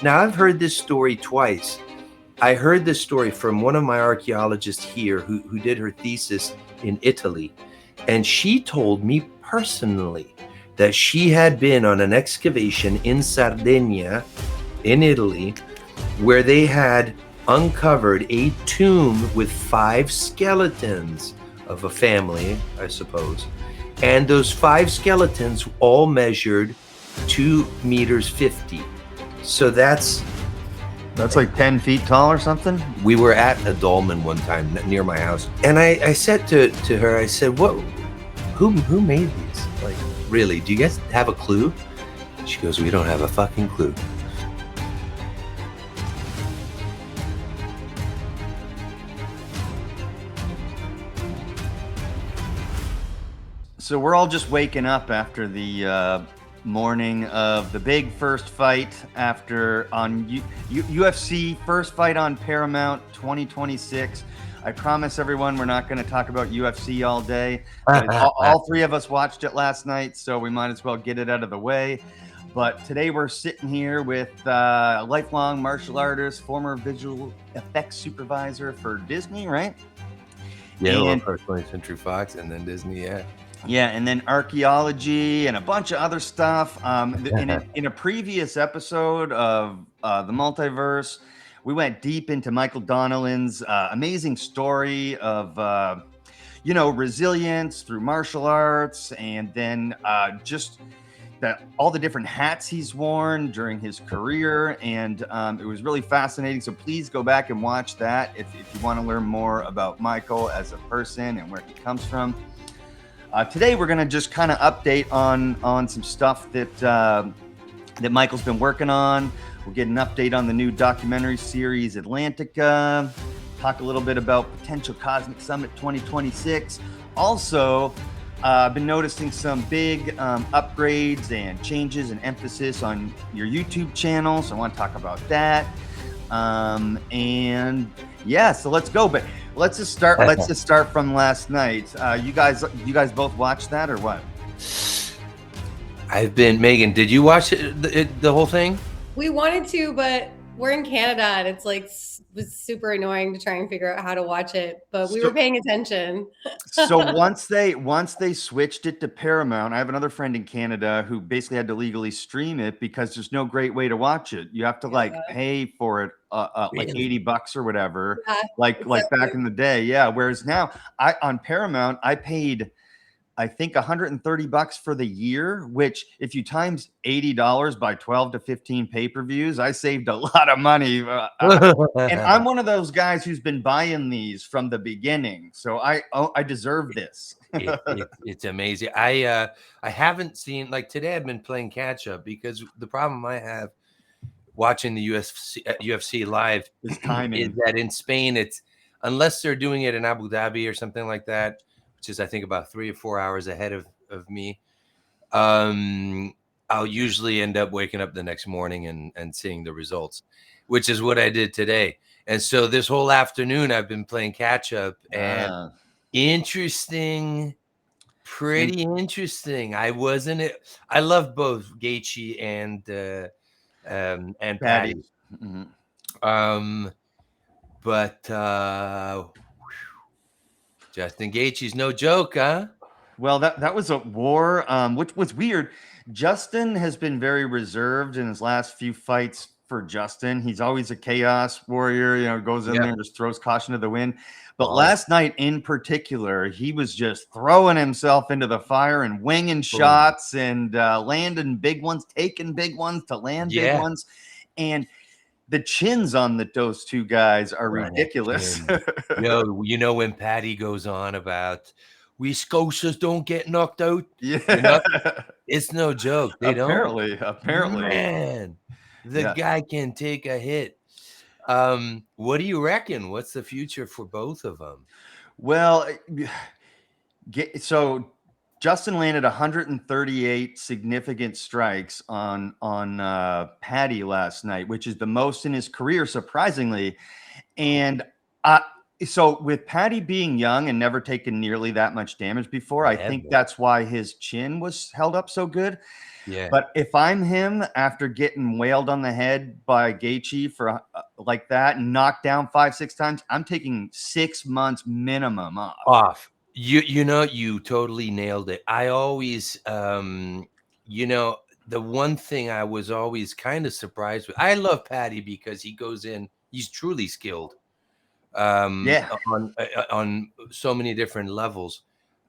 Now, I've heard this story twice. I heard this story from one of my archaeologists here who did her thesis in Italy. And she told me personally that she had been on an excavation in Sardinia, in Italy, where they had uncovered a tomb with 5 skeletons of a family, I suppose. And those 5 skeletons all measured 2 meters 50. So that's like 10 feet tall or something. We were at a dolmen one time near my house, and I said to her, I said, "What? Who made these? Like, really? Do you guys have a clue?" She goes, "We don't have a fucking clue." So we're all just waking up after the morning of the big first fight after on UFC first fight on Paramount 2026. I promise everyone we're not going to talk about UFC all day. All 3 of us watched it last night, so we might as well get it out of the way. But today we're sitting here with a lifelong martial artist, former visual effects supervisor for Disney, right? Yeah, well, first 20th Century Fox and then Disney, yeah. Yeah, and then archaeology and a bunch of other stuff. In a previous episode of the Multiverse, we went deep into Michael Donnellan's amazing story of, resilience through martial arts, and then just all the different hats he's worn during his career. And it was really fascinating. So please go back and watch that if you want to learn more about Michael as a person and where he comes from. Today, we're going to just kind of update on some stuff that Michael's been working on. We'll get an update on the new documentary series, Atlantica. Talk a little bit about potential Cosmic Summit 2026. Also, I've been noticing some big upgrades and changes and emphasis on your YouTube channel. So I want to talk about that. And yeah, so let's go. But let's just start from last night. You guys both watched that or what? Megan, did you watch the whole thing? We wanted to, but we're in Canada and it's like was super annoying to try and figure out how to watch it, but we were paying attention. So once they switched it to Paramount, I have another friend in Canada who basically had to legally stream it because there's no great way to watch it. You have to pay for it like $80 or whatever, like back in the day. Yeah. Whereas now on Paramount, I paid, I think $130 for the year, which if you times $80 by 12 to 15 pay-per-views, I saved a lot of money. And I'm one of those guys who's been buying these from the beginning. So I deserve this. It's amazing. I haven't seen, like today I've been playing catch up because the problem I have watching the UFC live is timing. Is that in Spain, it's unless they're doing it in Abu Dhabi or something like that, which is I think about 3 or 4 hours ahead of me. I'll usually end up waking up the next morning and seeing the results, which is what I did today. And so this whole afternoon I've been playing catch up and interesting, pretty interesting. I love both Gaethje and Paddy. Mm-hmm. But Justin Gaethje's no joke, huh? Well, that was a war, which was weird. Justin has been very reserved in his last few fights. For Justin, he's always a chaos warrior, goes in there and just throws caution to the wind. But last night in particular, he was just throwing himself into the fire and winging shots and landing big ones, taking big ones to land big ones. And the chins on those 2 guys are ridiculous. When Paddy goes on about we Scotias don't get knocked out. Yeah. It's no joke. They apparently. Man, the guy can take a hit. What do you reckon? What's the future for both of them? Well, so Justin landed 138 significant strikes on Paddy last night, which is the most in his career, surprisingly. And So with Paddy being young and never taken nearly that much damage before, I think that's why his chin was held up so good. Yeah. But if I'm him after getting wailed on the head by Gaethje for like that and knocked down 5-6 times, I'm taking 6 months minimum off. You totally nailed it. I always, the one thing I was always kind of surprised with, I love Paddy because he goes in, he's truly skilled. On so many different levels.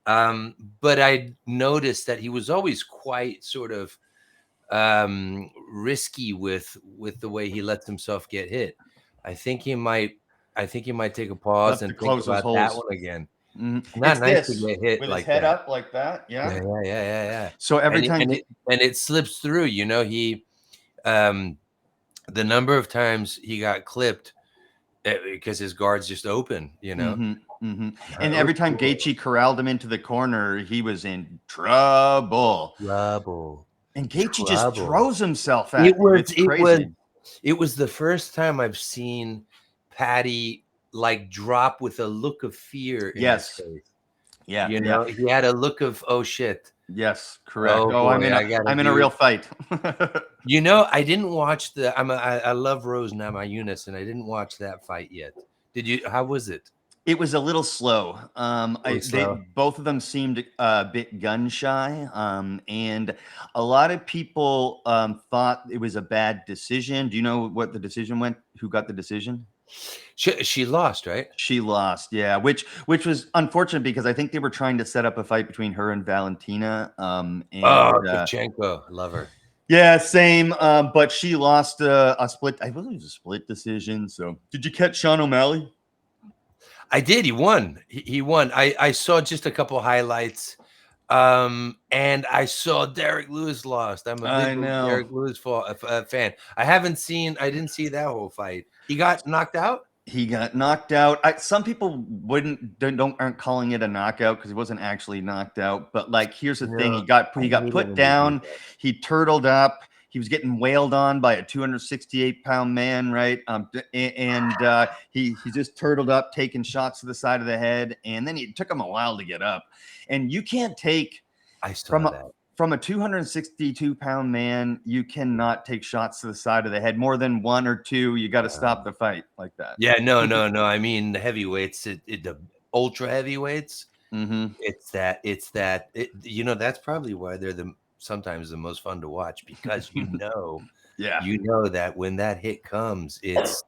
But I noticed that he was always quite sort of risky with the way he lets himself get hit. I think he might take a pause and think about that one again. Mm-hmm. Not nice to get hit with like his head that. Up like that. Yeah. So every time it slips through, he the number of times he got clipped because his guard's just open, And every time Gaethje corralled him into the corner, he was in trouble. And Gaethje just throws himself at him. It's crazy. It was the first time I've seen Paddy like drop with a look of fear in his face. Yeah. He had a look of, oh shit. Yes, correct. I'm in a real fight. I didn't watch I love Rose Namajunas, and I didn't watch that fight yet. Did you? How was it? It was a little slow. Both of them seemed a bit gun shy, and a lot of people thought it was a bad decision. Do you know what the decision went? Who got the decision? She lost, right? She lost, yeah. Which was unfortunate because I think they were trying to set up a fight between her and Valentina. Shevchenko, love her. Yeah, same. But she lost a split. I believe it was a split decision. So, did you catch Sean O'Malley? I did. He won. He won. I saw just a couple highlights. And I saw Derek Lewis lost. I'm a big Derek Lewis fan. I didn't see that whole fight. He got knocked out. He got knocked out. Some people aren't calling it a knockout because he wasn't actually knocked out. But like, here's the thing: he got put down. He turtled up. He was getting wailed on by a 268-pound man, right? He just turtled up, taking shots to the side of the head, and then it took him a while to get up. And you can't take from a 262-pound man, you cannot take shots to the side of the head more than one or two. You got to stop the fight like that. Yeah, no. I mean, the heavyweights, the ultra heavyweights. Mm-hmm. It's that. That's probably why they're sometimes the most fun to watch, because you know that when that hit comes, it's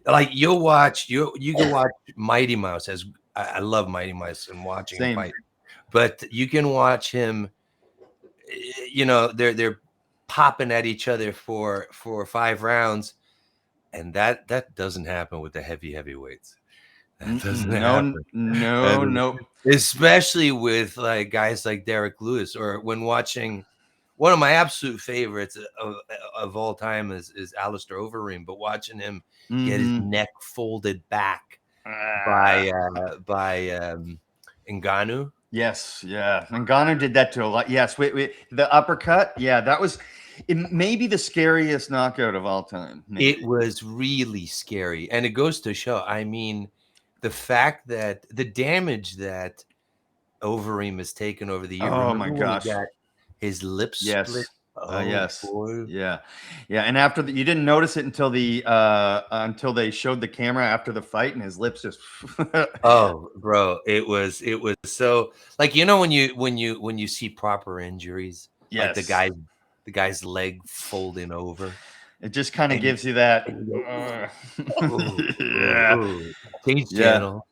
like you can watch Mighty Mouse. As I love Mighty Mouse and watching him fight, but you can watch him. They're popping at each other for 5 rounds, and that doesn't happen with the heavyweights. That doesn't happen. No. Especially with like guys like Derek Lewis, or when watching one of my absolute favorites of all time is Alistair Overeem, but watching him get his neck folded back by Ngannou. Yes, yeah. Ngannou did that to a lot. Yes, the uppercut. Yeah, that was maybe the scariest knockout of all time. Maybe. It was really scary, and it goes to show. I mean, the fact that the damage that Overeem has taken over the year. Oh my gosh! His lips split. Yes. Boy. Yeah. And after you didn't notice it until until they showed the camera after the fight, and his lips just. Oh, bro! It was so like when you see proper injuries, like the guy's leg folding over. It just kind of gives you that. Change channel.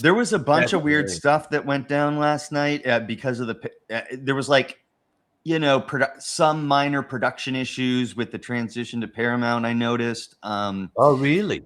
There was a bunch of weird stuff that went down last night because of there was like, some minor production issues with the transition to Paramount. I noticed. Oh, really?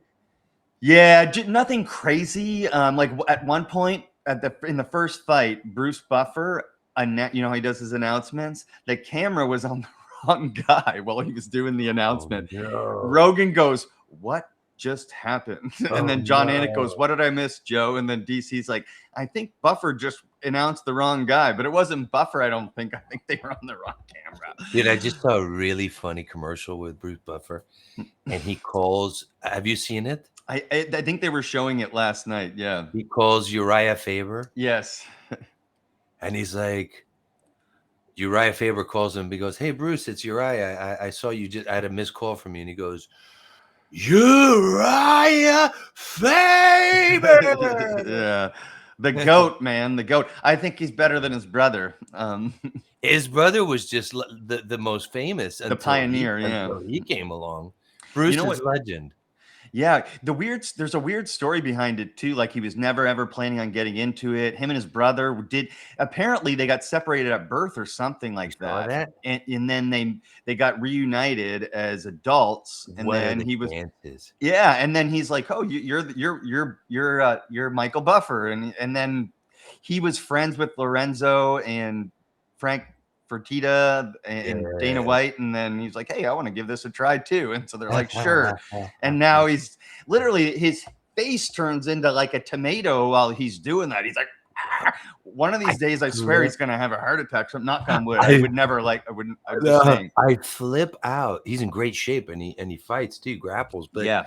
Yeah, nothing crazy. Like at one point in the first fight, Bruce Buffer, how he does his announcements. The camera was on the wrong guy while he was doing the announcement. Oh, no. Rogan goes, "What just happened?" And then John Anik goes, "What did I miss, Joe?" And then DC's like, "I think Buffer just announced the wrong guy," but it wasn't Buffer. I don't think. I think they were on the wrong camera. Dude, I just saw a really funny commercial with Bruce Buffer, and he calls. Have you seen it? I think they were showing it last night. Yeah. He calls Uriah Faber, Yes. and he's like, Uriah Faber calls him. He goes, "Hey Bruce, it's Uriah. I saw you just. I had a missed call from you." And he goes, "Uriah Faber." Yeah. The goat, man, the goat. I think he's better than his brother. His brother was just the most famous, the pioneer. until he came along. Bruce is legend. Yeah, there's a weird story behind it too. Like he was never ever planning on getting into it. Him and his brother apparently they got separated at birth or something like that. And then they got reunited as adults. And What then are the he was chances? Yeah, and then he's like, "Oh, you're Michael Buffer," and then he was friends with Lorenzo and Frank Fertitta and Dana White, and then he's like, "Hey, I want to give this a try too," and so they're like, "Sure," and now he's literally his face turns into like a tomato while he's doing that. He's like, "Ah." One of these days, I swear he's gonna have a heart attack. So knock on wood. I would never like. I wouldn't. I'm just saying. I flip out. He's in great shape, and he fights too, grapples. But yeah.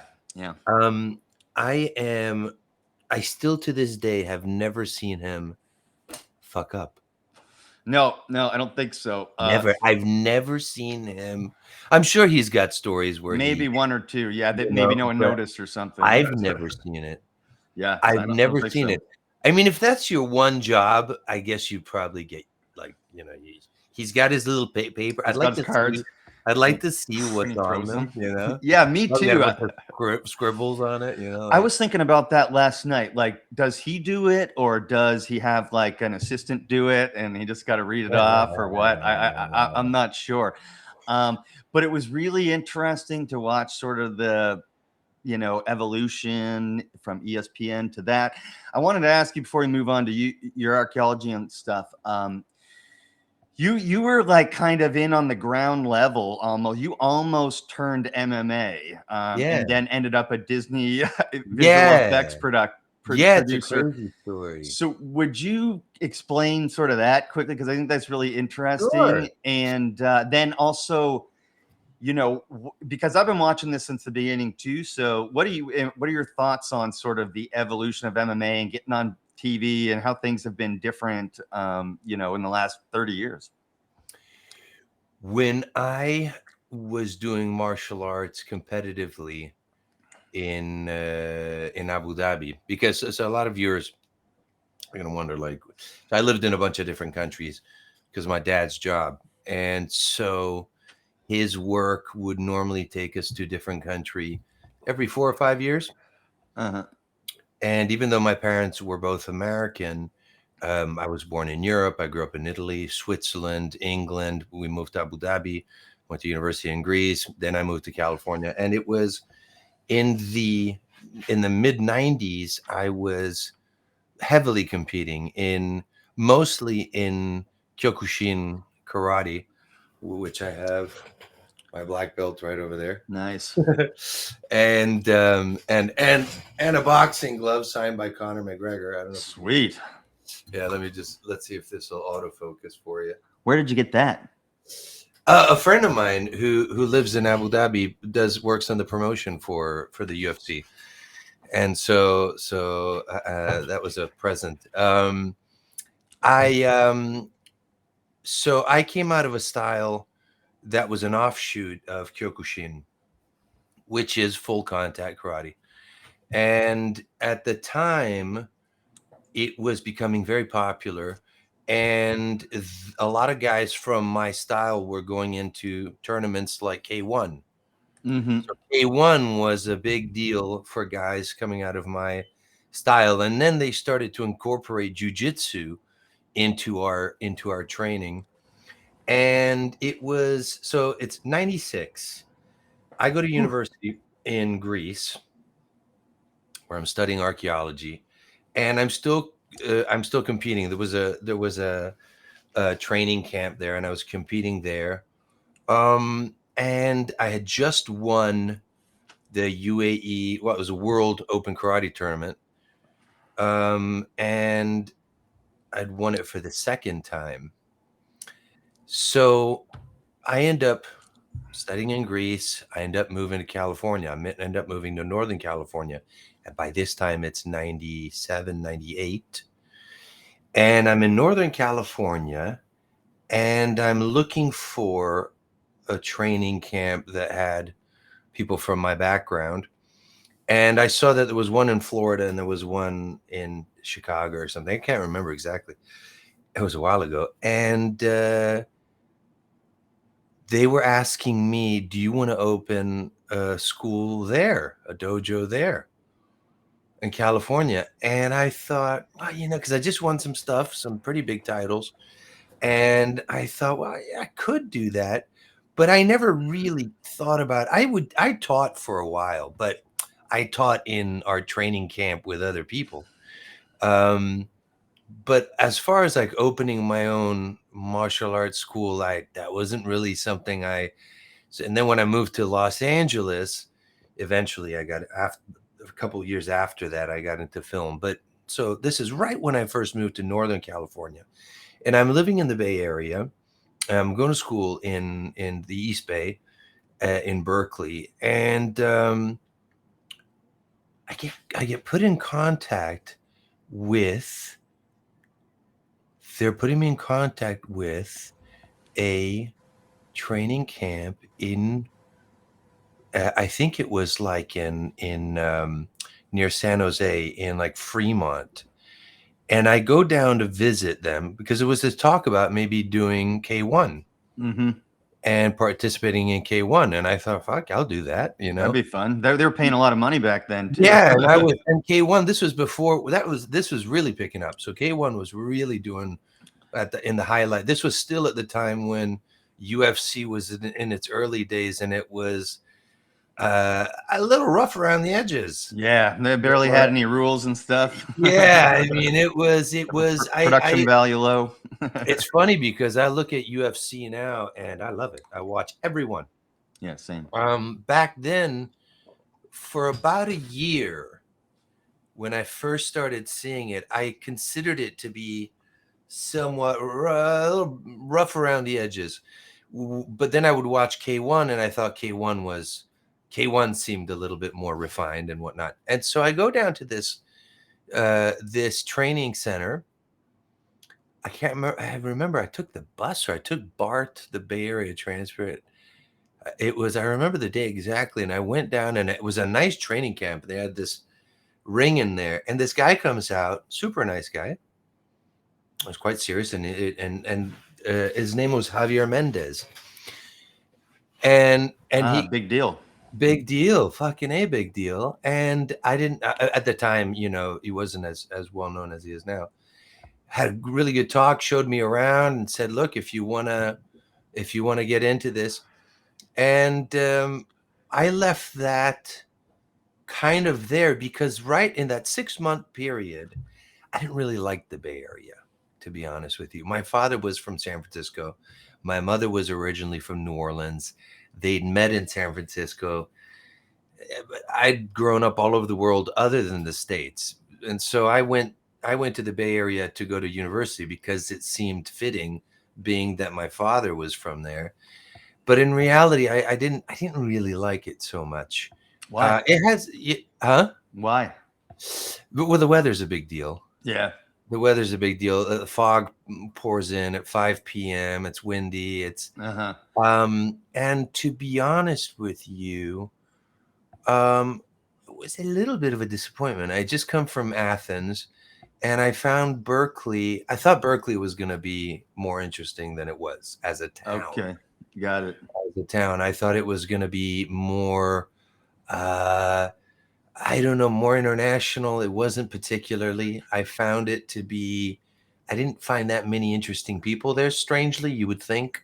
I still to this day have never seen him fuck up. No, I don't think so. Never. I've never seen him. I'm sure he's got stories where maybe one or two. Yeah, that maybe no one noticed or something. I've never seen it. Yeah, I've never seen it. I mean, if that's your one job, I guess you'd probably get like, he's got his little paper. I'd like to see what's on them, Yeah, me too. Scribbles on it, I was thinking about that last night. Like, does he do it, or does he have like an assistant do it, and he just got to read it off, or what? I'm not sure. But it was really interesting to watch sort of the evolution from ESPN to that. I wanted to ask you before we move on to your archaeology and stuff. You were like kind of in on the ground level almost. You almost turned MMA, and then ended up a Disney visual effects producer. It's a crazy story. So would you explain sort of that quickly, because I think that's really interesting. Sure. And then also, because I've been watching this since the beginning too. So what are your thoughts on sort of the evolution of MMA and getting on TV and how things have been different, in the last 30 years? When I was doing martial arts competitively in Abu Dhabi, because so a lot of viewers are going to wonder, like, I lived in a bunch of different countries because of my dad's job. And so his work would normally take us to a different country every 4 or 5 years. And even though my parents were both American, I was born in Europe. I grew up in Italy, Switzerland, England. We moved to Abu Dhabi, went to university in Greece. Then I moved to California. And it was in the mid 90s, I was heavily competing mostly in Kyokushin karate, which I have my black belt right over there. Nice. and a boxing glove signed by Conor McGregor. I don't know. Sweet. Yeah, let's see if this will autofocus for you. Where did you get that? A friend of mine who lives in Abu Dhabi works on the promotion for the UFC. And so that was a present. So I came out of a style that was an offshoot of Kyokushin, which is full contact karate. And at the time, it was becoming very popular. And a lot of guys from my style were going into tournaments like K1. So K1 was a big deal for guys coming out of my style. And then they started to incorporate jiu-jitsu into our training. And it's 96. I go to university in Greece where I'm studying archaeology, and I'm still competing. There was a training camp there, and I was competing there. And I had just won the UAE, it was a World Open Karate Tournament. And I'd won it for the second time. So I end up studying in Greece. I end up moving to California. End up moving to Northern California. And by this time, it's 97, 98. And I'm in Northern California, and I'm looking for a training camp that had people from my background. And I saw that there was one in Florida and there was one in Chicago or something. I can't remember exactly. It was a while ago. And they were asking me, do you want to open a school there, a dojo there in California? And I thought, well, because I just won some stuff, some pretty big titles. And I thought, well, I could do that. But I never really thought about it. I taught for a while, but I taught in our training camp with other people. But as far as like opening my own martial arts school, that wasn't really something and then when I moved to Los Angeles, eventually a couple of years after that, I got into film. But so this is right when I first moved to Northern California, and I'm living in the Bay Area. I'm going to school in the East Bay, in Berkeley, and I get put in contact with. They're putting me in contact with a training camp in. I think it was like in near San Jose, in like Fremont. And I go down to visit them because it was this talk about maybe doing K1 and participating in K1. And I thought, fuck, I'll do that. That'd be fun. They were paying a lot of money back then too. Yeah, and K1. This was before this was really picking up. So K1 was really doing in the highlight. This was still at the time when UFC was in its early days, and it was a little rough around the edges. Yeah, they barely had any rules and stuff. Yeah, I mean, it was production value low. It's funny because I look at UFC now and I love it. I watch everyone. Yeah, same. Back then, for about a year, when I first started seeing it, I considered it to be somewhat rough around the edges. But then I would watch K1 and I thought K1 seemed a little bit more refined and whatnot. And so I go down to this training center. I can't remember. I remember I took the bus, or I took BART to the Bay Area Transport. I remember the day exactly. And I went down, and it was a nice training camp. They had this ring in there, and this guy comes out, super nice guy. I was quite serious. And his name was Javier Mendez. And he, big deal. Big deal, fucking a big deal. And I didn't at the time, he wasn't as well known as he is now. Had a really good talk, showed me around, and said, "Look, if you wanna get into this," and I left that kind of there because right in that 6-month period, I didn't really like the Bay Area, to be honest with you. My father was from San Francisco. My mother was originally from New Orleans. They'd met in San Francisco. I'd grown up all over the world other than the States. And so I went to the Bay Area to go to university because it seemed fitting, being that my father was from there. But in reality, I didn't really like it so much. Why? Why? Well, the weather's a big deal. Yeah. The weather's a big deal. The fog pours in at 5 p.m. It's windy. It's and to be honest with you, it was a little bit of a disappointment. I just come from Athens, and I found Berkeley. I thought Berkeley was going to be more interesting than it was as a town. Okay, got it. As a town, I thought it was going to be more. I don't know, more international. It wasn't particularly. I found it to be, I didn't find that many interesting people there, strangely, you would think.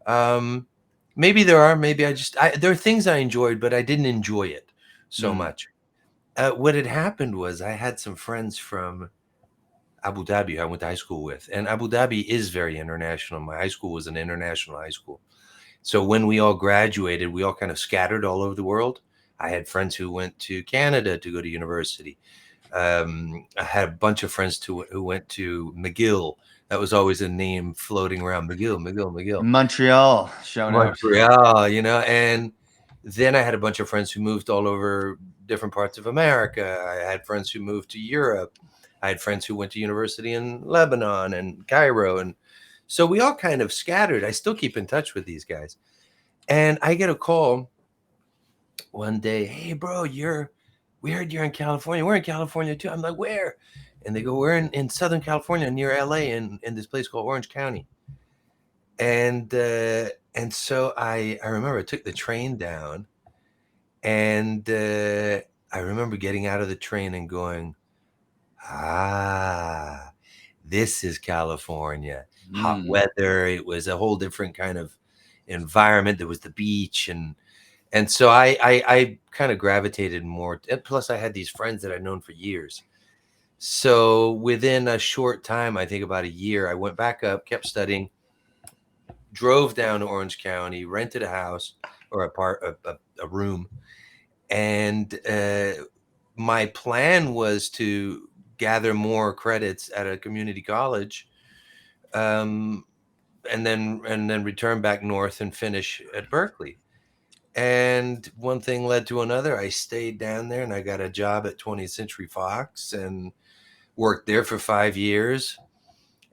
Maybe there are, maybe there are things I enjoyed, but I didn't enjoy it so much. What had happened was I had some friends from Abu Dhabi I went to high school with, and Abu Dhabi is very international. My high school was an international high school. So when we all graduated, we all kind of scattered all over the world. I had friends who went to Canada to go to university. I had a bunch of friends who went to McGill That was always a name floating around. McGill. Montreal, shout out. Montreal, you know, and then I had a bunch of friends who moved all over different parts of America. I had friends who moved to Europe. I had friends who went to university in Lebanon and Cairo. And so we all kind of scattered. I still keep in touch with these guys. And I get a call one day, hey, bro, we heard you're in California. We're in California too. I'm like, where? And they go, we're in Southern California near LA in this place called Orange County. And so I remember I took the train down, and I remember getting out of the train and going, this is California. Hot weather. It was a whole different kind of environment. There was the beach, and so I kind of gravitated more. And plus, I had these friends that I'd known for years. So within a short time, I think about a year, I went back up, kept studying, drove down to Orange County, rented a house or a room. And my plan was to gather more credits at a community college, and then return back north and finish at Berkeley. And one thing led to another. I stayed down there and I got a job at 20th Century Fox and worked there for 5 years.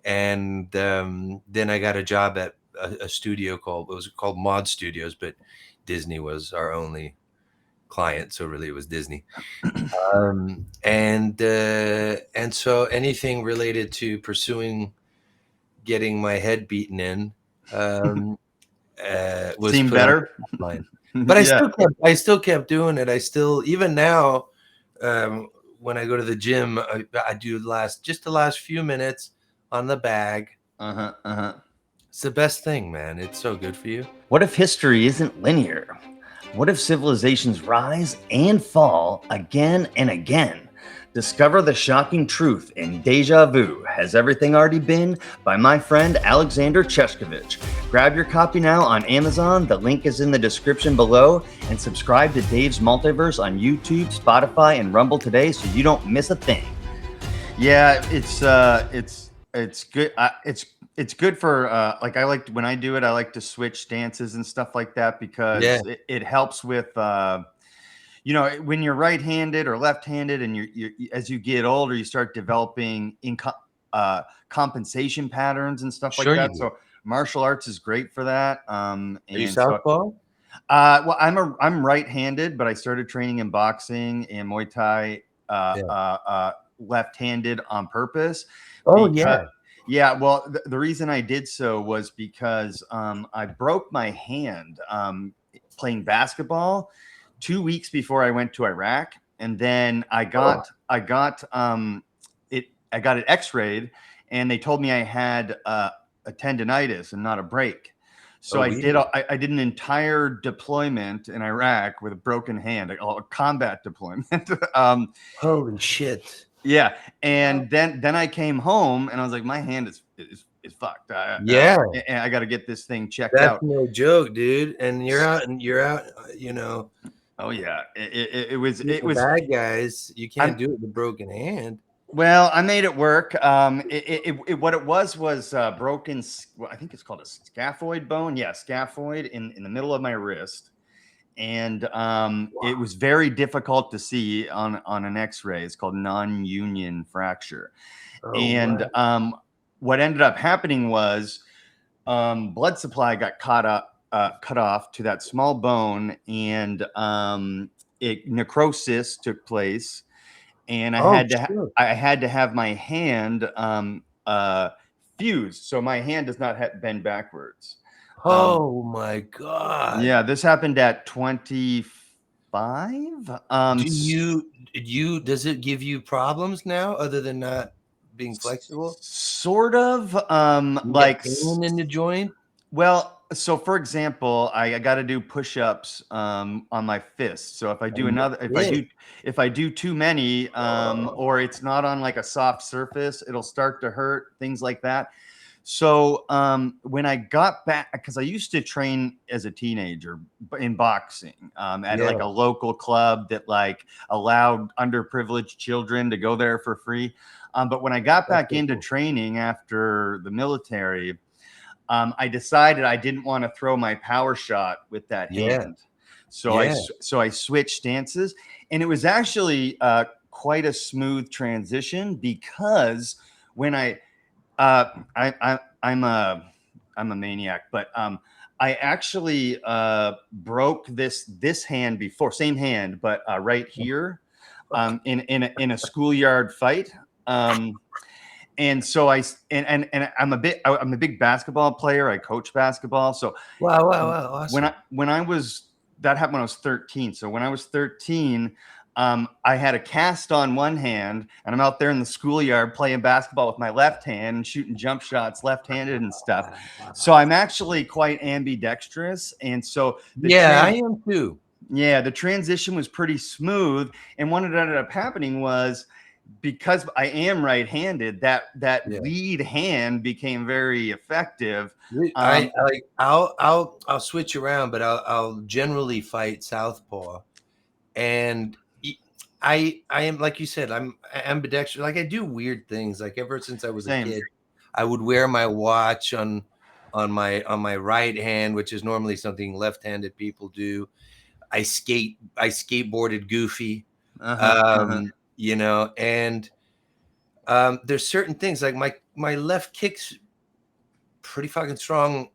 And then I got a job at a studio called Mod Studios, but Disney was our only client, so really it was Disney. And so anything related to pursuing getting my head beaten in was seemed better. But I still kept doing it. I still, even now, when I go to the gym, I do the last few minutes on the bag. It's the best thing, man. It's so good for you. What if history isn't linear? What if civilizations rise and fall again and again? Discover the shocking truth in Deja Vu, Has Everything Already Been? By my friend Alexander Cheshkovich. Grab your copy now on Amazon. The link is in the description below. And subscribe to Dave's Multiverse on YouTube, Spotify, and Rumble today so you don't miss a thing. Yeah, it's good. It's good for like, I like when I do it, I like to switch stances and stuff like that because it helps with you know, when you're right-handed or left-handed, and you as you get older, you start developing compensation patterns and stuff like that. So martial arts is great for that. Are you southpaw? Well, I'm right-handed, but I started training in boxing and Muay Thai left-handed on purpose. Yeah. Well, the reason I did so was because I broke my hand playing basketball 2 weeks before I went to Iraq, and then I got it X-rayed, and they told me I had a tendonitis and not a break. So I did an entire deployment in Iraq with a broken hand, a combat deployment. Holy shit! Yeah, and then I came home and I was like, my hand is fucked. And I got to get this thing checked out. That's no joke, dude. And you're out, you know. Oh yeah, it was bad guys. You can't do it with a broken hand. Well, I made it work. What it was broken. I think it's called a scaphoid bone. Yeah, scaphoid in the middle of my wrist, and it was very difficult to see on an X-ray. It's called non-union fracture, what ended up happening was blood supply got cut off to that small bone, and necrosis took place, and I had to have my hand fused, so my hand does not bend backwards. Oh my God! Yeah, this happened at 25. Does it give you problems now other than not being flexible? Sort of. Like pain in the joint. Well, so for example, I got to do push-ups on my fist. So if I do if I do too many, or it's not on like a soft surface, it'll start to hurt, things like that. So when I got back, because I used to train as a teenager in boxing at like a local club that like allowed underprivileged children to go there for free. But when I got back into training after the military, I decided I didn't want to throw my power shot with that hand. So I switched stances, and it was actually quite a smooth transition, because when I'm a maniac, but I actually broke this hand before, same hand, but right here in a schoolyard fight. And so and I'm a big basketball player. I coach basketball. So wow, awesome. When I was, that happened when I was 13. So when I was 13, I had a cast on one hand, and I'm out there in the schoolyard playing basketball with my left hand and shooting jump shots left-handed and stuff. So I'm actually quite ambidextrous. And so I am too. Yeah, the transition was pretty smooth. And what ended up happening was, because I am right-handed, that lead hand became very effective. I'll switch around, but I'll generally fight southpaw, and I am, like you said, I'm ambidextrous. Like I do weird things. Like ever since I was a kid, I would wear my watch on my right hand, which is normally something left-handed people do. I skateboarded goofy. You know, and there's certain things like my left kick's pretty fucking strong,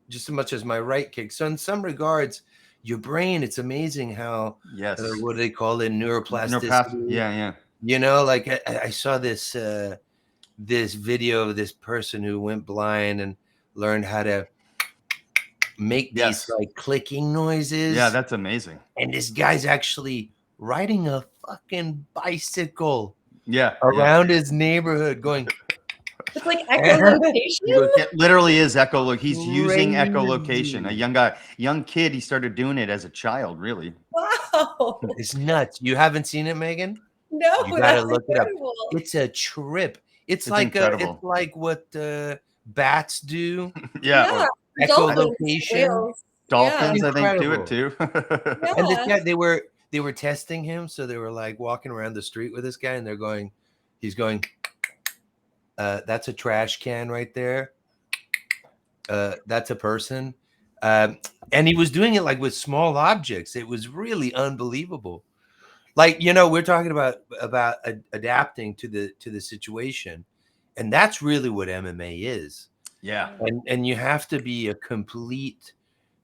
just as much as my right kick. So in some regards, your brain, it's amazing how what do they call it, neuroplasticity? You know, like I saw this this video of this person who went blind and learned how to make these like clicking noises. Yeah, that's amazing. And this guy's actually riding a fucking bicycle around his neighborhood going. It's like echolocation. It literally is echolocation. He's using echolocation. A young kid, he started doing it as a child, really. Wow. It's nuts. You haven't seen it, Megan? No, you gotta look it up. It's a trip. It's like incredible. It's like what bats do. Echolocation. Dolphins, I think, do it too. And this guy, they were testing him, so they were like walking around the street with this guy, and he's going, that's a trash can right there. That's a person. And he was doing it like with small objects. It was really unbelievable. Like, you know, we're talking about adapting to the situation, and that's really what MMA is. Yeah. And you have to be a complete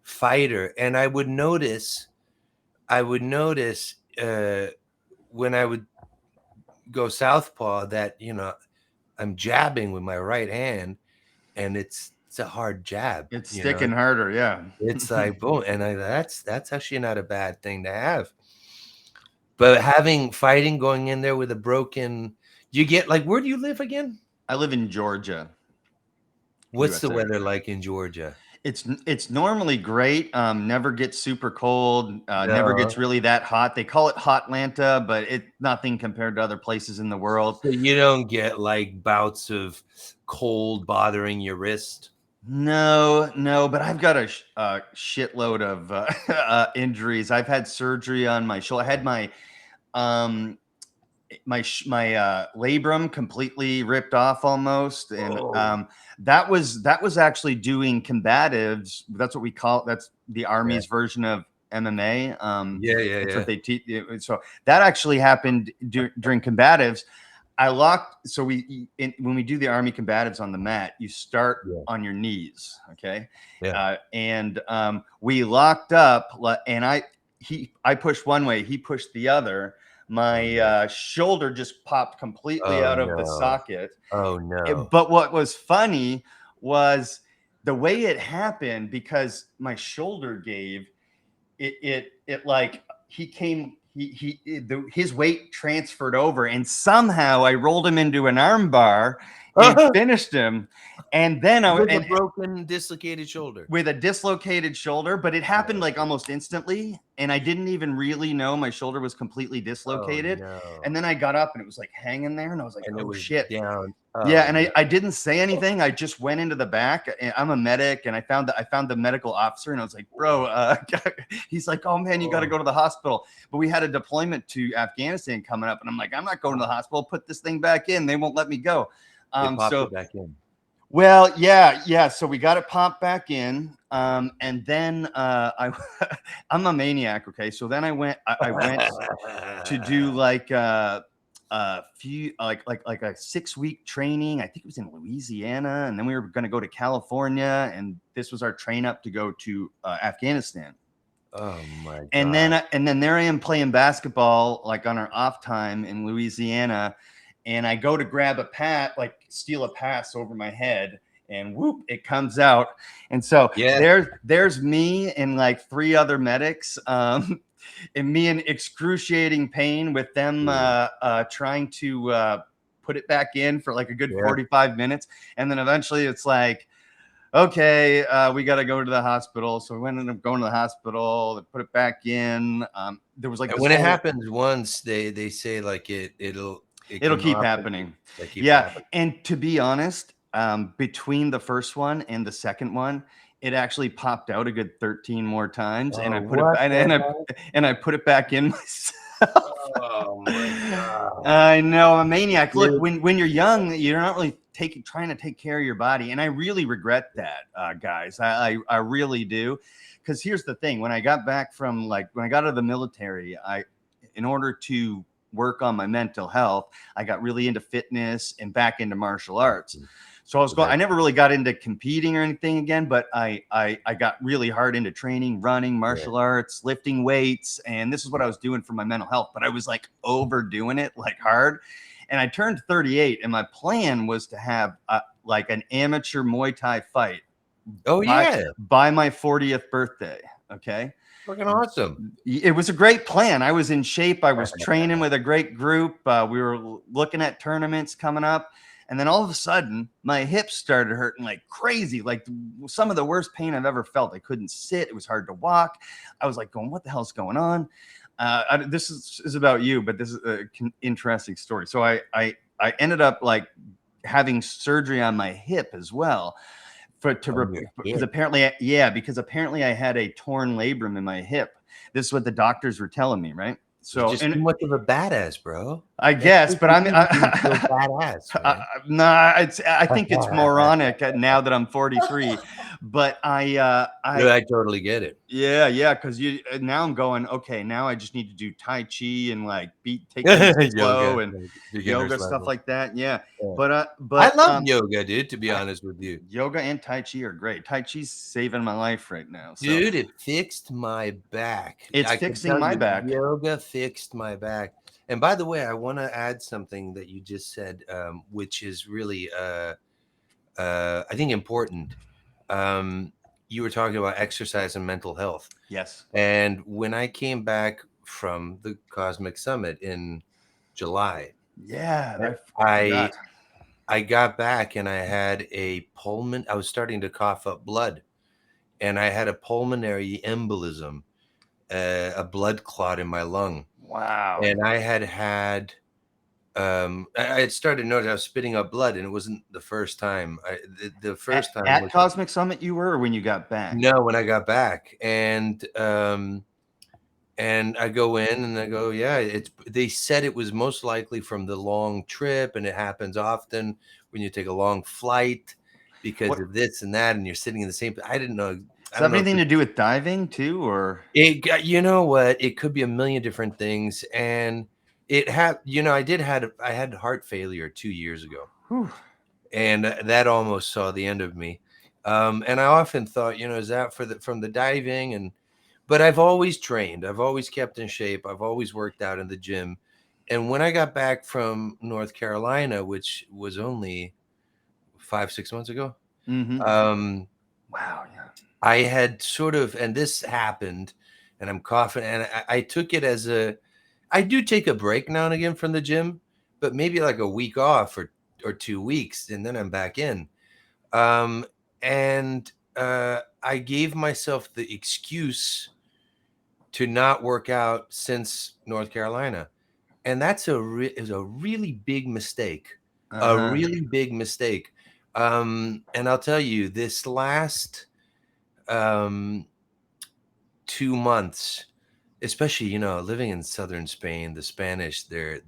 fighter. And I would notice when I would go southpaw that, you know, I'm jabbing with my right hand, and it's a hard jab. It's sticking harder. Yeah. It's like boom. And that's actually not a bad thing to have. But fighting going in there with a broken, you get like, where do you live again? I live in Georgia. What's the weather like in Georgia? It's normally great. Never gets super cold. Never gets really that hot. They call it Hotlanta, but it's nothing compared to other places in the world. So you don't get like bouts of cold bothering your wrist? No, but I've got a shitload of injuries. I've had surgery on my shoulder. I had my labrum completely ripped off almost, and that was actually doing combatives. That's what we call it. That's the Army's version of MMA. That's what they teach. So that actually happened during combatives. So when we do the Army combatives on the mat, you start on your knees, okay? And we locked up, and I pushed one way, he pushed the other. My shoulder just popped completely out of the socket. Oh no! But what was funny was the way it happened, because my shoulder gave. It like he came. His weight transferred over, and somehow I rolled him into an arm bar and finished him. And then with a broken, dislocated shoulder. With a dislocated shoulder, but it happened like almost instantly, and I didn't even really know my shoulder was completely dislocated. And then I got up, and it was like hanging there, and I was like, "Oh shit!" Down. Yeah, Oh, and no. I didn't say anything. I just went into the back. And I'm a medic, and I found the medical officer, and I was like, "Bro," he's like, "Oh man, you got to go to the hospital." But we had a deployment to Afghanistan coming up, and I'm like, "I'm not going to the hospital. Put this thing back in. They won't let me go." They popped So it back in. well, yeah. So we got it popped back in, and then I'm a maniac. Okay, so then I went to do like few like a 6-week training. I think it was in Louisiana, and then we were going to go to California, and this was our train up to go to Afghanistan. Oh my god! And then there I am playing basketball like on our off time in Louisiana, and I go to grab a steal a pass over my head, and whoop, it comes out. And so there's me and like 3 other medics, and me in excruciating pain with them trying to put it back in for like a good 45 minutes. And then eventually it's like, okay, we got to go to the hospital. So we ended up going to the hospital. They put it back in. There was like when it happens once, they say like it'll keep happening. Happening. And to be honest, between the first one and the second one, it actually popped out a good 13 more times, and I put I put it back in myself. Oh my god! I know, I'm a maniac. Look, when you're young, you're not really trying to take care of your body, and I really regret that, guys. I really do, because here's the thing: when I got back from when I got out of the military, in order to work on my mental health, I got really into fitness and back into martial arts. So I never really got into competing or anything again, but I got really hard into training, running, martial arts, lifting weights. And this is what I was doing for my mental health, but I was like overdoing it like hard. And I turned 38, and my plan was to have like an amateur Muay Thai fight. By my 40th birthday. Okay. Fucking awesome. It was a great plan. I was in shape. I was training with a great group. We were looking at tournaments coming up. And then all of a sudden, my hips started hurting like crazy, like some of the worst pain I've ever felt. I couldn't sit. It was hard to walk. I was like going, what the hell's going on? This is about you, but this is an interesting story. So I ended up like having surgery on my hip as well. Because apparently I had a torn labrum in my hip. This is what the doctors were telling me, right? So you're just too much of a badass, bro. I guess, but I'm badass. I think it's moronic now that I'm 43. But I totally get it. Yeah, because now I'm going, okay, now I just need to do Tai Chi and like take things slow and yoga stuff like that. Yeah. But I love yoga, dude, to be honest with you. Yoga and Tai Chi are great. Tai Chi's saving my life right now. So. Dude, it fixed my back. It's fixing my back. Yoga fixed my back. And by the way, I want to add something that you just said, which is really, I think, important. You were talking about exercise and mental health. Yes. And when I came back from the Cosmic Summit in July, I got back and I had I was starting to cough up blood, and I had a pulmonary embolism, a blood clot in my lung. Wow. And I had started to notice I was spitting up blood, and it wasn't the first time. The first time at Cosmic Summit you were, or when you got back? No, when I got back, and I go in and I go, they said it was most likely from the long trip, and it happens often when you take a long flight because of this and that, and you're sitting in the same. I didn't know. Does that have anything to do with diving too, or you know what? It could be a million different things, and it had. I had heart failure 2 years ago, and that almost saw the end of me. And I often thought, is that from the diving? But I've always trained. I've always kept in shape. I've always worked out in the gym. And when I got back from North Carolina, which was only 5-6 months ago, wow, yeah. I had sort of, and this happened, and I'm coughing, and I took it as I do take a break now and again from the gym, but maybe like a week off or 2 weeks, and then I'm back in. And I gave myself the excuse to not work out since North Carolina, and that's is a really big mistake. a really big mistake. And I'll tell you, this last 2 months, especially, you know, living in southern Spain, the Spanish, they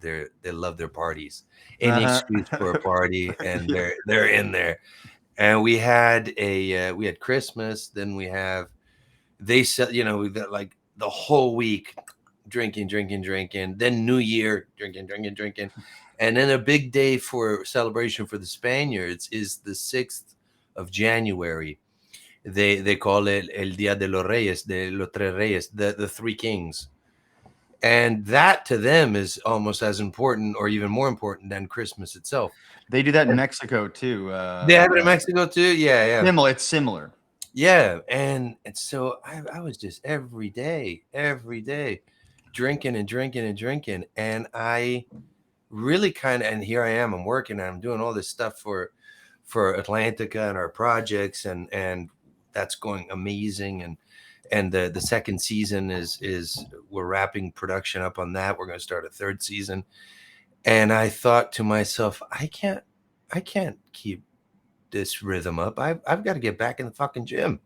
love their parties. Any excuse for a party, and they're in there. And we had Christmas, then they said, you know, we've got like the whole week drinking, then New Year, drinking. And then a big day for celebration for the Spaniards is the 6th of January. They call it El Día de los Reyes, de los Tres Reyes, the three kings. And that to them is almost as important or even more important than Christmas itself. They do that in Mexico too. They have it in Mexico too? Yeah. It's similar. Yeah. And so I was just every day, drinking. And I really and here I am, I'm working, I'm doing all this stuff for Atlantica and our projects, and that's going amazing. And the second season is we're wrapping production up on that. We're going to start a third season. And I thought to myself, I can't keep this rhythm up. I've got to get back in the fucking gym.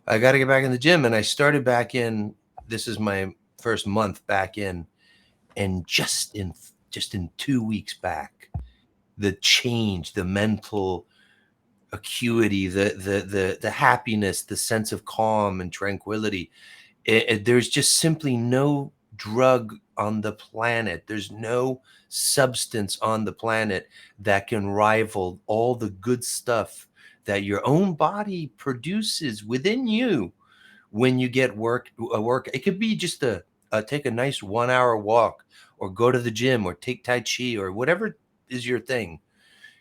I got to get back in the gym. And I started back in, this is my first month back in, and just in 2 weeks back, the change, the mental acuity, the happiness, the sense of calm and tranquility. There's just simply no drug on the planet. There's no substance on the planet that can rival all the good stuff that your own body produces within you when you get work. It could be just take a nice 1 hour walk, or go to the gym, or take Tai Chi, or whatever is your thing.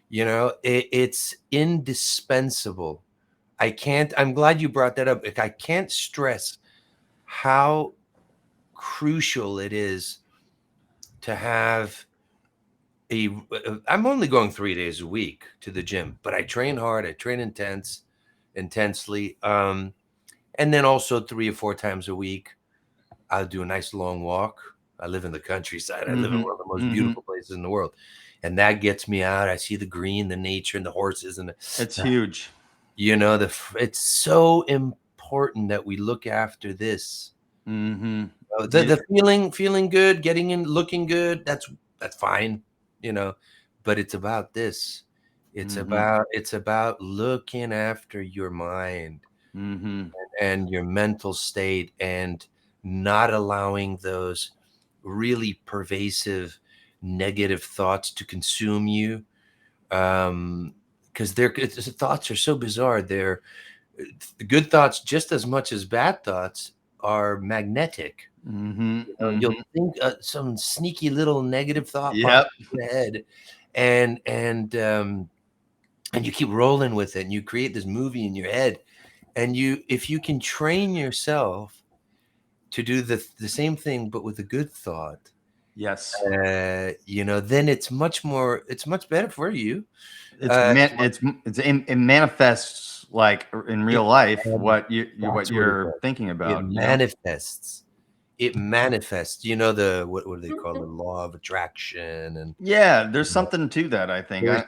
You know, it's indispensable. I'm glad you brought that up. I can't stress how crucial it is to have I'm only going 3 days a week to the gym, but I train hard. I train intensely. And then also 3 or 4 times a week, I'll do a nice long walk. I live in the countryside. I live in one of the most beautiful places in the world. And that gets me out. I see the green, the nature, and the horses. And it's huge. You know, it's so important that we look after this. The feeling good, getting in, looking good, that's fine, you know, but it's about this. It's about looking after your mind and your mental state, and not allowing those really pervasive negative thoughts to consume you, because thoughts are so bizarre. They're good thoughts just as much as bad thoughts are magnetic. You'll think some sneaky little negative thought pops in the head, and you keep rolling with it, and you create this movie in your head. And if you can train yourself to do the same thing but with a good thought, you know, then it's much better for you. It manifests like in real life what you're thinking about. It manifests. You know, what do they call the law of attraction? And there's something to that. I think there's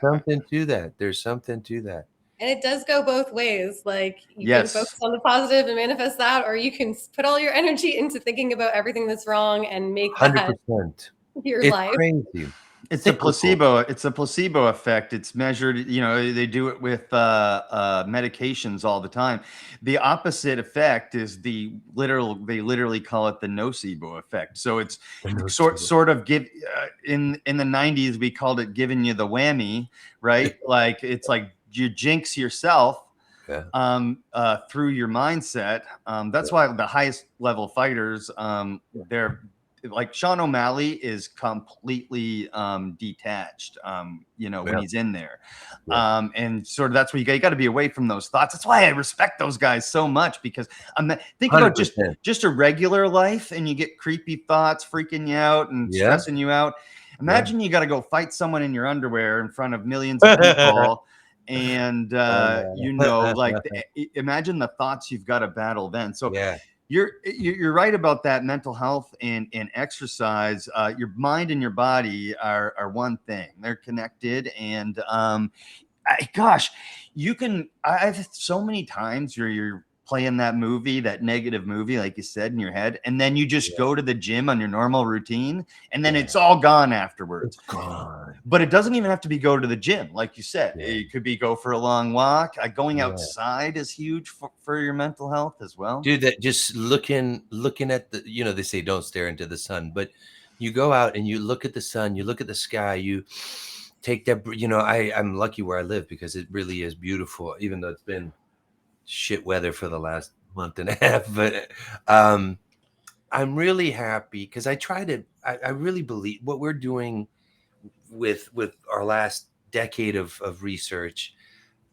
something to that. And it does go both ways. Like you can focus on the positive and manifest that, or you can put all your energy into thinking about everything that's wrong and make 100%. Your life. Crazy. It's a placebo. It's a placebo effect. It's measured. You know, they do it with medications all the time. The opposite effect is they literally call it the nocebo effect. So it's sort of in the 90s we called it giving you the whammy, right? Like it's like you jinx yourself through your mindset. That's why the highest level fighters, they're like Sean O'Malley is completely detached, you know, when he's in there. And sort of that's where you got to be away from those thoughts. That's why I respect those guys so much, because think about just a regular life and you get creepy thoughts freaking you out and stressing you out. Imagine you got to go fight someone in your underwear in front of millions of people. And, you know, like imagine the thoughts you've got to battle then. So You're right about that. Mental health and exercise. Your mind and your body are one thing. They're connected, and gosh, you can. I've so many times you're playing that movie, that negative movie, like you said, in your head, and then you just go to the gym on your normal routine, and then it's all gone afterwards. It's gone. But it doesn't even have to be go to the gym, like you said. It could be go for a long walk. Going outside is huge for your mental health as well. Dude, that just looking at the, you know, they say don't stare into the sun, but you go out and you look at the sun, you look at the sky, you take that, you know, I'm lucky where I live because it really is beautiful, even though it's been shit weather for the last month and a half. But I'm really happy because I really believe what we're doing with our last decade of research.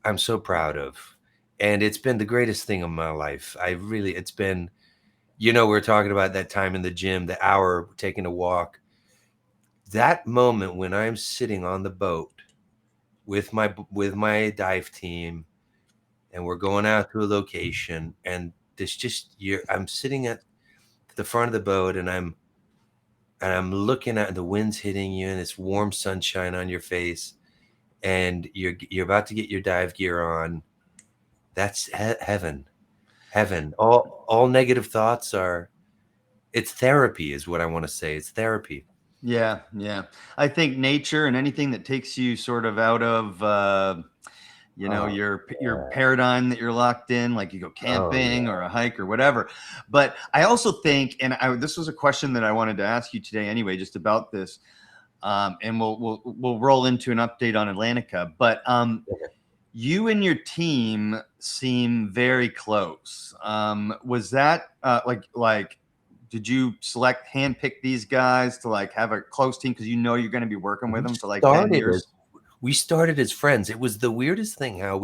I'm so proud of, and it's been the greatest thing of my life. It's been, you know, we're talking about that time in the gym, the hour taking a walk, that moment when I'm sitting on the boat with my dive team, and we're going out to a location, and I'm sitting at the front of the boat, and I'm looking at the wind's hitting you, and it's warm sunshine on your face, and you're about to get your dive gear on. That's heaven. All negative thoughts it's therapy, is what I want to say. It's therapy. Yeah. I think nature and anything that takes you sort of out of your paradigm that you're locked in, like you go camping or a hike or whatever. But I also think, and this was a question that I wanted to ask you today anyway, just about this, and we'll roll into an update on Atlantica. But you and your team seem very close. Was that like? Did you handpick these guys to like have a close team because you know you're going to be working with them for like 10 years? We started as friends. It was the weirdest thing how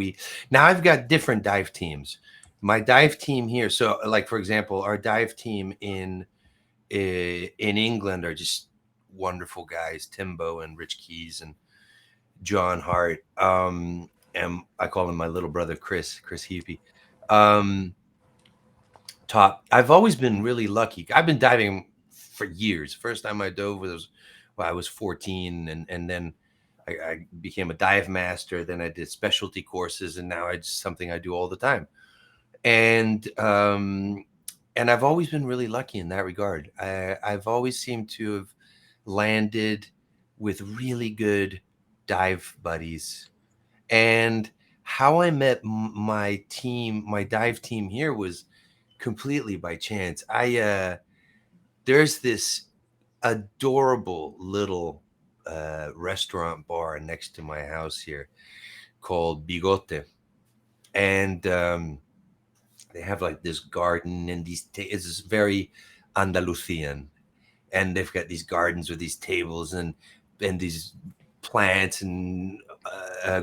now I've got different dive teams. My dive team here. So like, for example, our dive team in England are just wonderful guys, Timbo and Rich Keys and John Hart. And I call him my little brother, Chris Heapy. Top. I've always been really lucky. I've been diving for years. First time I dove I was 14, and then I became a dive master. Then I did specialty courses, and now it's something I do all the time. And I've always been really lucky in that regard. I've always seemed to have landed with really good dive buddies. And how I met my dive team here was completely by chance. There's this adorable little restaurant bar next to my house here called Bigote, and they have like this garden and it's very Andalusian, and they've got these gardens with these tables and these plants and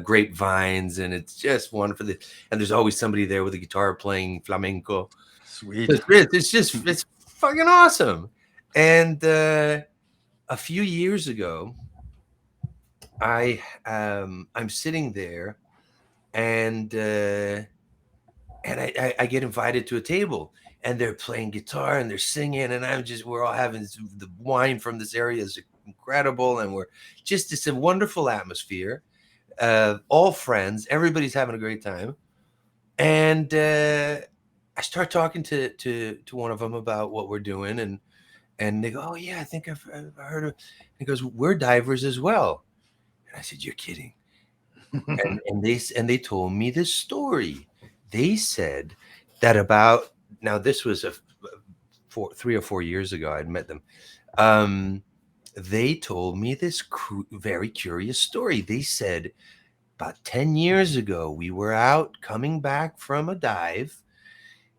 grapevines, and it's just wonderful. And there's always somebody there with a guitar playing flamenco. Sweet. It's fucking awesome. And a few years ago, I'm sitting there, and I get invited to a table, and they're playing guitar and they're singing, and we're all having the wine from this area is incredible, and it's a wonderful atmosphere. All friends, everybody's having a great time, and I start talking to one of them about what we're doing, and they go, "Oh yeah, I think I've heard of." He goes, "We're divers as well." And I said, "You're kidding." and they told me this story. They said that now this was 3 or 4 years ago. I'd met them. They told me this very curious story. They said about 10 years ago, we were out coming back from a dive,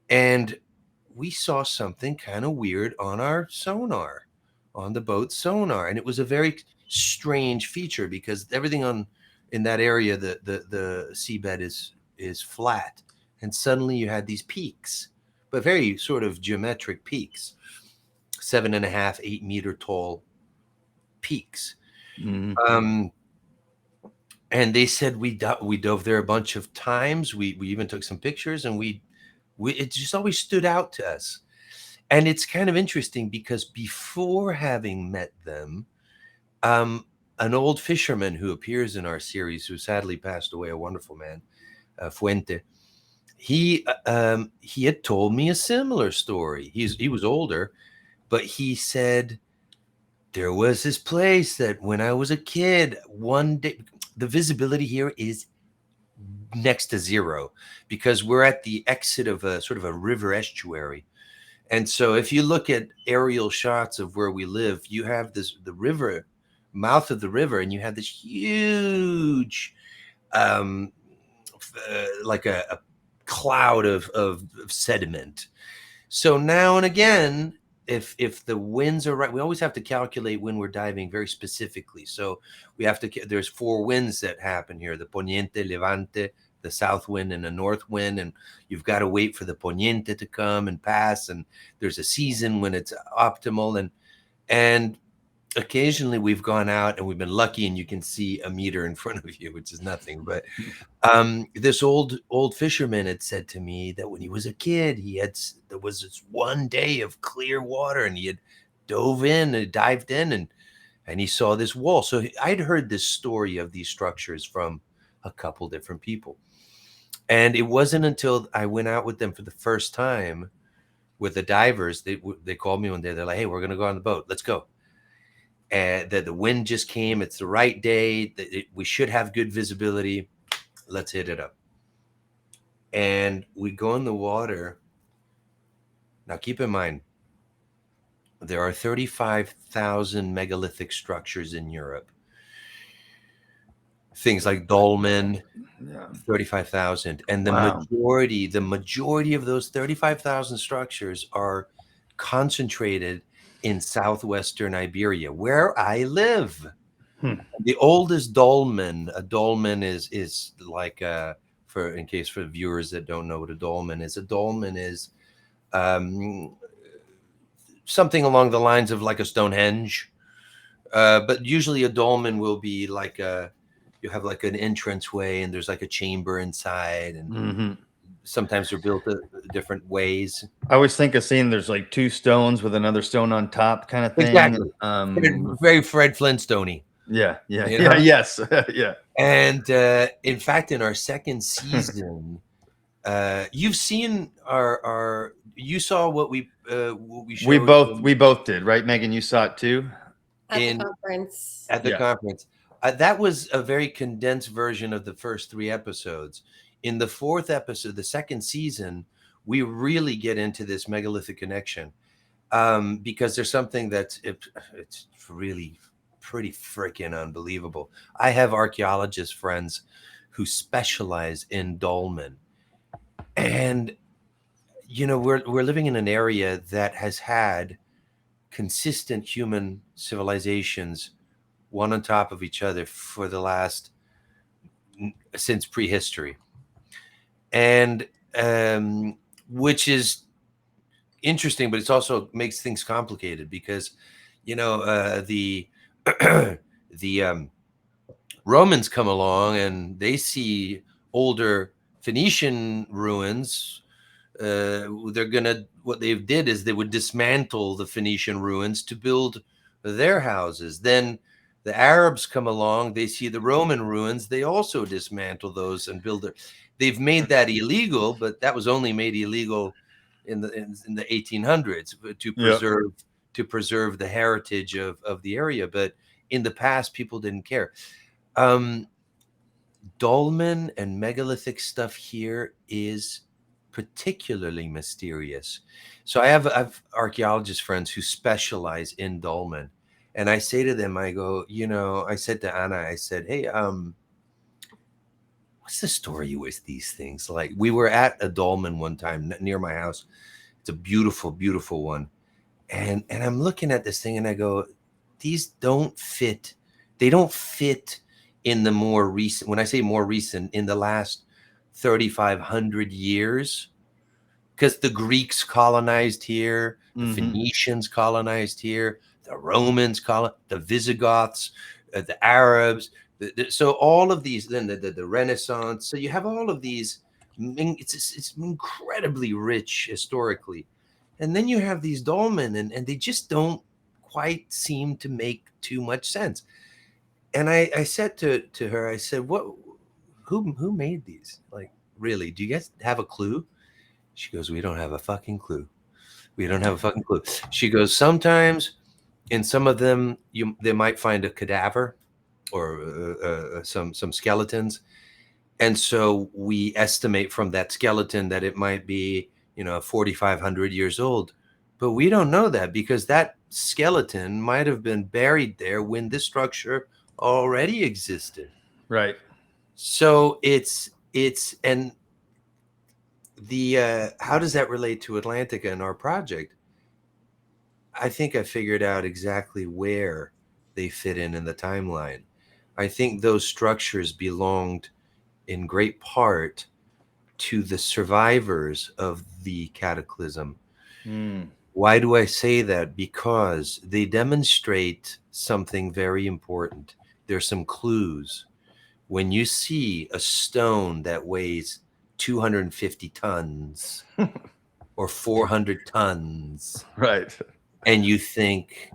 and we saw something kind of weird on our sonar, on the boat sonar. And it was a very strange feature because everything in that area, the seabed is flat. And suddenly you had these peaks, but very sort of geometric peaks, 7.5, 8 meter tall peaks. Mm-hmm. And they said we dove there a bunch of times. We even took some pictures, and it just always stood out to us. And it's kind of interesting because before having met them, an old fisherman who appears in our series, who sadly passed away, a wonderful man, Fuente, he had told me a similar story. He was older, but he said there was this place that when I was a kid, one day, the visibility here is next to zero because we're at the exit of a sort of a river estuary. And so if you look at aerial shots of where we live, you have the river, mouth of the river, and you have this huge, like a cloud of sediment. So now and again, if the winds are right, we always have to calculate when we're diving very specifically. So we have to, there's 4 winds that happen here: the poniente, levante, the south wind, and the north wind. And you've got to wait for the poniente to come and pass. And there's a season when it's optimal. And occasionally we've gone out and we've been lucky and you can see a meter in front of you, which is nothing. But this old fisherman had said to me that when he was a kid, there was this one day of clear water and he had dived in and he saw this wall. So I'd heard this story of these structures from a couple different people. And it wasn't until I went out with them for the first time with the divers, they called me one day. They're like, "Hey, we're going to go on the boat. Let's go." And the wind just came. It's the right day. We should have good visibility. Let's hit it up. And we go in the water. Now, keep in mind, there are 35,000 megalithic structures in Europe. Things like Dolmen, 35,000. And the majority of those 35,000 structures are concentrated in southwestern Iberia, where I live. The oldest dolmen, a dolmen is like in case for viewers that don't know what a dolmen is something along the lines of like a Stonehenge, but usually a dolmen will be like you have like an entranceway and there's like a chamber inside, and sometimes they're built different ways. I always think of seeing there's like 2 stones with another stone on top kind of thing. Exactly. Very Fred Flintstone-y. Yeah. Yes. Yeah. And in fact, in our second season, you've seen you saw what we showed. We both did, right, Megan? You saw it too at the conference. At the conference. That was a very condensed version of the first 3 episodes. In the 4th episode, the second season, we really get into this megalithic connection because there's something that's it's really pretty freaking unbelievable. I have archaeologist friends who specialize in dolmen, and we're living in an area that has had consistent human civilizations, one on top of each other, for the last since prehistory. And which is interesting, but it's also makes things complicated because the Romans come along and they see older Phoenician ruins. What they did is they would dismantle the Phoenician ruins to build their houses. Then the Arabs come along, they see the Roman ruins, they also dismantle those and build they've made that illegal, but that was only made illegal in the 1800s to preserve the heritage of the area. But in the past, people didn't care. Dolmen and megalithic stuff here is particularly mysterious. So I have archaeologist friends who specialize in dolmen, and I say to them, I go, I said to Anna, I said, "Hey, what's the story with these things?" Like, we were at a dolmen one time near my house. It's a beautiful, beautiful one. And I'm looking at this thing and I go, these don't fit. They don't fit in the more recent, when I say more recent, in the last 3,500 years, because the Greeks colonized here, the Phoenicians colonized here, the Romans the Visigoths, the Arabs. So all of these, then the Renaissance. So you have all of these. It's incredibly rich historically, And then you have these dolmen, and they just don't quite seem to make too much sense. And I said to her, I said, who made these? Like, really, do you guys have a clue? She goes, we don't have a fucking clue. We don't have a fucking clue. She goes, sometimes in some of them, they might find a cadaver or some skeletons. And so we estimate from that skeleton that it might be, 4,500 years old. But we don't know that, because that skeleton might have been buried there when this structure already existed. Right. So and the how does that relate to Atlantica and our project? I think I figured out exactly where they fit in the timeline. I think those structures belonged in great part to the survivors of the Cataclysm. Why do I say that? Because they demonstrate something very important. There's some clues. When you see a stone that weighs 250 tons or 400 tons, right, and you think,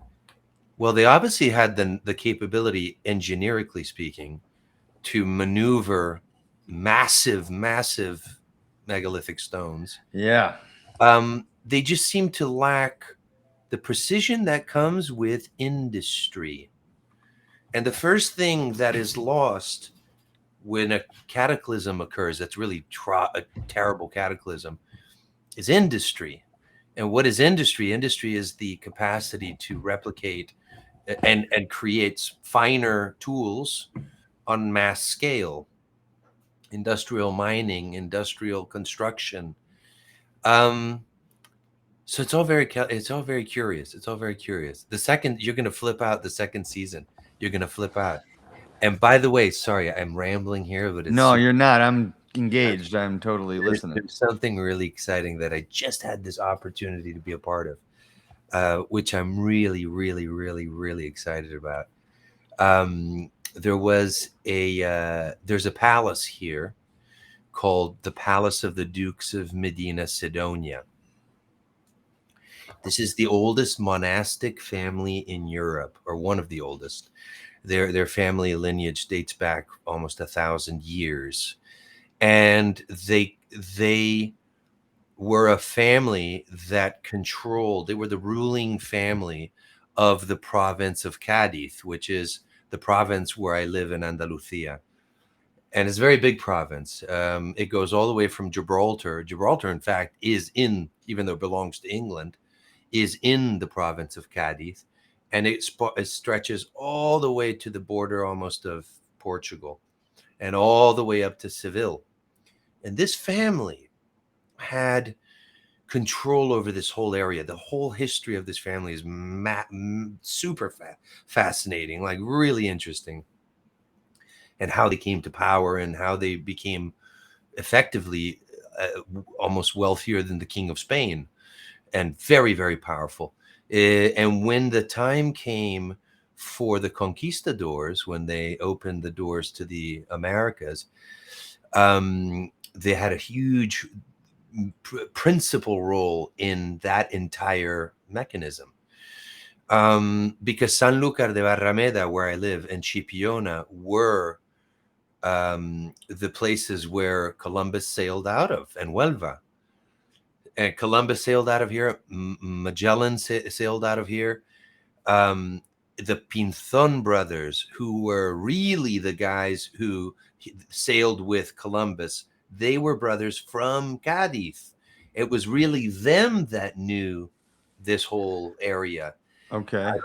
well, they obviously had the capability, engineerically speaking, to maneuver massive megalithic stones. Yeah. They just seem to lack the precision that comes with industry. And the first thing that is lost when a cataclysm occurs, that's really a terrible cataclysm, is industry. And what is industry? Industry is the capacity to replicate and create finer tools on mass scale. Industrial mining, industrial construction. So it's all very curious. It's all very curious. The second you're going to flip out, the second season, you're going to flip out. And by the way, sorry, I'm rambling here, but it's no, you're not. I'm engaged. I'm totally listening. There's something really exciting that I just had this opportunity to be a part of, which I'm really, really, really, really excited about. There's a palace here called the Palace of the Dukes of Medina Sidonia. This is the oldest monastic family in Europe, or one of the oldest. Their family lineage dates back almost 1,000 years, and they were a family that controlled. They were the ruling family of the province of Cádiz, which is the province where I live in Andalusia. And it's a very big province. It goes all the way from Gibraltar. Gibraltar, in fact, even though it belongs to England, is in the province of Cádiz. And it stretches all the way to the border almost of Portugal and all the way up to Seville. And this family had control over this whole area. The whole history of this family is super fascinating, like really interesting. And how they came to power and how they became effectively almost wealthier than the King of Spain, and very, very powerful. And when the time came for the conquistadors, when they opened the doors to the Americas, they had a huge principal role in that entire mechanism. Because Sanlúcar de Barrameda, where I live, and Chipiona were the places where Columbus sailed out of, and Huelva. And Columbus sailed out of here. Magellan sailed out of here. The Pinzón brothers, who were really the guys who sailed with Columbus, they were brothers from Cádiz. It was really them that knew this whole area. Okay. I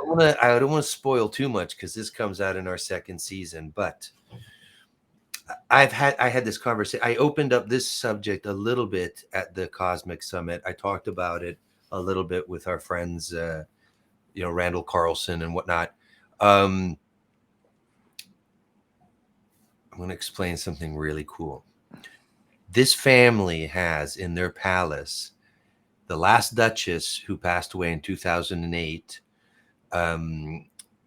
don't want to spoil too much because this comes out in our second season, but I had this conversation. I opened up this subject a little bit at the Cosmic Summit. I talked about it a little bit with our friends, Randall Carlson and whatnot. I'm going to explain something really cool. This family has in their palace the last Duchess, who passed away in 2008,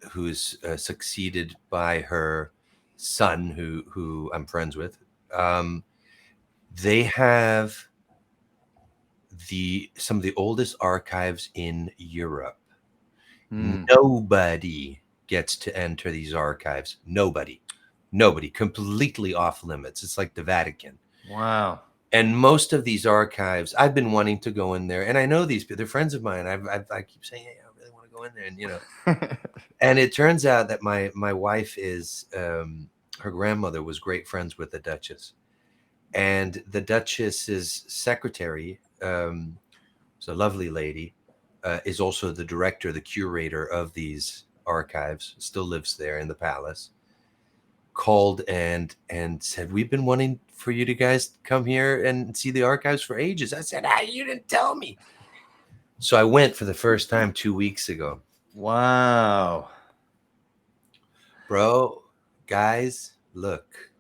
who's succeeded by her son, who I'm friends with. They have some of the oldest archives in Europe. Hmm. Nobody gets to enter these archives. Nobody, completely off limits. It's like the Vatican. Wow. And most of these archives, I've been wanting to go in there, and I know these people, they're friends of mine. I keep saying, hey, I really want to go in there, and and it turns out that my wife is, her grandmother was great friends with the Duchess, and the Duchess's secretary, was a lovely lady, is also the director, the curator of these archives, still lives there in the palace. Called and said, we've been wanting for you to guys come here and see the archives for ages. I said, you didn't tell me. So I went for the first time 2 weeks ago. Wow. Bro, guys, look.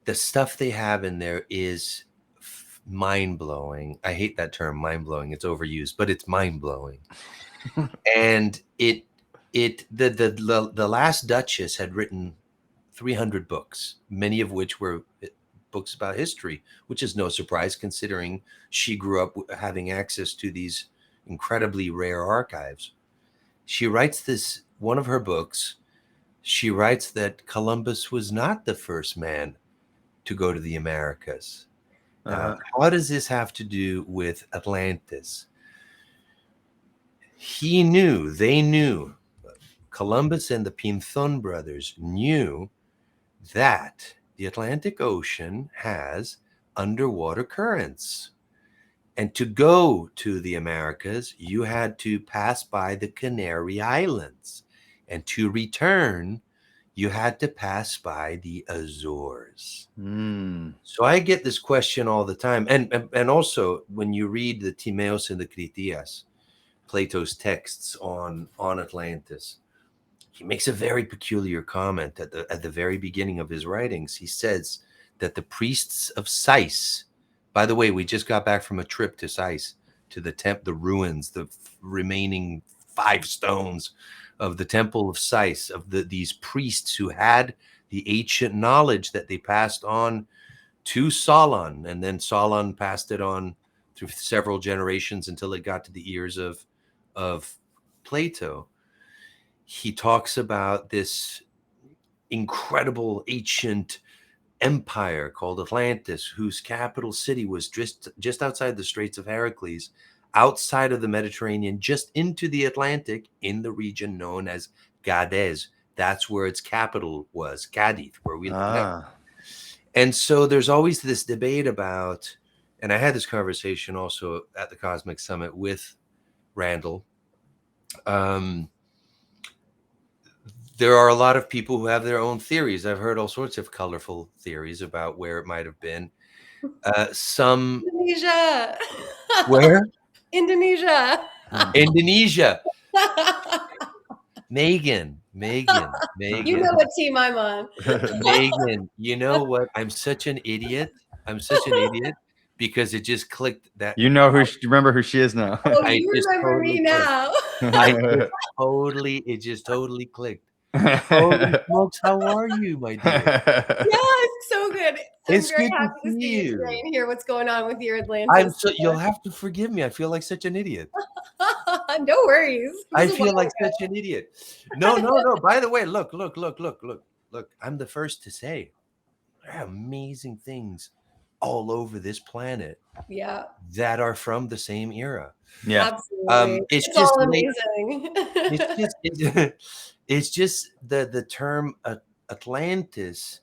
The stuff they have in there is mind-blowing. I hate that term, mind-blowing. It's overused, but it's mind-blowing. And the last Duchess had written 300 books, many of which were books about history, which is no surprise considering she grew up having access to these incredibly rare archives. She writes this, one of her books, she writes that Columbus was not the first man to go to the Americas. Now, how does this have to do with Atlantis? They knew, Columbus and the Pinzon brothers knew that the Atlantic Ocean has underwater currents. And to go to the Americas, you had to pass by the Canary Islands. And to return, you had to pass by the Azores. So I get this question all the time. And also, when you read the Timaeus and the Critias, Plato's texts on Atlantis, he makes a very peculiar comment at the very beginning of his writings. He says that the priests of Sais, by the way, we just got back from a trip to Sais, to the ruins, the remaining 5 stones of the temple of Sais, of these priests who had the ancient knowledge that they passed on to Solon, and then Solon passed it on through several generations until it got to the ears of Plato. He talks about this incredible ancient empire called Atlantis, whose capital city was just outside the Straits of Heracles, outside of the Mediterranean, just into the Atlantic, in the region known as Cádiz. That's where its capital was, Cádiz, where we live now. And so there's always this debate about, and I had this conversation also at the Cosmic Summit with Randall. There are a lot of people who have their own theories. I've heard all sorts of colorful theories about where it might have been. Some Indonesia. Where? Indonesia. Indonesia. Megan. You know what team I'm on. Megan, you know what? I'm such an idiot. Because it just clicked that. You know who? Remember who she is now. Oh, you remember me now. It just totally clicked. Holy smokes, how are you, my dear? Yeah, it's so good. It's very good happy to see you today and hear what's going on with your Atlantis. You'll have to forgive me. I feel like such an idiot. No worries. I feel like such an idiot. No. By the way, look. I'm the first to say there are amazing things all over this planet. Yeah. That are from the same era. Yeah. Absolutely. It's just all amazing. It's just the term Atlantis.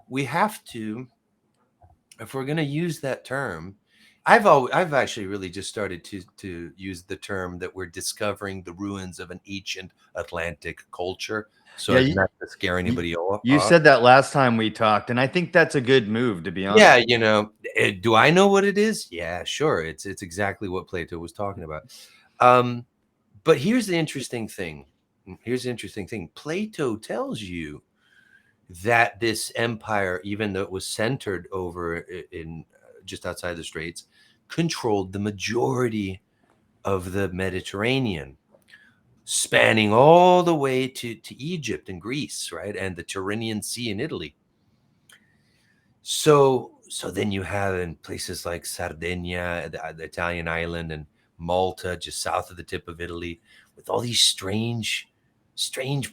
We have to, if we're going to use that term, I've actually really just started to use the term that we're discovering the ruins of an ancient Atlantic culture. So not to scare anybody off. You said that last time we talked, and I think that's a good move, to be honest. Yeah, do I know what it is? Yeah, sure. It's exactly what Plato was talking about. But here's the interesting thing. Plato tells you that this empire, even though it was centered over in just outside the Straits, controlled the majority of the Mediterranean, spanning all the way to Egypt and Greece, right? And the Tyrrhenian Sea in Italy. So So then you have in places like Sardinia, the Italian island, and Malta, just south of the tip of Italy, with all these strange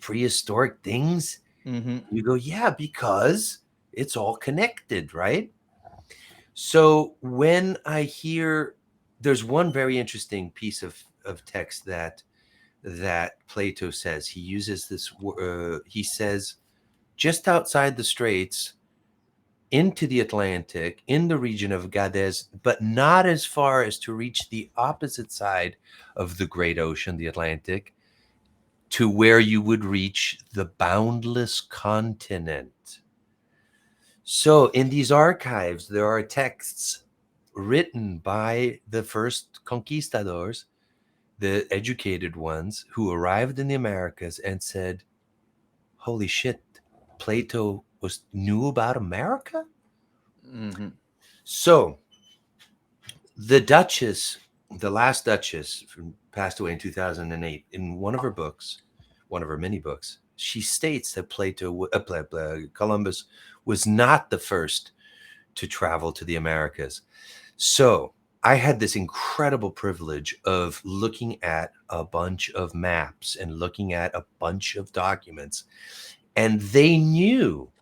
prehistoric things. Mm-hmm. You go, yeah, because it's all connected, right? So when I hear, there's one very interesting piece of text that Plato says. He uses this. He says, just outside the straits, into the Atlantic, in the region of Cádiz, but not as far as to reach the opposite side of the great ocean, the Atlantic, to where you would reach the boundless continent. So in these archives, there are texts written by the first conquistadors, the educated ones who arrived in the Americas and said, holy shit, Plato knew about America? Mm-hmm. So the Duchess, the last Duchess, passed away in 2008. In one of her books, one of her many books, she states that Columbus was not the first to travel to the Americas. So I had this incredible privilege of looking at a bunch of maps and looking at a bunch of documents, and they knew,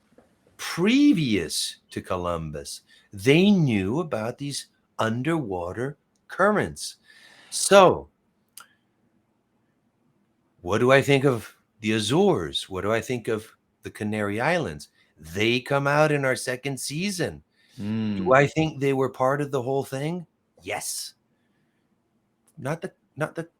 previous to Columbus, they knew about these underwater currents. So what do I think of the Azores? What do I think of the Canary Islands? They come out in our second season. Do I think they were part of the whole thing? Yes. Not the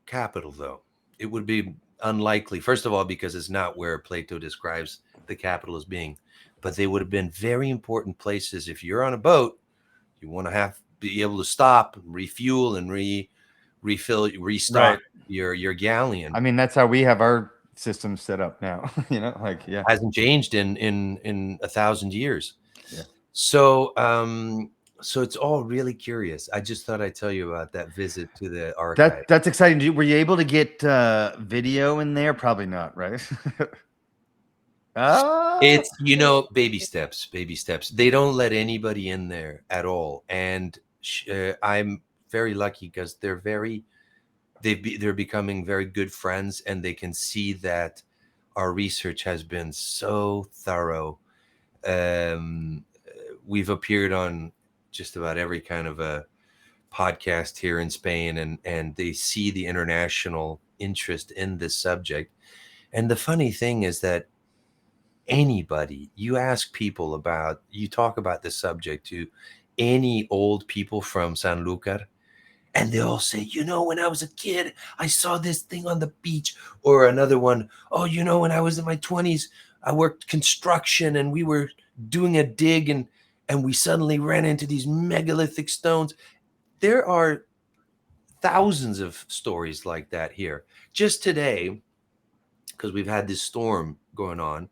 capital, though. It would be unlikely, first of all, because it's not where Plato describes the capital as being. But they would have been very important places. If you're on a boat, you want to be able to stop, refuel, and refill, restock your galleon. I mean, that's how we have our system set up now. Yeah, hasn't changed in 1,000 years. Yeah. So so it's all really curious. I just thought I'd tell you about that visit to the archive. That's exciting. Were you able to get video in there? Probably not, right? It's, baby steps. They don't let anybody in there at all. And I'm very lucky because they're becoming very good friends, and they can see that our research has been so thorough. We've appeared on just about every kind of a podcast here in Spain, and they see the international interest in this subject. And the funny thing is that anybody, you talk about this subject to any old people from Sanlúcar, and they all say, when I was a kid, I saw this thing on the beach. Or another one, when I was in my 20s, I worked construction and we were doing a dig and we suddenly ran into these megalithic stones. There are thousands of stories like that here. Just today, because we've had this storm going on,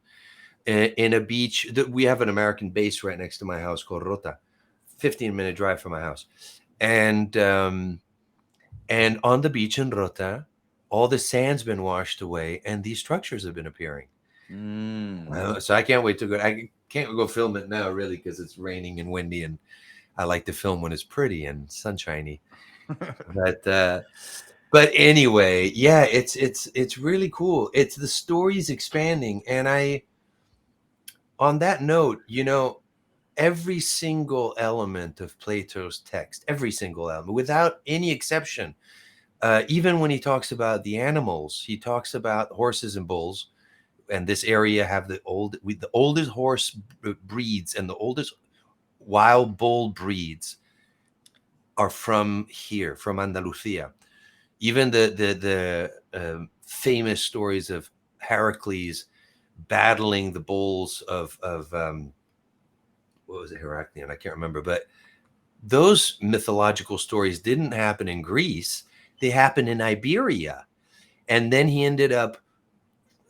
in a beach that we have an American base right next to my house called Rota, 15-minute drive from my house. And on the beach in Rota, all the sand's been washed away and these structures have been appearing. So I can't wait to go. I can't go film it now, really, because it's raining and windy, and I like to film when it's pretty and sunshiny. But anyway, yeah, it's really cool. It's the story's expanding, and on that note, every single element of Plato's text, every single element, without any exception, even when he talks about the animals, he talks about horses and bulls. And this area have the oldest horse breeds and the oldest wild bull breeds are from here, from Andalusia. Even the famous stories of Heracles battling the bulls of what was it, Heracleon? I can't remember. But those mythological stories didn't happen in Greece. They happened in Iberia. And then he ended up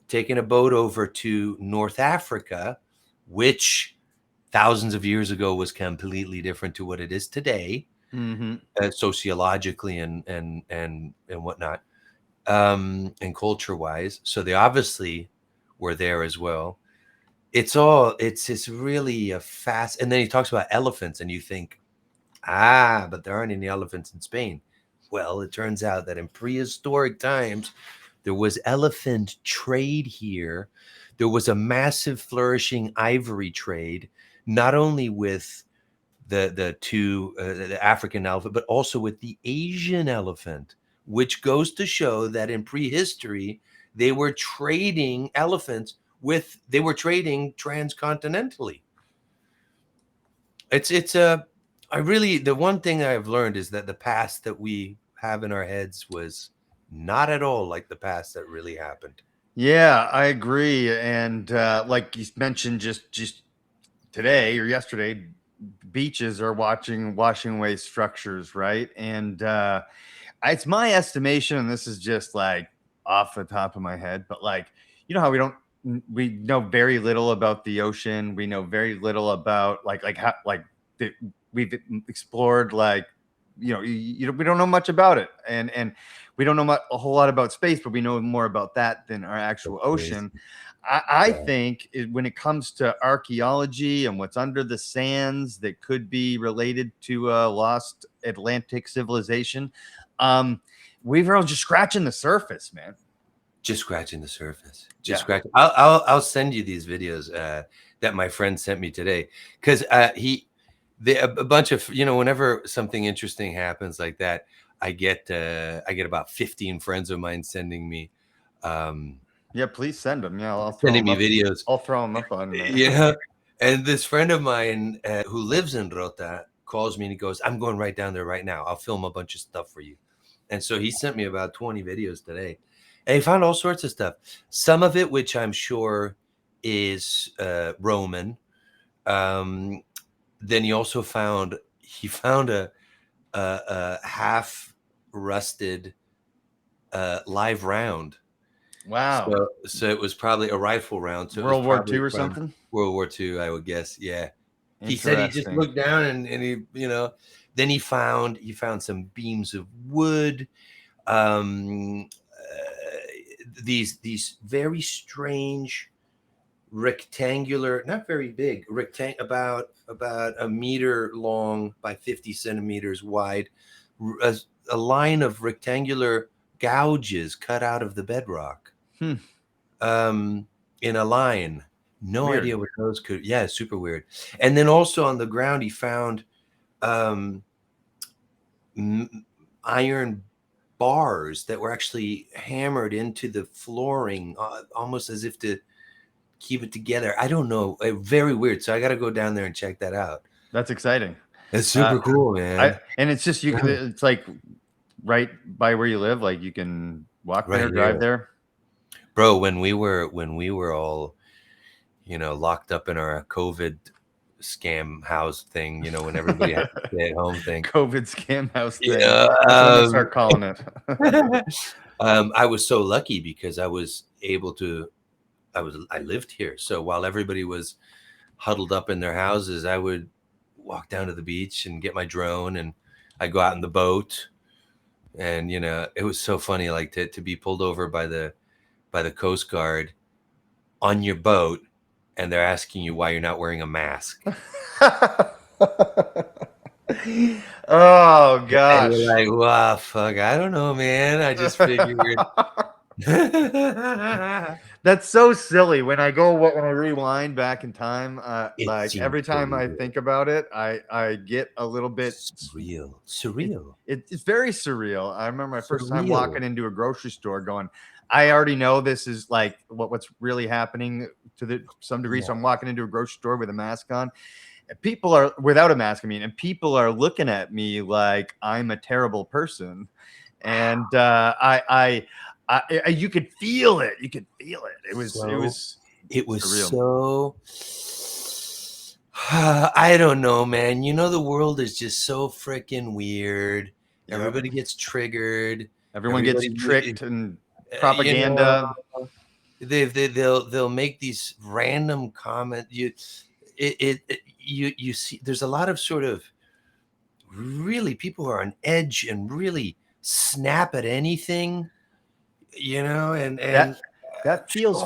taking a boat over to North Africa, which thousands of years ago was completely different to what it is today, sociologically and whatnot, and culture-wise. So they obviously were there as well. it's really a fast. And then he talks about elephants, and you think, but there aren't any elephants in Spain. Well, it turns out that in prehistoric times, there was elephant trade here. There was a massive flourishing ivory trade, not only with the African elephant, but also with the Asian elephant, which goes to show that in prehistory, they were trading elephants they were trading transcontinentally. The one thing I've learned is that the past that we have in our heads was not at all like the past that really happened. Yeah, I agree. And like you mentioned, just today or yesterday, beaches are washing away structures, right? And it's my estimation, and this is just like off the top of my head, but like, you know how we know very little about the ocean. We know very little about we've explored, like, we don't know much about it, and we don't know a whole lot about space, but we know more about that than our actual ocean. I think when it comes to archaeology and what's under the sands that could be related to a lost Atlantic civilization, we're all just scratching the surface, man. Just scratching the surface. Scratching. I'll send you these videos that my friend sent me today, because a bunch of, whenever something interesting happens like that, I get about 15 friends of mine sending me. Yeah, please send them. Yeah, sending me videos. I'll throw them up on. Yeah, and this friend of mine who lives in Rota calls me and he goes, "I'm going right down there right now. I'll film a bunch of stuff for you." And so he sent me about 20 videos today, and he found all sorts of stuff. Some of it, which I'm sure is Roman. Then he also found a half rusted live round. Wow. So it was probably a rifle round. So World War II or something? World War II, I would guess. Yeah. He said he just looked down and he, then he found some beams of wood. These very strange rectangular, not very big, about a meter long by 50 centimeters wide, a line of rectangular gouges cut out of the bedrock. In a line. No Weird. idea what those could. Yeah, super weird. And then also on the ground, he found iron bars that were actually hammered into the flooring, almost as if to keep it together. I don't know. Very weird. So I got to go down there and check that out. That's exciting. It's super cool, man. And it's just it's like right by where you live. Like you can walk there, drive there. Bro, when we were all, locked up in our COVID scam house thing, when everybody had to stay at home thing. COVID scam house thing. That's what I'm gonna start calling it. I was so lucky because I was able to. I lived here, so while everybody was huddled up in their houses, I would walk down to the beach and get my drone, and I'd go out in the boat, and it was so funny, like to be pulled over by the Coast Guard on your boat, and they're asking you why you're not wearing a mask. Oh gosh! And you're like, wow, fuck, I don't know, man. I just figured. That's so silly. When I rewind back in time, like every time I think about it, I get a little bit surreal. It's very surreal. I remember my first time walking into a grocery store going, I already know this is like what's really happening to some degree. Yeah. So I'm walking into a grocery store with a mask on. People are without a mask. And people are looking at me like I'm a terrible person. And you could feel it. You could feel it. It was surreal. So I don't know, man. The world is just so freaking weird. Yep. Everybody gets triggered. Everyone gets tricked and propaganda. They'll make these random comments. You see, there's a lot of sort of really people who are on edge and really snap at anything. And That feels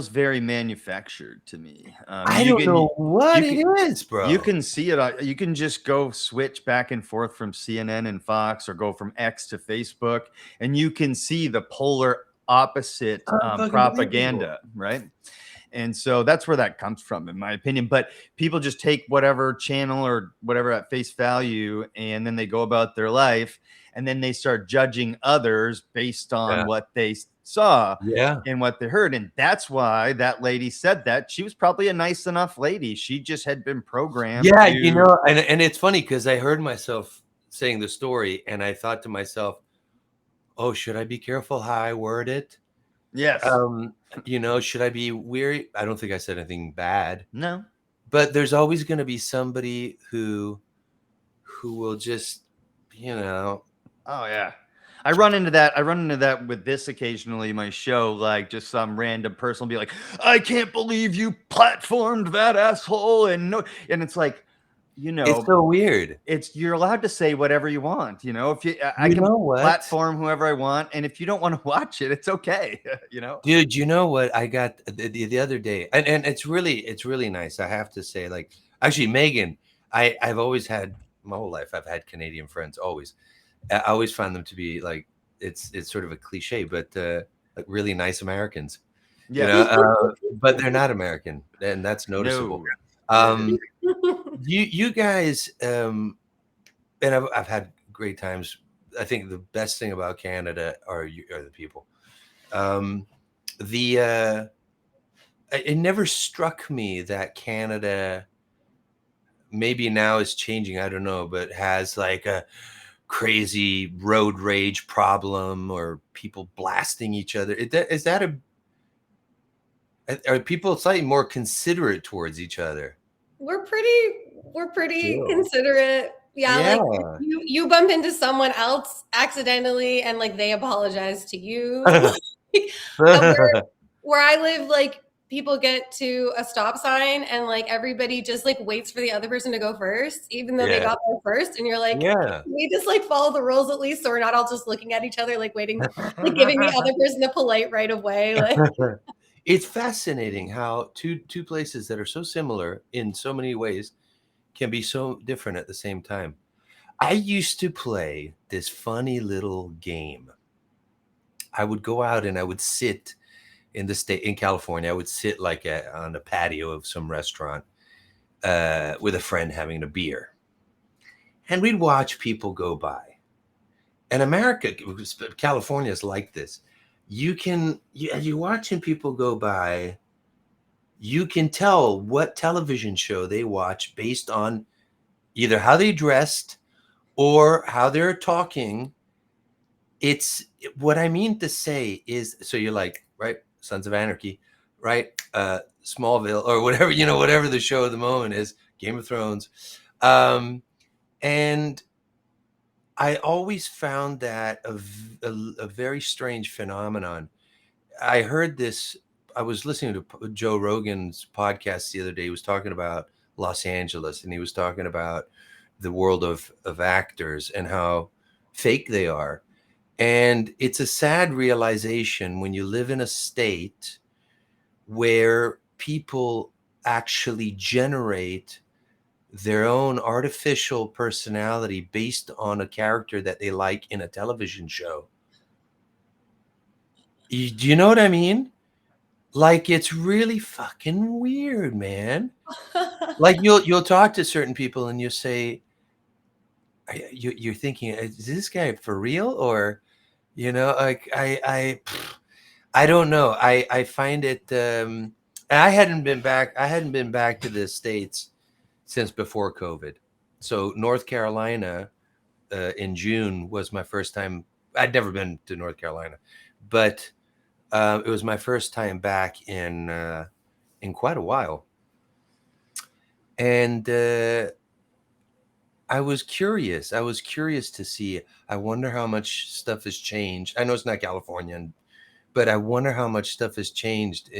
very manufactured to me. I don't know what it is, bro. You can see it. You can just go switch back and forth from CNN and Fox, or go from X to Facebook, and you can see the polar opposite propaganda, right? And so that's where that comes from, in my opinion. But people just take whatever channel or whatever at face value, and then they go about their life, and then they start judging others based on what they saw and what they heard. And that's why that lady said that. She was probably a nice enough lady. She just had been programmed. Yeah, you know, and it's funny because I heard myself saying the story, and I thought to myself, oh, should I be careful how I word it? Yes. You know, should I be weary? I don't think I said anything bad. No. But there's always going to be somebody who will just, you know. Oh yeah. I run into that with this occasionally, my show, like just some random person will be like, I can't believe you platformed that asshole. And it's like, you know, it's so weird. You're allowed to say whatever you want, you know. If I can platform whoever I want, and if you don't want to watch it, it's okay, you know. Dude, you know what I got the other day, and it's really nice. I have to say, like, actually, Megan, I've always had my whole life. I've had Canadian friends always. I always found them to be like it's sort of a cliche, but like really nice Americans. Yeah, you know, but they're not American, and that's noticeable. No. You guys, and I've had great times. I think the best thing about Canada are the people. It never struck me that Canada, maybe now is changing, I don't know, but has like a crazy road rage problem or people blasting each other. Are people slightly more considerate towards each other? We're pretty considerate. Yeah, like you bump into someone else accidentally and like they apologize to you. Where I live, like people get to a stop sign and like everybody just like waits for the other person to go first, even though they got there first. And you're like, we just like follow the rules at least, so we're not all just looking at each other, like waiting, like giving the other person a polite right of way. Like it's fascinating how two places that are so similar in so many ways can be so different at the same time. I used to play this funny little game. I would go out and I would sit in California. I would sit like on the patio of some restaurant with a friend having a beer. And we'd watch people go by. And California is like this. You're watching people go by, you can tell what television show they watch based on either how they dressed or how they're talking. It's what I mean to say is, so you're like, right, Sons of Anarchy, right, Smallville, or whatever, you know, whatever the show of the moment is, Game of Thrones, and I always found that a very strange phenomenon. I heard this. I was listening to Joe Rogan's podcast the other day. He was talking about Los Angeles, and he was talking about the world of actors and how fake they are. And it's a sad realization when you live in a state where people actually generate their own artificial personality based on a character that they like in a television show. Do you know what I mean? Like, it's really fucking weird, man. Like you'll talk to certain people and you'll say, you're thinking, is this guy for real? Or, you know, like I don't know. I find it, I hadn't been back to the States since before COVID. So North Carolina in June was my first time. I'd never been to North Carolina, but it was my first time back in quite a while. And I was curious to see, I wonder how much stuff has changed. I know it's not California, but I wonder how much stuff has changed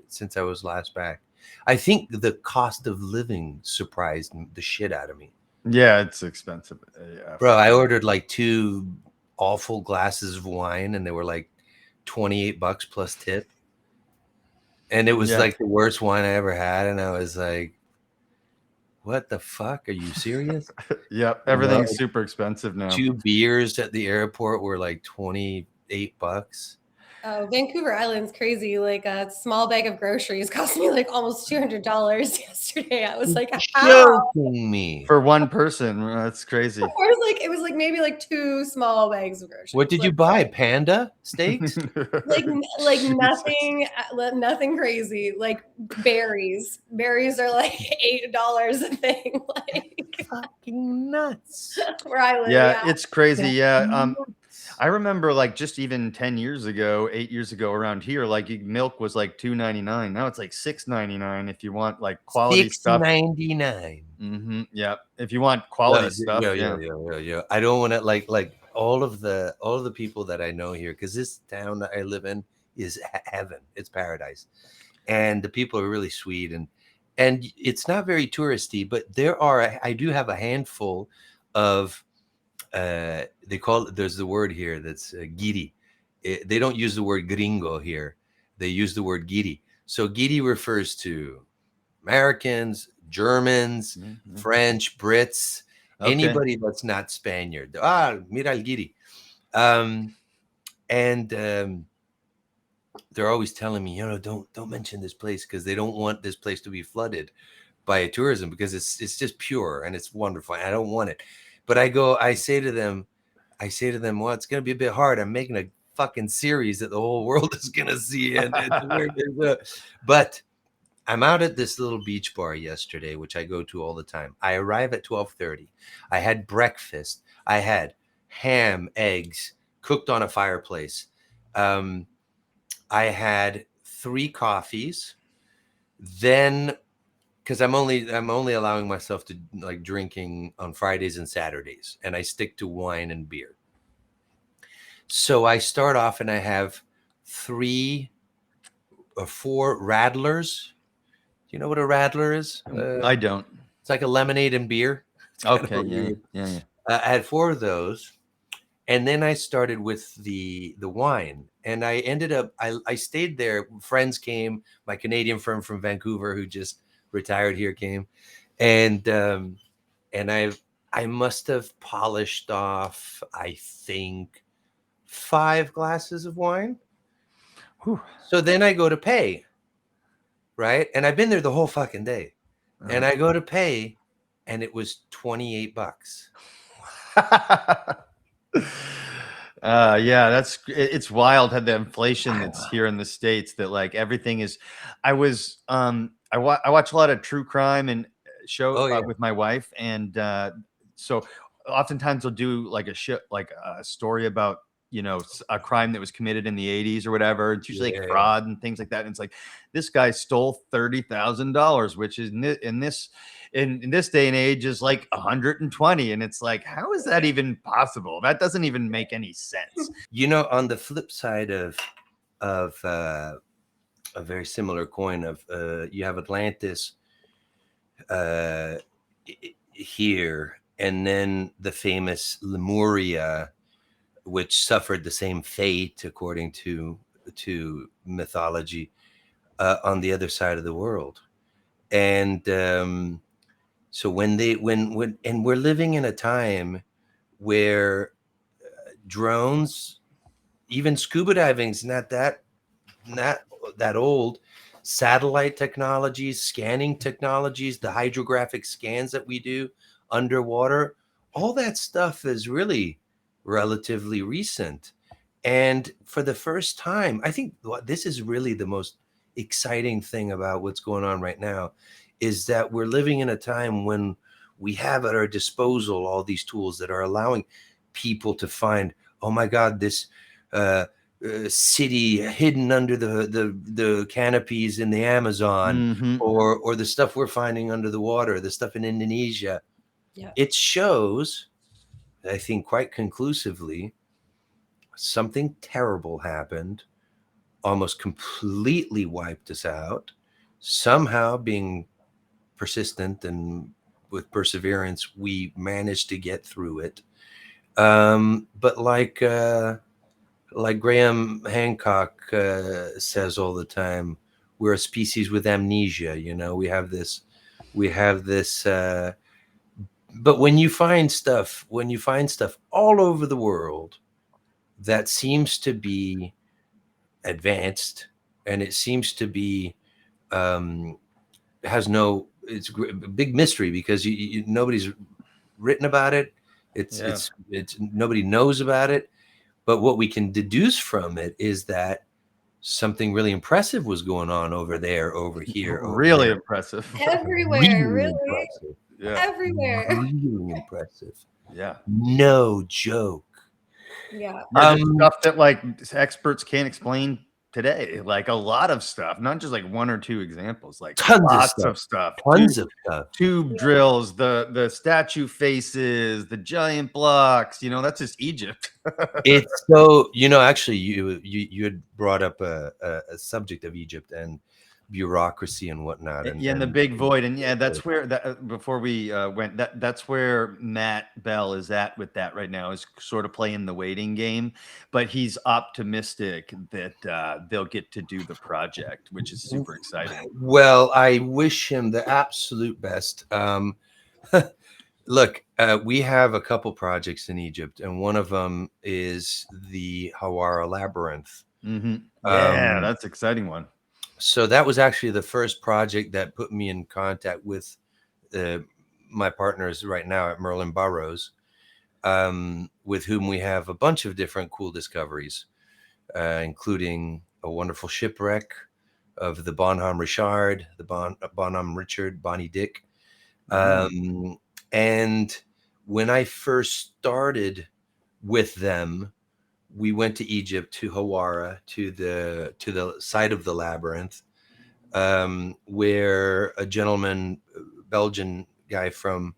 since I was last back. I think the cost of living surprised the shit out of me. Yeah, it's expensive. Yeah, bro, I ordered like 2 awful glasses of wine and they were like $28 plus tip. And it was like the worst wine I ever had. And I was like, what the fuck? Are you serious? Yep. Everything's super expensive now. 2 beers at the airport were like $28. Oh, Vancouver Island's crazy. Like a small bag of groceries cost me like almost $200 yesterday. I was like, joking me. For one person. That's crazy. It was like maybe like 2 small bags of groceries. What did you buy? Panda steaks? like nothing crazy. Like berries. Berries are like $8 a thing. Like fucking nuts. Where I live. Yeah, it's crazy. Yeah. I remember like just even 10 years ago, 8 years ago around here, like milk was like $2.99. Now it's like $6.99 if you want like quality stuff. $6.99. Yeah. If you want quality stuff. Yeah. I don't want to like all of the people that I know here, because this town that I live in is heaven. It's paradise. And the people are really sweet, and it's not very touristy, but I do have a handful of they call it, there's the word here that's giri. They don't use the word gringo here. They use the word giri. So giri refers to Americans, Germans, French, Brits, anybody that's not Spaniard. Mira el giri. They're always telling me, don't mention this place, because they don't want this place to be flooded by tourism, because it's just pure and it's wonderful. I don't want it. But I say to them, well, it's going to be a bit hard. I'm making a fucking series that the whole world is going to see. But I'm out at this little beach bar yesterday, which I go to all the time. I arrive at 12:30. I had breakfast. I had ham, eggs, cooked on a fireplace. I had 3 coffees. Then, because I'm only allowing myself to like drinking on Fridays and Saturdays, and I stick to wine and beer. So I start off and I have 3 or 4 radlers. Do you know what a radler is? I don't. It's like a lemonade and beer. Okay. Yeah. I had 4 of those, and then I started with the wine, and I ended up. I stayed there. Friends came. My Canadian friend from Vancouver, who just retired here, came, and I must have polished off, I think, 5 glasses of wine. Whew. So then I go to pay, right? And I've been there the whole fucking day. And I go to pay, and it was $28. Yeah, it's wild. Had the inflation that's here in the States, that like everything is. I watch a lot of true crime and show with my wife, and so oftentimes they'll do like a story about a crime that was committed in the 80s or whatever. It's usually like fraud and things like that. And it's like, this guy stole $30,000, which is in this day and age is like 120. And it's like, how is that even possible? That doesn't even make any sense. On the flip side of a very similar coin of you have Atlantis here, and then the famous Lemuria, which suffered the same fate according to mythology on the other side of the world. And so when we're living in a time where drones, even scuba diving's not that old, satellite technologies, scanning technologies, the hydrographic scans that we do underwater, all that stuff is really relatively recent. And for the first time, I think this is really the most exciting thing about what's going on right now, is that we're living in a time when we have at our disposal all these tools that are allowing people to find, oh my God, this city hidden under the canopies in the Amazon, or the stuff we're finding under the water, the stuff in Indonesia. Yeah. It shows, I think, quite conclusively, something terrible happened, almost completely wiped us out. Somehow, being persistent and with perseverance, we managed to get through it. But like like Graham Hancock says all the time, we're a species with amnesia. You know, we have this. But when you find stuff all over the world that seems to be advanced, and it seems to be has no, it's a big mystery because nobody's written about it. It's nobody knows about it. But what we can deduce from it is that something really impressive was going on over there, over here, really impressive, everywhere, really impressive. Yeah, everywhere, really impressive. Yeah, no joke. Yeah, stuff that like experts can't explain today, like a lot of stuff, not just like one or two examples, like lots of stuff, tons of stuff. Tube drills, the statue faces, the giant blocks. You know, that's just Egypt. It's so, you know, actually, you had brought up a subject of Egypt and bureaucracy and whatnot, and the big void, and that's where that before we went, that's where Matt Bell is at with that right now, is sort of playing the waiting game, but he's optimistic that they'll get to do the project, which is super exciting. Well, I wish him the absolute best. Look, we have a couple projects in Egypt, and one of them is the Hawara Labyrinth. Mm-hmm. Yeah, that's an exciting one. So that was actually the first project that put me in contact with my partners right now at Merlin Burroughs, with whom we have a bunch of different cool discoveries, including a wonderful shipwreck of the Bonhomme Richard, Bonhomme Richard, Bonnie Dick. And when I first started with them, we went to Egypt, to Hawara, to the site of the labyrinth, where a gentleman, Belgian guy from,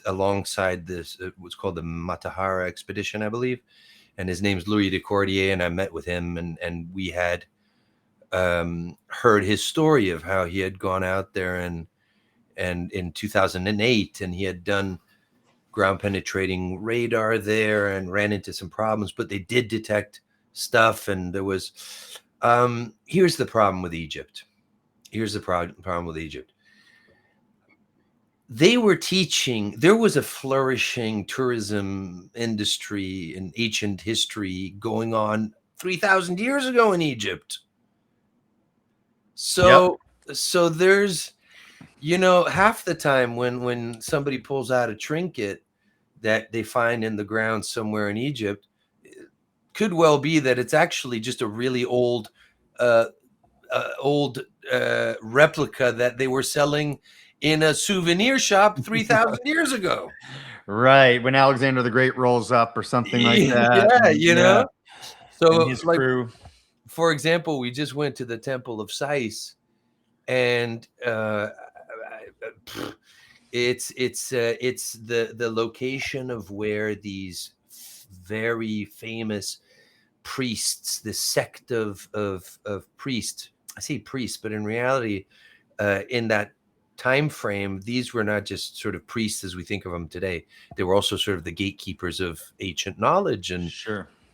alongside this, what's called the Matahara expedition, I believe, and his name's Louis de Cordier, and I met with him, and we had heard his story of how he had gone out there and in 2008, and he had done ground penetrating radar there and ran into some problems, but they did detect stuff. And there was, here's the problem with Egypt. They were teaching, there was a flourishing tourism industry in ancient history going on 3,000 years ago in Egypt. So there's, you know, half the time when somebody pulls out a trinket that they find in the ground somewhere in Egypt, it could well be that it's actually just a really old replica that they were selling in a souvenir shop 3,000 years ago. Right, when Alexander the Great rolls up or something like that. Yeah, you know. So and his crew. For example, we just went to the Temple of Sais, and it's the location of where these very famous priests, the sect of priests, I say priests, but in reality, in that time frame, these were not just sort of priests as we think of them today. They were also sort of the gatekeepers of ancient knowledge, and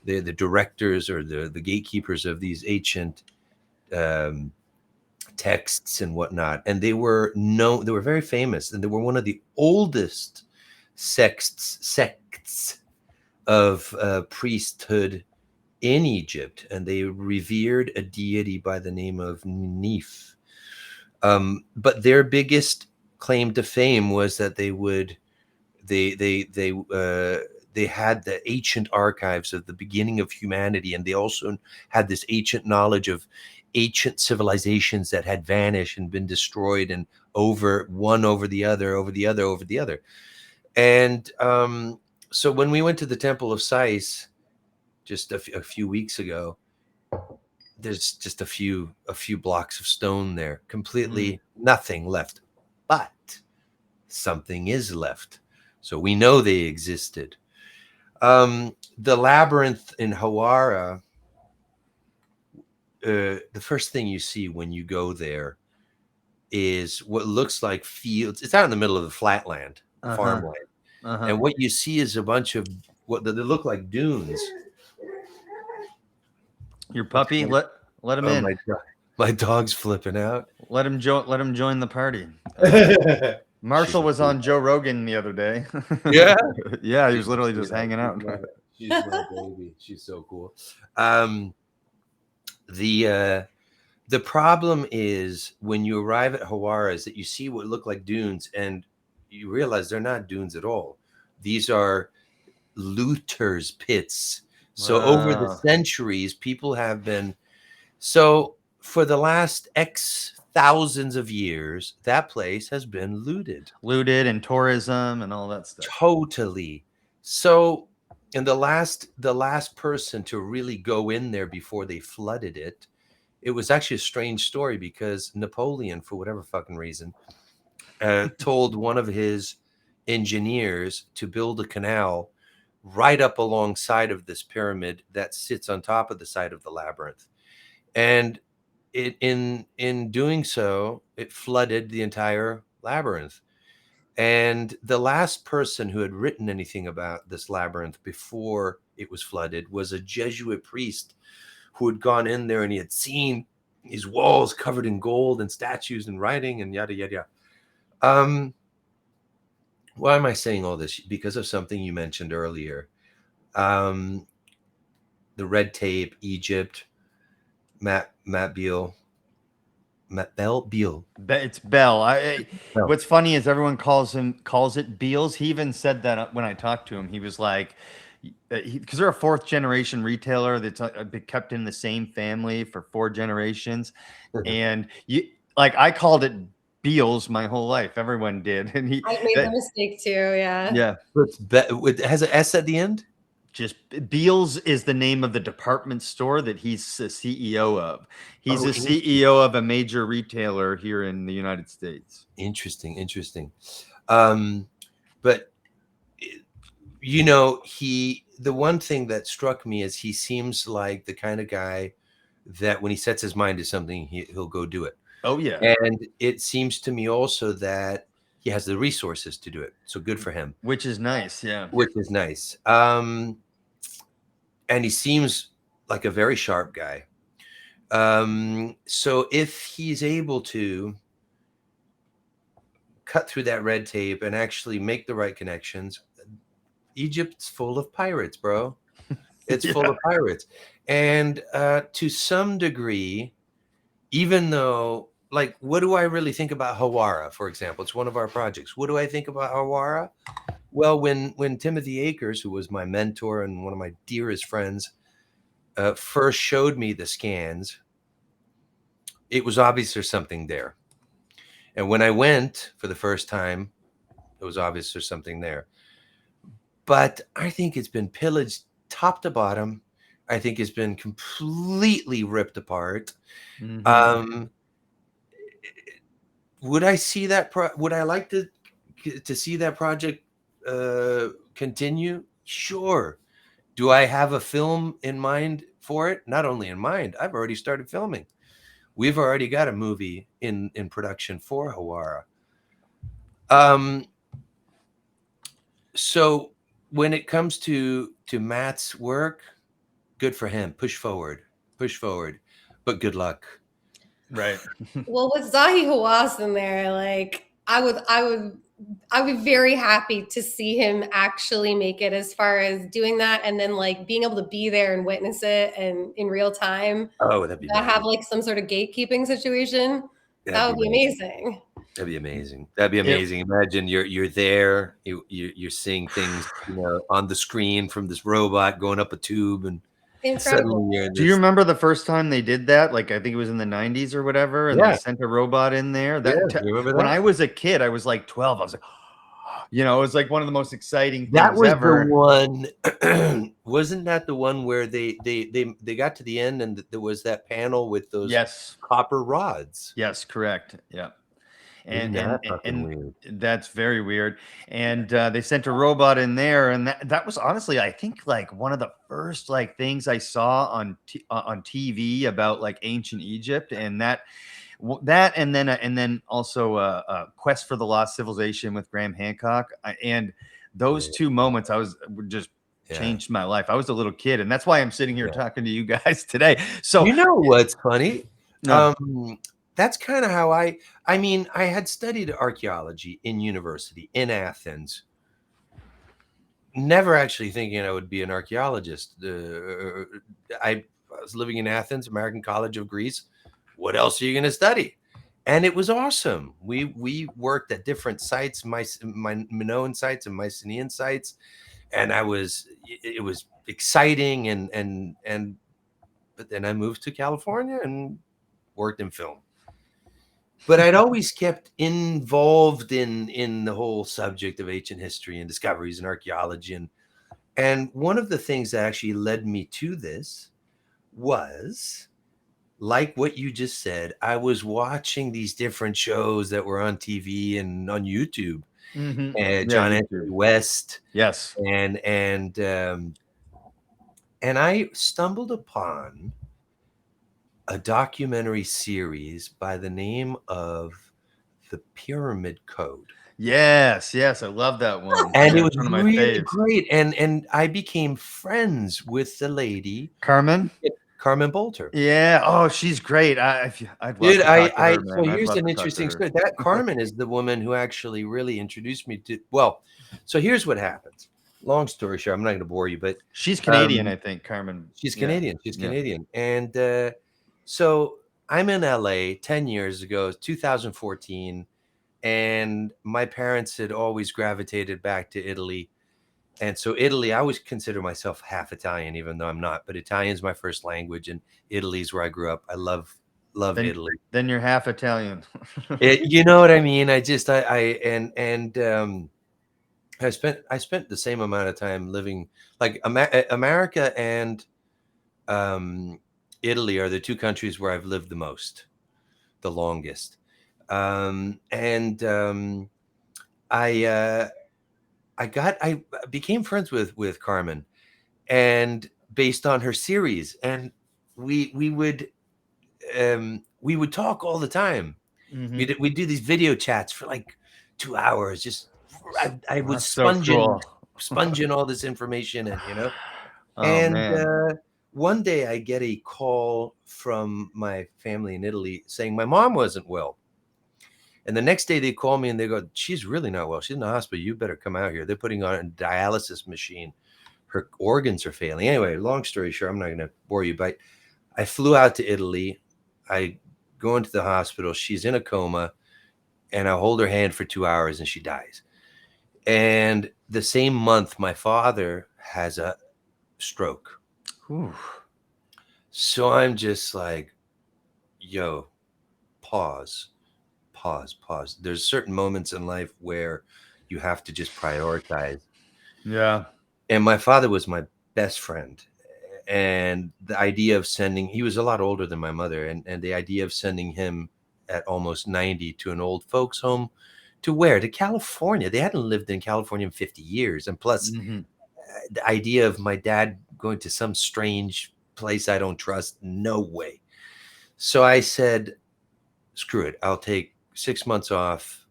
they're the directors or the gatekeepers of these ancient texts and whatnot. And they were very famous, and they were one of the oldest sects of priesthood in Egypt, and they revered a deity by the name of Nif. But their biggest claim to fame was that they had the ancient archives of the beginning of humanity, and they also had this ancient knowledge of ancient civilizations that had vanished and been destroyed, and over the other. And so when we went to the Temple of Sais just a few weeks ago, there's just a few blocks of stone there, completely nothing left, but something is left. So we know they existed. The labyrinth in Hawara, the first thing you see when you go there is what looks like fields. It's out in the middle of the flatland, farmland. And what you see is a bunch of what they look like dunes. Your puppy, let him in. My dog's flipping out. Let him join the party. Marshall was on Joe Rogan the other day. Yeah. Yeah, he was literally just hanging out. She's my baby. She's so cool. The problem is when you arrive at Hawara is that you see what look like dunes and you realize they're not dunes at all. These are looters' pits. So over the centuries, people have been... So for the last X thousands of years, that place has been looted. Looted and tourism and all that stuff. Totally. So, and the last person to really go in there before they flooded it, it was actually a strange story because Napoleon, for whatever fucking reason, told one of his engineers to build a canal right up alongside of this pyramid that sits on top of the site of the labyrinth. And in doing so, it flooded the entire labyrinth. And the last person who had written anything about this labyrinth before it was flooded was a Jesuit priest who had gone in there and he had seen his walls covered in gold and statues and writing and yada, yada, yada. Why am I saying all this? Because of something you mentioned earlier. The red tape, Egypt, Matt Beal. It's Bell. What's funny is everyone calls it Beals. He even said that when I talked to him. He was like, because they're a 4th generation retailer that's been kept in the same family for 4 generations, and I called it Beals my whole life. Everyone did, and I made the mistake too. Yeah. Yeah. It has an S at the end. Just Beals is the name of the department store that he's the CEO of. He's the CEO of a major retailer here in the United States. Interesting. But you know, the one thing that struck me is he seems like the kind of guy that when he sets his mind to something, he'll go do it. Oh yeah. And it seems to me also that he has the resources to do it. So good for him. Which is nice, yeah. Which is nice. And he seems like a very sharp guy. So if he's able to cut through that red tape and actually make the right connections, Egypt's full of pirates, bro. It's full of pirates. And to some degree, even though, like, what do I really think about Hawara, for example? It's one of our projects. What do I think about Hawara? Well, when Timothy Akers, who was my mentor and one of my dearest friends, first showed me the scans, it was obvious there's something there. And when I went for the first time, it was obvious there's something there. But I think it's been pillaged top to bottom. I think it's been completely ripped apart. Mm-hmm. Would I see that? Would I like to see that project continue? Sure. Do I have a film in mind for it? Not only in mind, I've already started filming. We've already got a movie in production for Hawara. So when it comes to Matt's work, good for him. Push forward, but good luck. Right. Well, with Zahi Hawass in there, like I would be very happy to see him actually make it as far as doing that, and then like being able to be there and witness it and in real time. Oh, that'd be nice. Have like some sort of gatekeeping situation. That would be amazing. That'd be amazing. That'd be amazing. Imagine you're there, you're seeing things, you know, on the screen from this robot going up a tube, and incredible. Do you remember the first time they did that? Like, I think it was in the 90s or whatever, and they sent a robot in there. You remember that? When I was a kid, I was like 12. I was like, you know, it was like one of the most exciting things that was ever. The one, wasn't that the one where they got to the end and there was that panel with those copper rods? Yes, correct. Yeah. And that's very weird. And they sent a robot in there, and that was honestly, I think, like one of the first like things I saw on TV about like ancient Egypt, and and then also Quest for the Lost Civilization with Graham Hancock, and those two moments I was just changed my life. I was a little kid, and that's why I'm sitting here talking to you guys today. So you know what's funny? That's kind of how I mean, I had studied archaeology in university in Athens. Never actually thinking I would be an archaeologist. I was living in Athens, American College of Greece. What else are you going to study? And it was awesome. We worked at different sites, my Minoan sites and Mycenaean sites, and it was exciting. But then I moved to California and worked in film. But I'd always kept involved in the whole subject of ancient history and discoveries and archaeology. And one of the things that actually led me to this was, like what you just said, I was watching these different shows that were on TV and on YouTube. And John Anthony West. Yes. And I stumbled upon a documentary series by the name of The Pyramid Code. Yes, I love that one. And it was really great. And I became friends with the lady, Carmen Bolter. Yeah. Oh, she's great. I'd love Dude, to talk to her, man. so here's an interesting story. That Carmen is the woman who actually really introduced me to. Well, so here's what happens. Long story short, I'm not going to bore you, but she's Canadian, I think. Carmen. She's Canadian. She's Canadian, and so I'm in LA 10 years ago, 2014, and my parents had always gravitated back to Italy. And so Italy, I always consider myself half Italian, even though I'm not. But Italian's my first language, and Italy's where I grew up. I love Italy. Then you're half Italian. You know what I mean? I spent the same amount of time living, like America and Italy are the two countries where I've lived the most, the longest. I became friends with Carmen, and based on her series, and we would talk all the time. We'd do these video chats for like 2 hours. Just I was sponging all this information, and one day I get a call from my family in Italy saying my mom wasn't well. And the next day they call me and they go, she's really not well. She's in the hospital. You better come out here. They're putting on a dialysis machine. Her organs are failing. Anyway, long story short, I'm not going to bore you, but I flew out to Italy. I go into the hospital. She's in a coma, and I hold her hand for 2 hours and she dies. And the same month, my father has a stroke. Ooh. So I'm just like, yo, pause. There's certain moments in life where you have to just prioritize. Yeah. And my father was my best friend. And the idea of he was a lot older than my mother. And the idea of sending him at almost 90 to an old folks home, to where? To California. They hadn't lived in California in 50 years. And plus the idea of my dad going to some strange place I don't trust, no way. So I said, screw it. I'll take 6 months off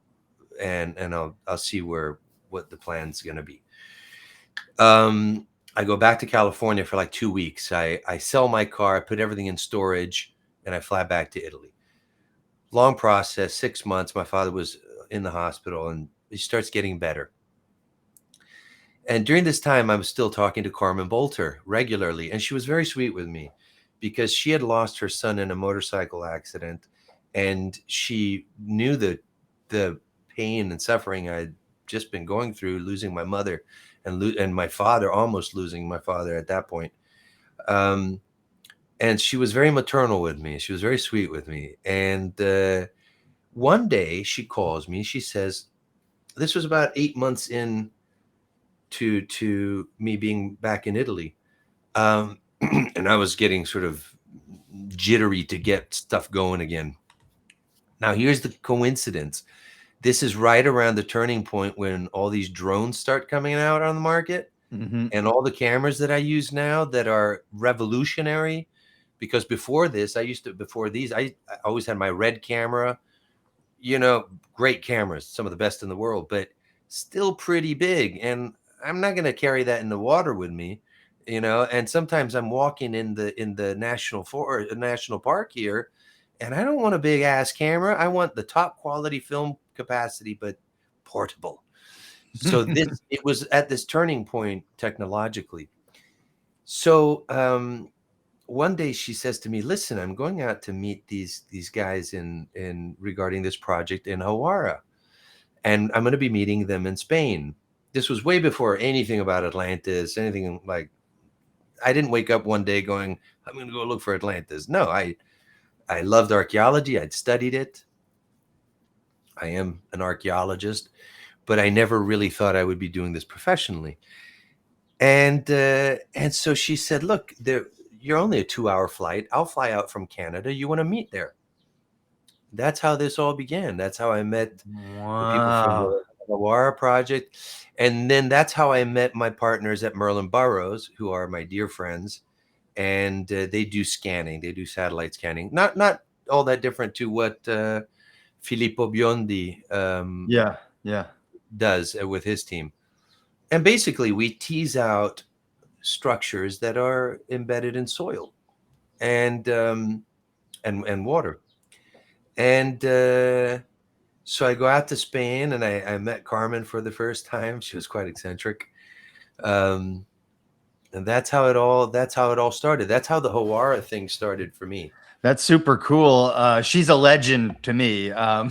and I'll see what the plan's going to be. I go back to California for like 2 weeks. I sell my car, I put everything in storage, and I fly back to Italy. Long process, 6 months. My father was in the hospital and he starts getting better. And during this time, I was still talking to Carmen Bolter regularly. And she was very sweet with me because she had lost her son in a motorcycle accident. And she knew the pain and suffering I'd just been going through, losing my mother and my father, almost losing my father at that point. And she was very maternal with me. She was very sweet with me. And one day she calls me. She says, this was about 8 months in to me being back in Italy. And I was getting sort of jittery to get stuff going again. Now, here's the coincidence. This is right around the turning point when all these drones start coming out on the market, and all the cameras that I use now that are revolutionary. Because before these, I always had my red camera, great cameras, some of the best in the world, but still pretty big. And I'm not going to carry that in the water with me, and sometimes I'm walking in the national park here, and I don't want a big ass camera. I want the top quality film capacity, but portable. So it was at this turning point technologically. So one day she says to me, "Listen, I'm going out to meet these guys in regarding this project in Hawara, and I'm going to be meeting them in Spain." This was way before anything about Atlantis, anything like. I didn't wake up one day going, "I'm going to go look for Atlantis." No, I loved archaeology. I'd studied it. I am an archaeologist, but I never really thought I would be doing this professionally. And so she said, "Look, you're only a 2-hour flight. I'll fly out from Canada. You want to meet there?" That's how this all began. That's how I met the people from the Hawara project. And then that's how I met my partners at Merlin Burroughs, who are my dear friends. And they do scanning. They do satellite scanning. Not all that different to what Filippo Biondi does with his team. And basically, we tease out structures that are embedded in soil and water. And so I go out to Spain, and I met Carmen for the first time. She was quite eccentric, and that's how it all started. That's how the Hawara thing started for me. That's super cool. She's a legend to me. I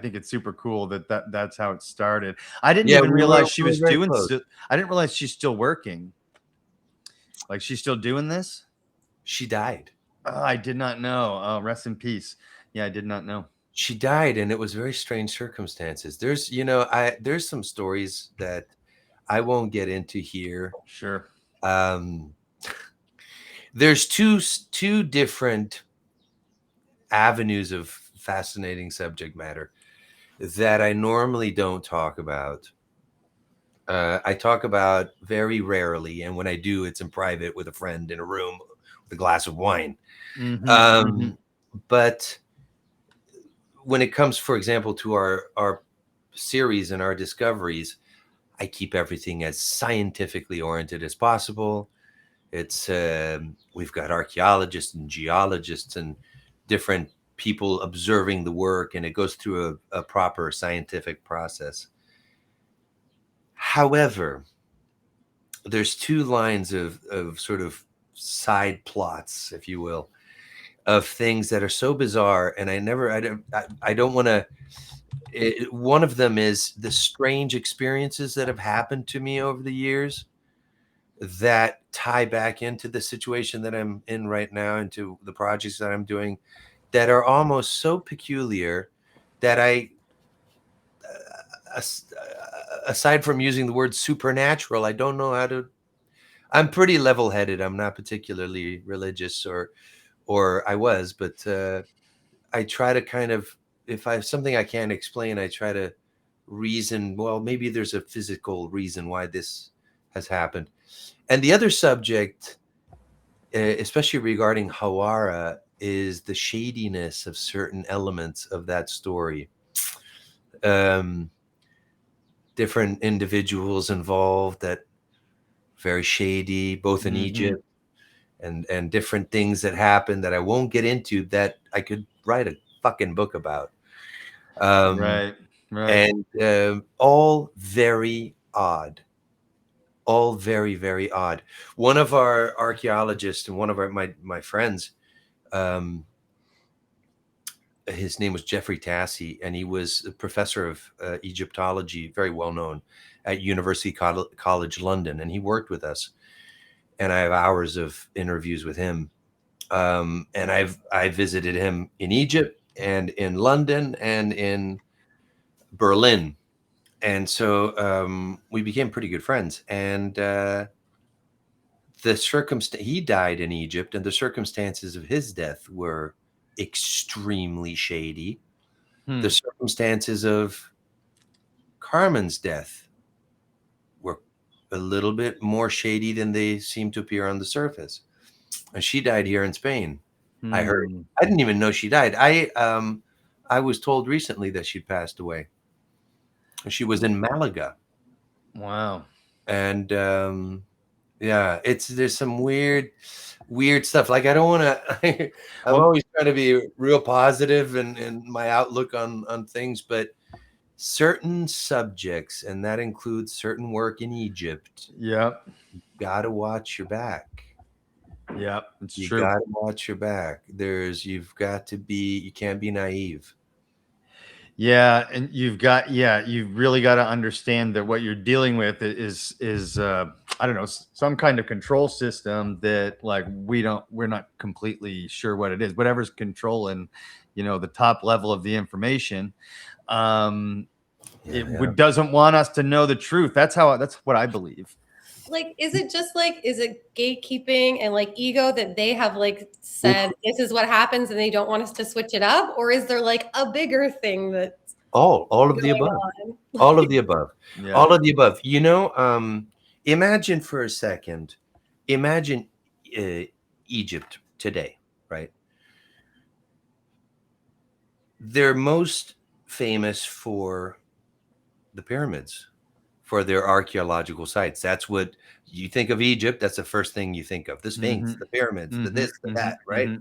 think it's super cool that's how it started. I didn't even realize she was doing. I didn't realize she's still working. Like, she's still doing this. She died. Oh, I did not know. Rest in peace. Yeah, I did not know. She died, and it was very strange circumstances. There's some stories that I won't get into here. Sure. There's two different avenues of fascinating subject matter that I normally don't talk about. I talk about very rarely, and when I do, it's in private with a friend in a room with a glass of wine. But when it comes, for example, to our series and our discoveries, I keep everything as scientifically oriented as possible. It's we've got archaeologists and geologists and different people observing the work, and it goes through a proper scientific process. However, there's two lines of sort of side plots, if you will, of things that are so bizarre, and I don't want to. One of them is the strange experiences that have happened to me over the years that tie back into the situation that I'm in right now, into the projects that I'm doing, that are almost so peculiar that aside from using the word supernatural, I don't know how to. I'm pretty level-headed. I'm not particularly religious, or I was, but I try to kind of, if I have something I can't explain, I try to reason, well, maybe there's a physical reason why this has happened. And the other subject, especially regarding Hawara, is the shadiness of certain elements of that story. Different individuals involved that very shady, both in Egypt, and different things that happen that I won't get into, that I could write a fucking book about. Right. And all very odd. All very, very odd. One of our archaeologists and one of my friends, his name was Jeffrey Tassi, and he was a professor of Egyptology, very well known at University College London, and he worked with us. And I have hours of interviews with him. And I visited him in Egypt and in London and in Berlin. And so we became pretty good friends. And he died in Egypt, and the circumstances of his death were extremely shady. The circumstances of Carmen's death were a little bit more shady than they seem to appear on the surface. And she died here in Spain. I heard. I didn't even know she died. I was told recently that she passed away. She was in Malaga. Wow. And yeah, there's some weird stuff. Like, I don't want to. I'm always trying to be real positive in my outlook on things, but certain subjects, and that includes certain work in Egypt. Yep. You gotta watch your back. Yep, it's You true. gotta watch your back. You can't be naive. Yeah, and you've really got to understand that what you're dealing with is I don't know, some kind of control system that, like, we're not completely sure what it is. Whatever's controlling, the top level of the information, doesn't want us to know the truth. That's what I believe. Like, is it gatekeeping and like ego that they have like said this is what happens and they don't want us to switch it up, or is there like a bigger thing that all of the above? All of the above. Yeah. All of the above. Imagine for a second, Egypt today, right? They're most famous for the pyramids, for their archaeological sites. That's what you think of Egypt. That's the first thing you think of. The Sphinx, the pyramids, the this, the that, right?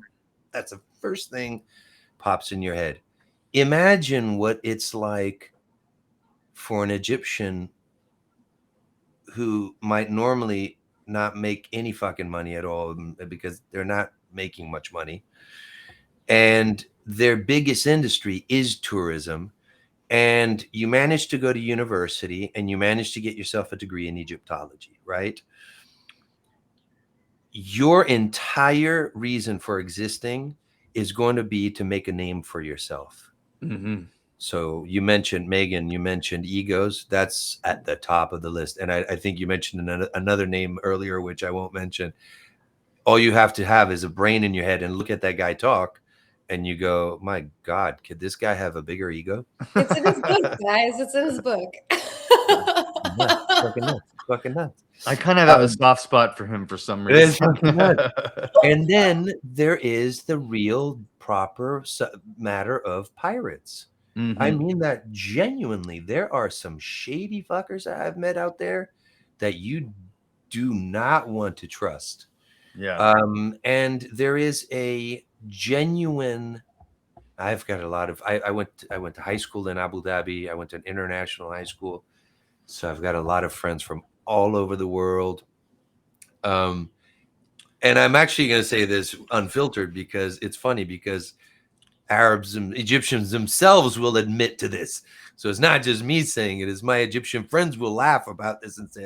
That's the first thing pops in your head. Imagine what it's like for an Egyptian who might normally not make any fucking money at all, because they're not making much money. And their biggest industry is tourism. And you manage to go to university and you manage to get yourself a degree in Egyptology, right? Your entire reason for existing is going to be to make a name for yourself. So you mentioned, Megan, you mentioned egos. That's at the top of the list. And I think you mentioned another name earlier, which I won't mention. All you have to have is a brain in your head and look at that guy talk, and you go, my God, could this guy have a bigger ego? It's in his book, guys. It's in his book. Fucking nuts. I kind of have a soft spot for him for some reason. And then there is the real proper matter of pirates. I mean that genuinely. There are some shady fuckers that I've met out there that you do not want to trust. Yeah. And there is a genuine. I've got a lot of. I went to high school in Abu Dhabi. I went to an international high school, so I've got a lot of friends from all over the world. And I'm actually going to say this unfiltered because it's funny, because Arabs and Egyptians themselves will admit to this. So it's not just me saying it. It's my Egyptian friends will laugh about this and say,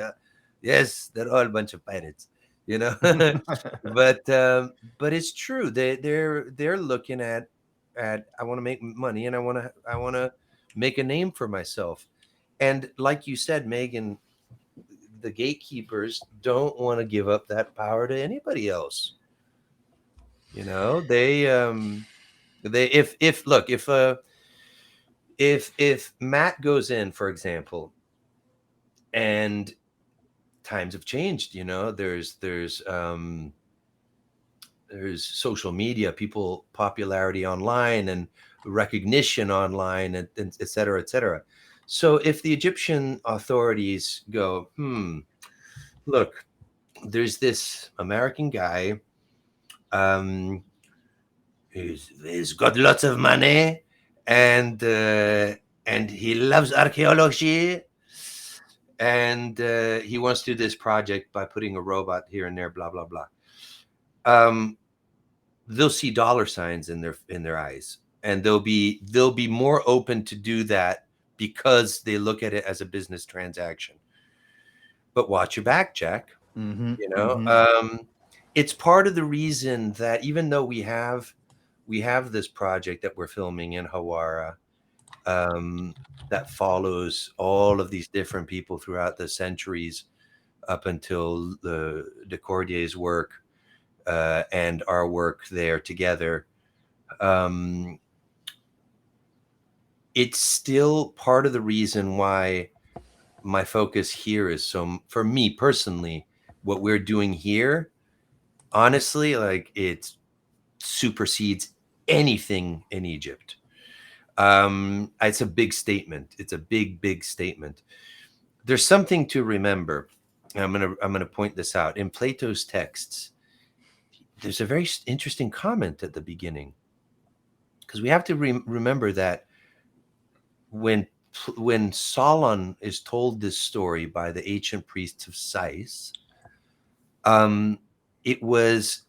yes, they're all a bunch of pirates, but it's true. They're looking at I want to make money, and I want to make a name for myself. And like you said, Megan, the gatekeepers don't want to give up that power to anybody else. If Matt goes in, for example, and times have changed, there's social media, people popularity online and recognition online, and et cetera, et cetera. So if the Egyptian authorities go, look, there's this American guy, he's got lots of money, and he loves archaeology, and he wants to do this project by putting a robot here and there, blah blah blah. They'll see dollar signs in their eyes, and they'll be more open to do that because they look at it as a business transaction. But watch your back, Jack. It's part of the reason that even though we have this project that we're filming in Hawara, that follows all of these different people throughout the centuries up until the Cordier's work and our work there together. It's still part of the reason why my focus here is so, for me personally, what we're doing here, honestly, like, it supersedes anything in Egypt. It's a big statement. It's a big statement. There's something to remember. I'm gonna point this out in Plato's texts. There's a very interesting comment at the beginning, because we have to remember that when Solon is told this story by the ancient priests of Sais, it was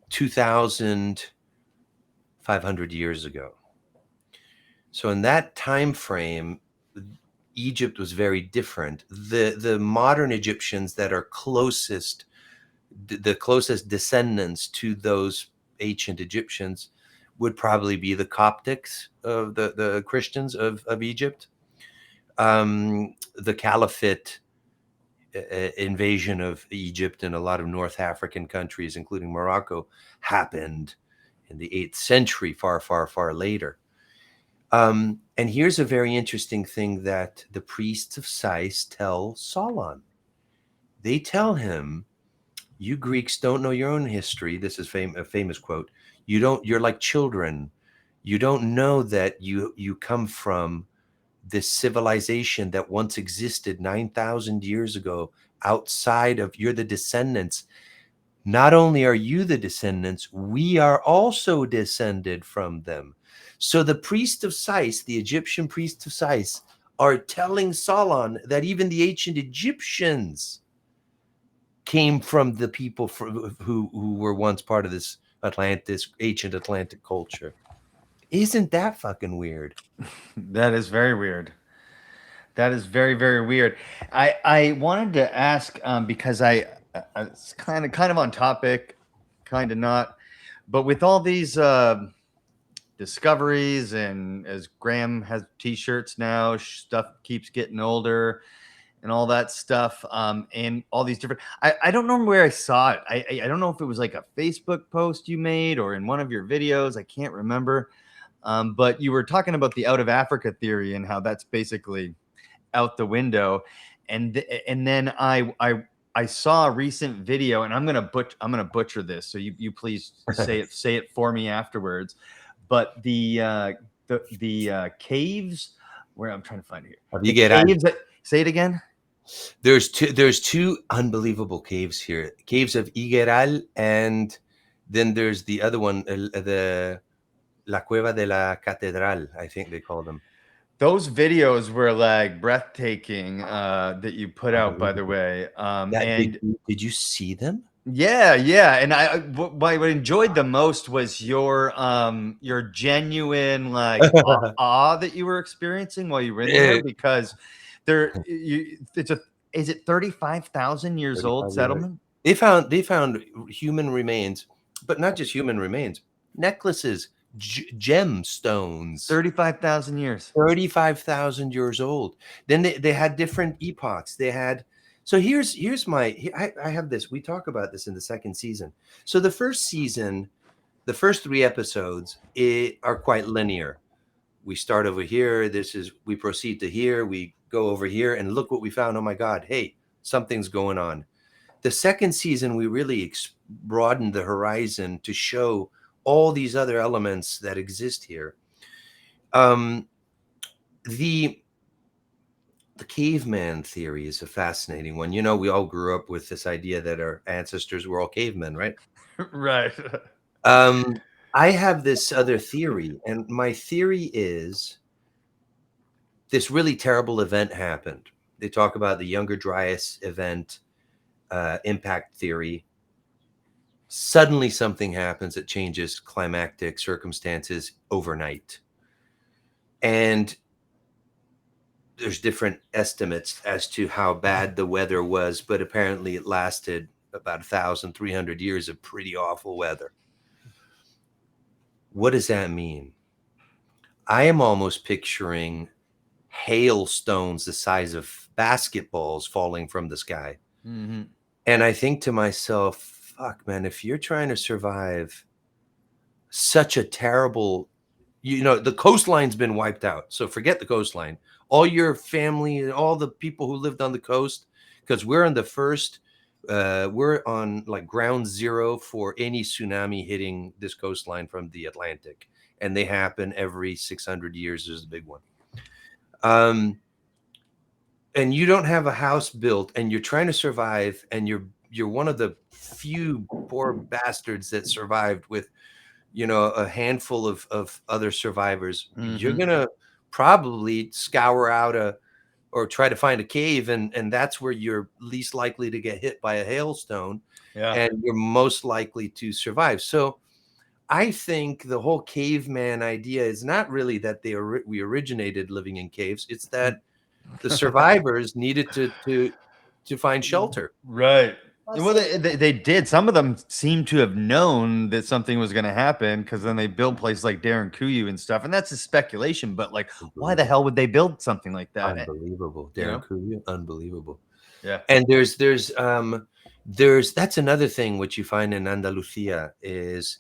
2,500 years ago. So in that time frame, Egypt was very different. The modern Egyptians that are closest, the closest descendants to those ancient Egyptians would probably be the Coptics of the Christians of Egypt. The Caliphate invasion of Egypt and a lot of North African countries, including Morocco, happened in the 8th century, far later. And here's a very interesting thing that the priests of Sais tell Solon. They tell him, you Greeks don't know your own history. This is a famous quote. You're like children. You don't know that you come from this civilization that once existed 9,000 years ago outside of, you're the descendants. Not only are you the descendants, we are also descended from them. So the priest of Sais, the Egyptian priests of Sais, are telling Solon that even the ancient Egyptians came from the people who were once part of this Atlantis, ancient Atlantic culture. Isn't that fucking weird? That is very weird. That is very weird. I wanted to ask because it's kind of on topic, kind of not, but with all these discoveries, and as Graham has t-shirts now, stuff keeps getting older and all that stuff, and all these different, I don't know where I saw it. I don't know if it was like a Facebook post you made or in one of your videos. I can't remember. But you were talking about the out of Africa theory and how that's basically out the window. And then I saw a recent video, and I'm gonna butcher this, so you please say it for me afterwards. But the caves, where I'm trying to find it here. You get caves. Say it again. There's two unbelievable caves here. Caves of Igueral, and then there's the other one, the La Cueva de la Catedral, I think they call them. Those videos were like breathtaking that you put out, by the way. Did you see them? Yeah. And what I enjoyed the most was your genuine like awe that you were experiencing while you were in there, because is it 35,000 years old settlement? They found human remains, but not just human remains, necklaces, gemstones. 35,000 years. 35,000 years old. Then they had different epochs. They had, so here's my, I have this, we talk about this in the second season. So the first season, the first 3 episodes are quite linear. We start over here. We proceed to here. We go over here and look what we found. Oh my God. Hey, something's going on. The second season, we really broadened the horizon to show all these other elements that exist here. The caveman theory is a fascinating one. You know, we all grew up with this idea that our ancestors were all cavemen, right? Right. I have this other theory, and my theory is this really terrible event happened. They talk about the Younger Dryas event, impact theory. Suddenly something happens that changes climactic circumstances overnight. And there's different estimates as to how bad the weather was, but apparently it lasted about 1,300 years of pretty awful weather. What does that mean? I am almost picturing hailstones the size of basketballs falling from the sky. Mm-hmm. And I think to myself, fuck, man, if you're trying to survive such a terrible, the coastline's been wiped out. So forget the coastline. All your family and all the people who lived on the coast, because we're on the first, we're on like ground zero for any tsunami hitting this coastline from the Atlantic. and they happen every 600 years. There's a big one. And you don't have a house built, and you're trying to survive, and you're one of the few poor bastards that survived with, you know, a handful of other survivors. You're gonna probably scour out or try to find a cave, and that's where you're least likely to get hit by a hailstone, and you're most likely to survive. So I think the whole caveman idea is not really that we originated living in caves. It's that the survivors needed to find shelter. Right. Well, they did. Some of them seem to have known that something was going to happen, because then they build places like Darren Kuyu and stuff. And that's a speculation, but like, why the hell would they build something like that? Unbelievable. Darren Kuyu, unbelievable. Yeah. And there's that's another thing which you find in Andalusia is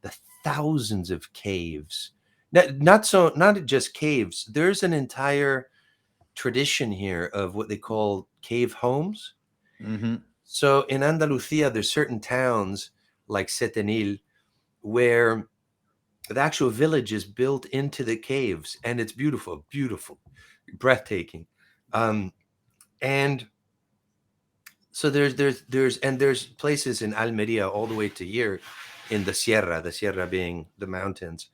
the thousands of caves. Not just caves. There's an entire tradition here of what they call cave homes. So in Andalusia, there's certain towns like Setenil where the actual village is built into the caves, and it's beautiful, breathtaking. And so there's places in Almeria all the way to here in the Sierra being the mountains,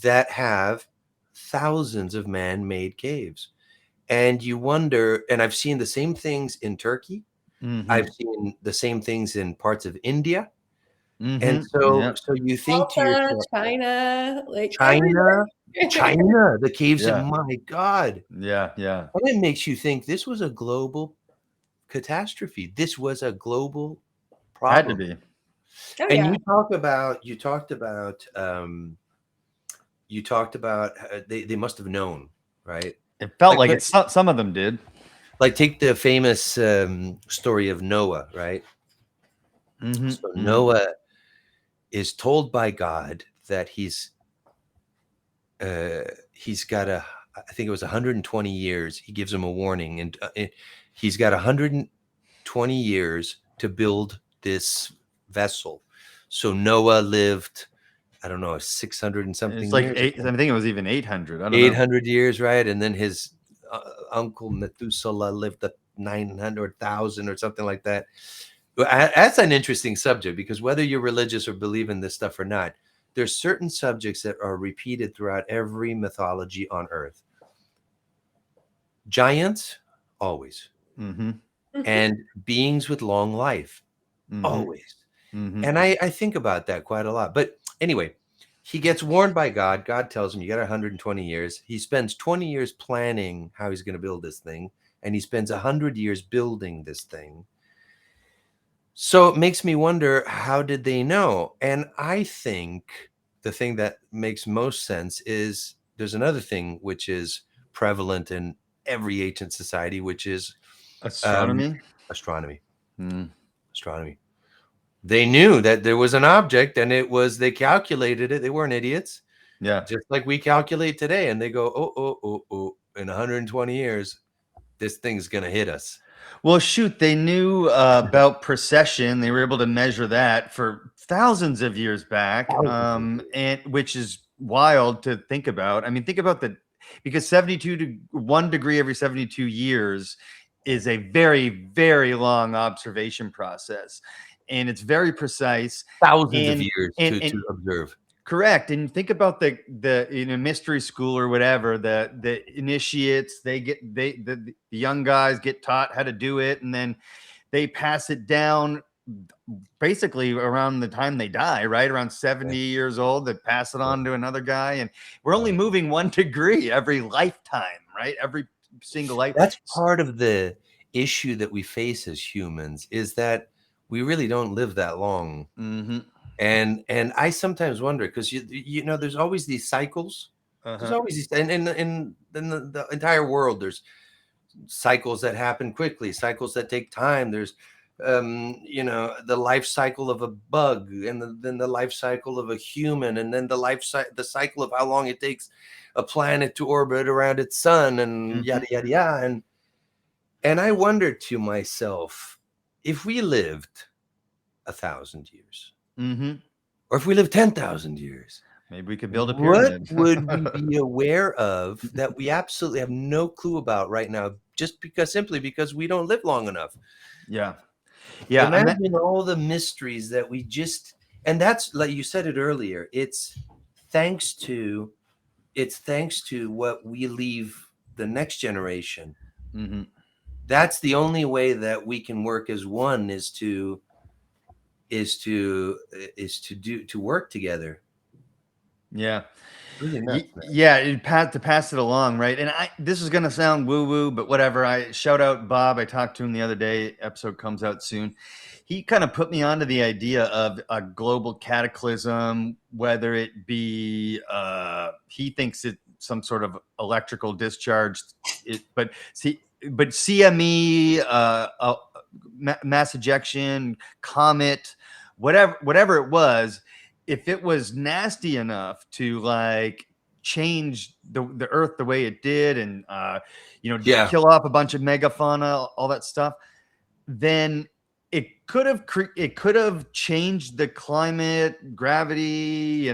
that have thousands of man-made caves. And you wonder, and I've seen the same things in Turkey. I've seen the same things in parts of India. And so you think to yourself, China, the caves, my God. Yeah. And it makes you think this was a global catastrophe. This was a global problem. Had to be. And you talked about they must have known, right? It felt like some of them did. Like, take the famous story of Noah, right? So Noah is told by God that he's got I think it was 120 years. He gives him a warning, and he's got 120 years to build this vessel. So Noah lived, I don't know, 600 and something. It's like years. I think it was even 800. I don't 800 know. Years, right? And then his uncle Methuselah lived 900,000 or something like that. That's an interesting subject, because whether you're religious or believe in this stuff or not, there's certain subjects that are repeated throughout every mythology on Earth. Giants, always. And beings with long life, always. And I think about that quite a lot. But anyway, he gets warned by God. God tells him, you got 120 years. He spends 20 years planning how he's going to build this thing, and he spends 100 years building this thing. So it makes me wonder, how did they know? And I think the thing that makes most sense is there's another thing which is prevalent in every ancient society, which is astronomy. Astronomy. They knew that there was an object, and they calculated it. They weren't idiots. Yeah. Just like we calculate today, and they go, oh, in 120 years, this thing's going to hit us. Well, shoot, they knew about precession. They were able to measure that for thousands of years back, and which is wild to think about. I mean, think about because 72 to 1 degree every 72 years is a very, very long observation process. And it's very precise. Thousands of years to observe. Correct. And think about the mystery school or whatever, the initiates, the young guys get taught how to do it, and then they pass it down basically around the time they die, right? Around 70 years old, they pass it on to another guy. And we're only moving 1 degree every lifetime, right? Every single lifetime. That's part of the issue that we face as humans, is that we really don't live that long. And I sometimes wonder, because you know, there's always these cycles. There's always these, and in the entire world, there's cycles that happen quickly, cycles that take time. There's you know, the life cycle of a bug, and then the life cycle of a human, and then the cycle of how long it takes a planet to orbit around its sun, and yada yada yada. And I wonder to myself, if we lived 1,000 years, or if we lived 10,000 years, Maybe we could build a pyramid. What would we be aware of that we absolutely have no clue about right now, just simply because we don't live long enough? Yeah. Imagine all the mysteries that we just, and that's, like you said it earlier, it's thanks to what we leave the next generation. Mm-hmm. That's the only way that we can work as one, is to work together. Yeah. Really nuts, to pass it along, right? And this is gonna sound woo-woo, but whatever. I shout out Bob. I talked to him the other day. Episode comes out soon. He kind of put me onto the idea of a global cataclysm, whether it be he thinks it's some sort of electrical discharge, but CME, mass ejection, comet, whatever it was. If it was nasty enough to like change the Earth the way it did, and kill off a bunch of megafauna, all that stuff, then it could have changed the climate, gravity,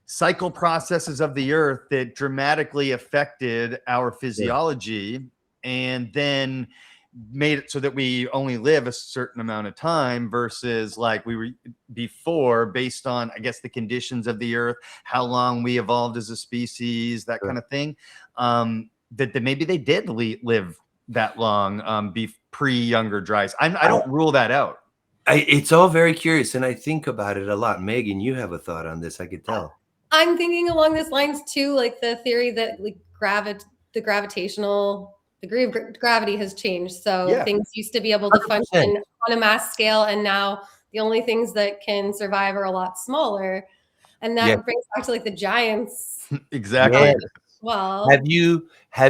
cycle processes of the Earth that dramatically affected our physiology, and then made it so that we only live a certain amount of time versus like we were before, based on, I guess, the conditions of the Earth, how long we evolved as a species, that kind of thing. That maybe they did live that long, pre-Younger Dryas. I don't rule that out. It's all very curious, and I think about it a lot. Megan, you have a thought on this, I could tell. I'm thinking along these lines too, like the theory that like the gravitational degree of gravity has changed. So things used to be able to 100%. Function on a mass scale, and now the only things that can survive are a lot smaller. And that brings back to like the giants. Exactly. Well, have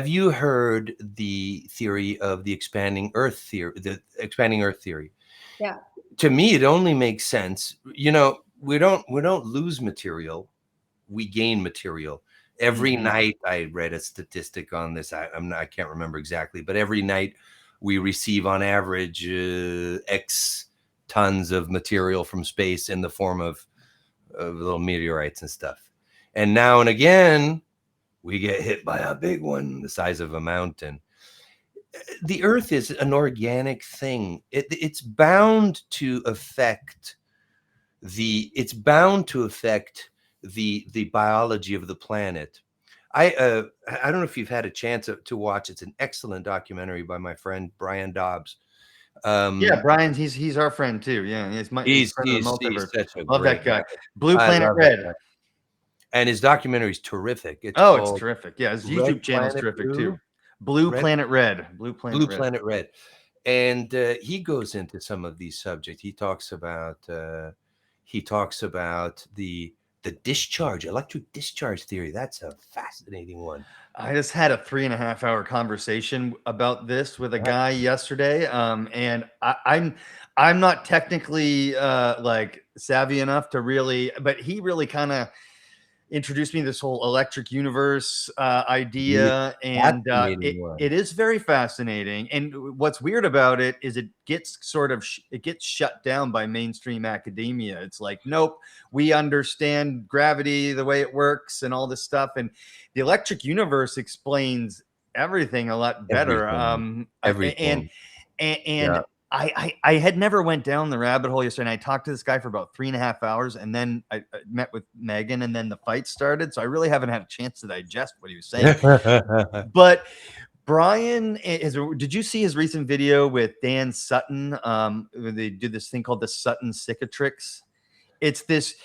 you heard the theory of the expanding Earth theory? The expanding Earth theory. Yeah. To me, it only makes sense. We don't lose material; we gain material. Every night, I read a statistic on this. I can't remember exactly, but every night we receive on average X tons of material from space in the form of little meteorites and stuff. And now and again, we get hit by a big one the size of a mountain. The Earth is an organic thing. It's bound to affect the biology of the planet. I don't know if you've had a chance to watch. It's an excellent documentary by my friend Brian Dobbs. Brian, he's our friend too. Yeah, he's friend of the multiverse. Such a love great that guy. Blue Planet Red. And his documentary is terrific. It's terrific. Yeah, his YouTube channel is terrific too. Blue Planet Red. Blue Planet Red. And he goes into some of these subjects. He talks about the electric discharge theory. That's a fascinating one. I just had a 3.5-hour conversation about this with a guy yesterday. And I'm not technically like savvy enough to really, but he really kind of introduced me to this whole electric universe idea, and it is very fascinating. And what's weird about it is it gets shut down by mainstream academia. It's like, nope, we understand gravity, the way it works, and all this stuff. And the electric universe explains everything a lot better. Everything. And I had never went down the rabbit hole yesterday, and I talked to this guy for about 3.5 hours, and then I met with Megan, and then the fight started. So I really haven't had a chance to digest what he was saying. But Brian, did you see his recent video with Dan Sutton? They do this thing called the Sutton Cicatrix. It's this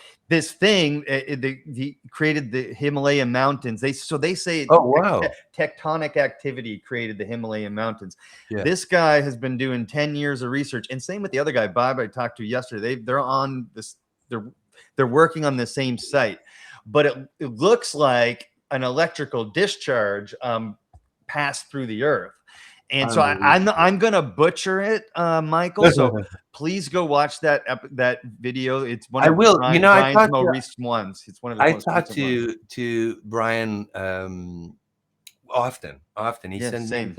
thing. He created the Himalayan mountains. They say, oh wow, tectonic activity created the Himalayan mountains. Yeah. This guy has been doing 10 years of research, and same with the other guy, Bob, I talked to yesterday. They're on this. They're working on the same site, but it looks like an electrical discharge passed through the Earth. And so I'm gonna butcher it, Michael. So please go watch that video. It's one of Brian's most recent ones. It's one of his most recent ones. to Brian often. He sends me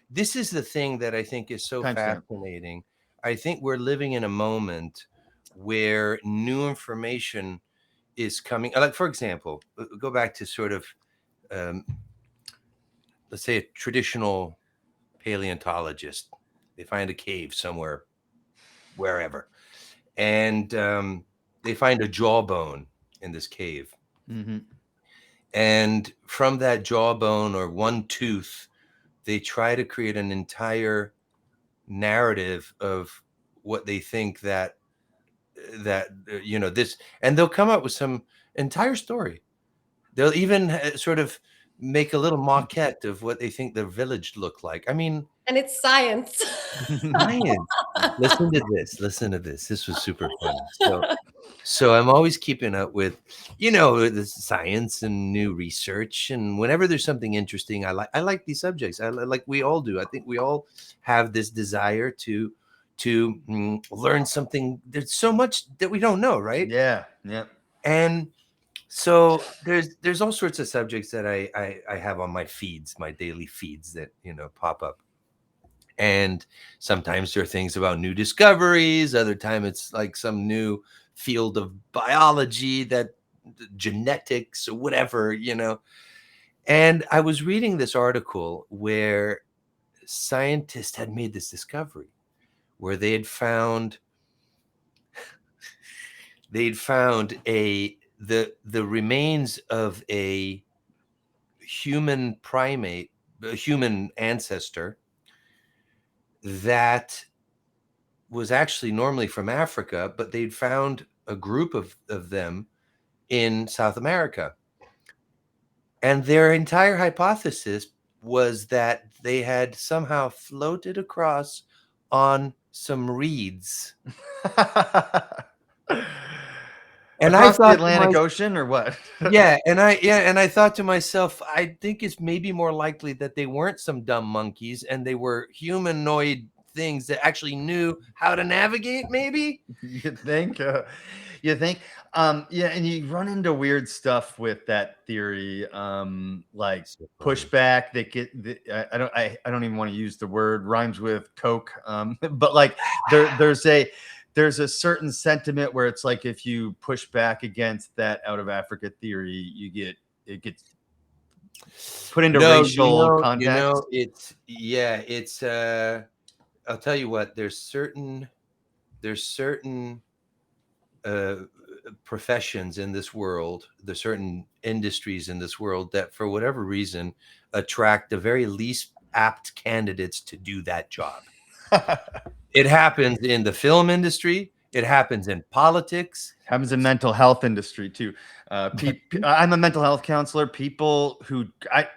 this is the thing that I think is so fascinating. I think we're living in a moment where new information is coming. Like, for example, go back to sort of, let's say, a traditional paleontologist. They find a cave somewhere, wherever, and they find a jawbone in this cave. Mm-hmm. And from that jawbone or one tooth, they try to create an entire narrative of what they think that this, and they'll come up with some entire story. They'll even sort of make a little maquette of what they think the village looked like. I mean, and it's science. Science. Listen to this. This was super fun. So I'm always keeping up with, the science and new research. And whenever there's something interesting, I like these subjects. Like we all do. I think we all have this desire to learn something. There's so much that we don't know, right? Yeah. And so there's all sorts of subjects that I have on my feeds, my daily feeds that pop up. And sometimes there are things about new discoveries. Other time it's like some new field of biology, that genetics or whatever, And I was reading this article where scientists had made this discovery, where they had found the remains of a human primate, a human ancestor that was actually normally from Africa, but they'd found a group of them in South America. And their entire hypothesis was that they had somehow floated across on some reeds. And across the Atlantic Ocean or what? And I thought to myself, I think it's maybe more likely that they weren't some dumb monkeys and they were humanoid things that actually knew how to navigate, maybe. You think? And you run into weird stuff with that theory, like pushback. They get. I don't even want to use the word. Rhymes with Coke. But like there's a certain sentiment where it's like if you push back against that out of Africa theory, it gets put into racial context. It's I'll tell you what, there's certain professions in this world, there's certain industries in this world that for whatever reason attract the very least apt candidates to do that job. It happens in the film industry. It happens in politics. It happens in mental health industry too. I'm a mental health counselor. People who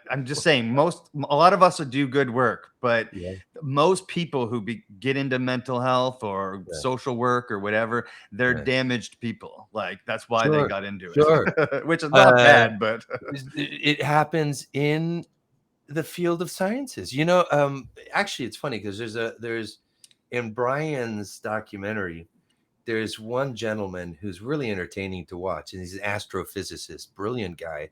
I'm just saying, a lot of us do good work, but most people who get into mental health or social work or whatever, they're damaged people. Like that's why they got into it, which is not bad, but it happens in the field of sciences. Actually, it's funny because there's in Brian's documentary, there's one gentleman who's really entertaining to watch, and he's an astrophysicist, brilliant guy.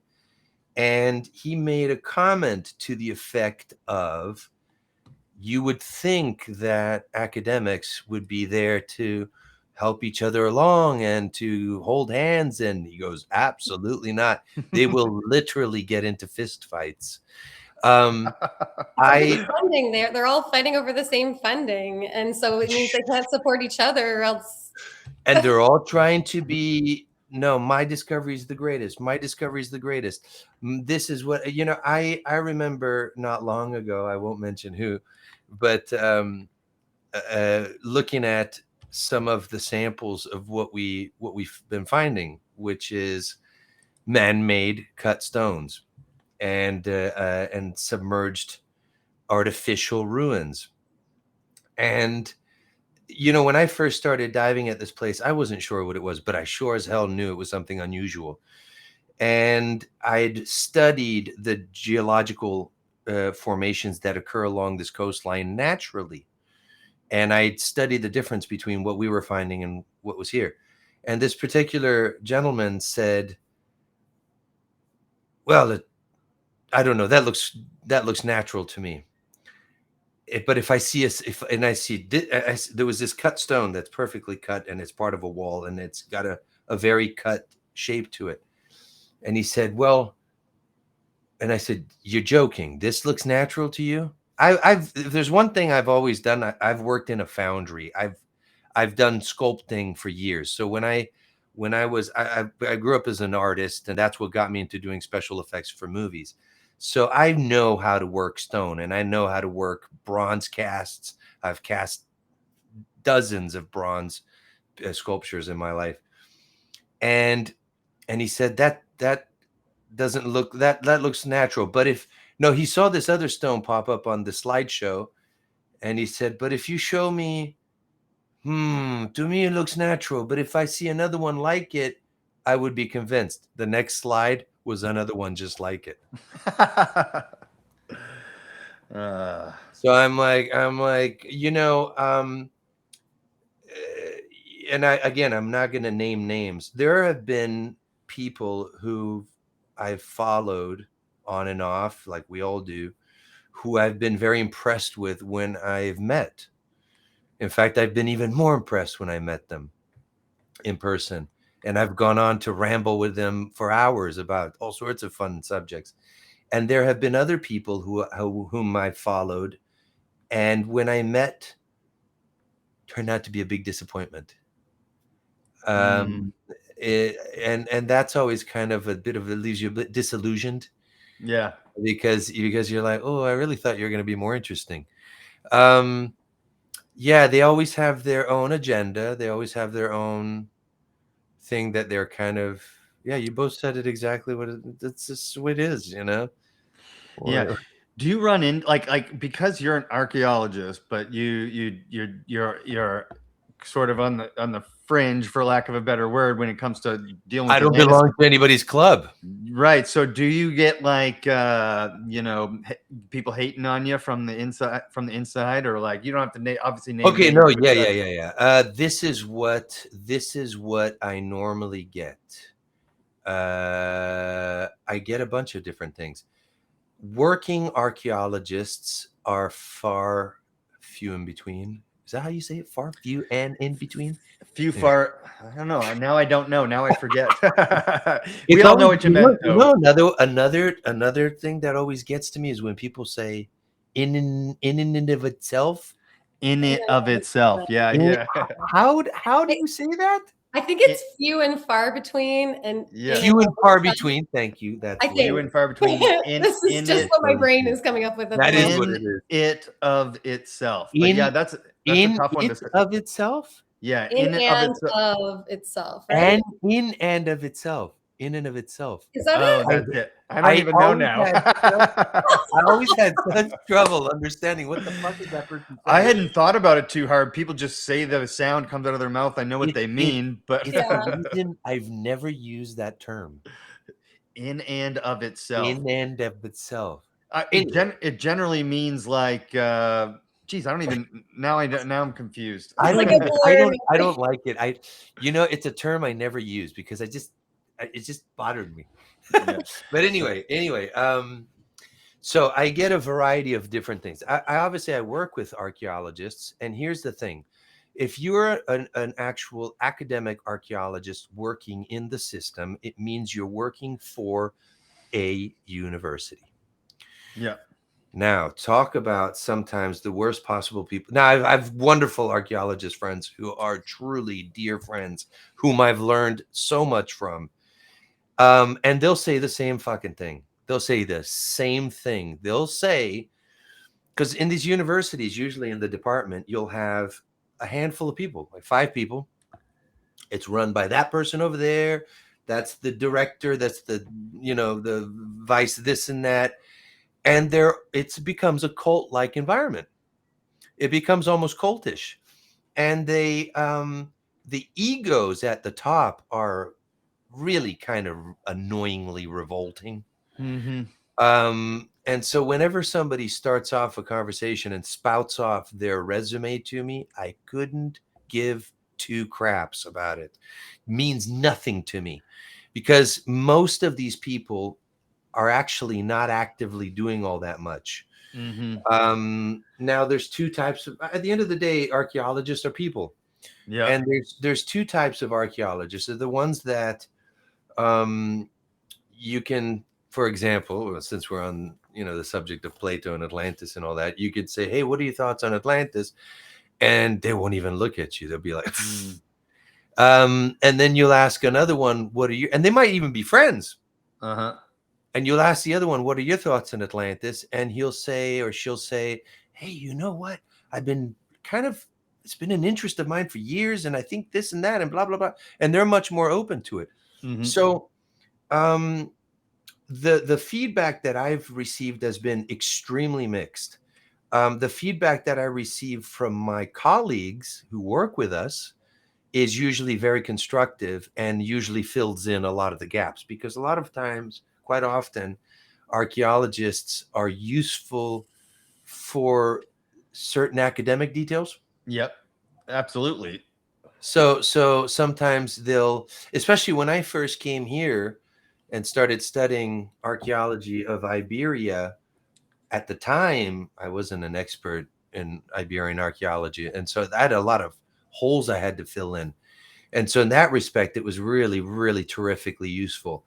And he made a comment to the effect of, you would think that academics would be there to help each other along and to hold hands. And he goes, absolutely not. They will literally get into fist fights. Funding, they're all fighting over the same funding, and so it means they can't support each other or else. And they're all trying to be, no, my discovery is the greatest. My discovery is the greatest. This is what, I remember not long ago, I won't mention who, but looking at some of the samples of what we've been finding, which is man-made cut stones and submerged artificial ruins. And when I first started diving at this place, I wasn't sure what it was, but I sure as hell knew it was something unusual. And I'd studied the geological formations that occur along this coastline naturally. And I'd studied the difference between what we were finding and what was here. And this particular gentleman said, well, I don't know, that looks natural to me. But if I see there was this cut stone that's perfectly cut and it's part of a wall and it's got a very cut shape to it. And he said, well, and I said, you're joking. This looks natural to you? If there's one thing I've always done. I've worked in a foundry. I've done sculpting for years. So when I grew up as an artist, and that's what got me into doing special effects for movies. So I know how to work stone, and I know how to work bronze casts. I've cast dozens of bronze sculptures in my life. And he said that doesn't look, that looks natural. But he saw this other stone pop up on the slideshow, and he said, but if you show me, to me it looks natural, but if I see another one like it, I would be convinced. The next slide was another one just like it. So I'm like, and I'm not going to name names. There have been people who I've followed on and off, like we all do, who I've been very impressed with when I've met. In fact, I've been even more impressed when I met them in person. And I've gone on to ramble with them for hours about all sorts of fun subjects. And there have been other people whom I followed, and when I met, turned out to be a big disappointment. And that's always kind of it leaves you a bit disillusioned. Yeah. Because you're like, oh, I really thought you were going to be more interesting. Yeah, they always have their own agenda. They always have their own thing that they're kind of, you both said it exactly it's just what it is, Yeah. Do you run in like because you're an archaeologist, but you're sort of on the fringe, for lack of a better word, when it comes to dealing with I don't belong to anybody's club. Right. So do you get like people hating on you from the inside, or like you don't have to obviously name Okay, names, no, yeah. This is what I normally get. I get a bunch of different things. Working archaeologists are far few in between. Is that how you say it? Far, few, and in between? Few, far. I don't know. Now I don't know. Now I forget. We all know what you meant, though. Another thing that always gets to me is when people say in and of itself. In it of itself. Yeah. How do you say that? I think it's few and far between, and few and far between. Thank you. That's few and far between. This is just what my brain is coming up with. That is what it is. It of itself. But that's a tough one to say. Of itself. Yeah, in and of itself, right? And in and of itself. In and of itself. Is that it? That's it. I don't even know now. I always had such trouble understanding what the fuck is that person saying. I hadn't thought about it too hard. People just say the sound comes out of their mouth. I know what they mean, but I've never used that term. In and of itself. In and of itself. It generally means like geez, I don't even now I'm confused. I don't like it. It's a term I never use because it just bothered me. Yeah. But anyway, so I get a variety of different things. I obviously work with archaeologists, and here's the thing. If you're an actual academic archaeologist working in the system, it means you're working for a university. Yeah. Now, talk about sometimes the worst possible people. Now, I've wonderful archaeologist friends who are truly dear friends, whom I've learned so much from. And they'll say the same fucking thing. They'll say the same thing. They'll say, because in these universities, usually in the department, you'll have a handful of people, like 5 people. It's run by that person over there. That's the director. That's the vice this and that. And it becomes a cult-like environment. It becomes almost cultish. And the egos at the top are really kind of annoyingly revolting. Mm-hmm. And so whenever somebody starts off a conversation and spouts off their resume to me, I couldn't give 2 craps about it. It means nothing to me, because most of these people are actually not actively doing all that much. Mm-hmm. Now there's 2 types of, at the end of the day, archaeologists are people. Yeah. And there's 2 types of archaeologists. They're the ones that you can, for example, since we're on, the subject of Plato and Atlantis and all that, you could say, hey, what are your thoughts on Atlantis? And they won't even look at you. They'll be like, and then you'll ask another one, and they might even be friends. And you'll ask the other one, what are your thoughts on Atlantis? And he'll say, or she'll say, hey, you know what? It's been an interest of mine for years, and I think this and that and blah, blah, blah. And they're much more open to it. So the feedback that I've received has been extremely mixed. The feedback that I receive from my colleagues who work with us is usually very constructive and usually fills in a lot of the gaps, because a lot of times, quite often, archaeologists are useful for certain academic details. Yep, absolutely. So sometimes they'll, especially when I first came here and started studying archaeology of Iberia, at the time, I wasn't an expert in Iberian archaeology. And so I had a lot of holes I had to fill in. And so in that respect, it was really, really terrifically useful.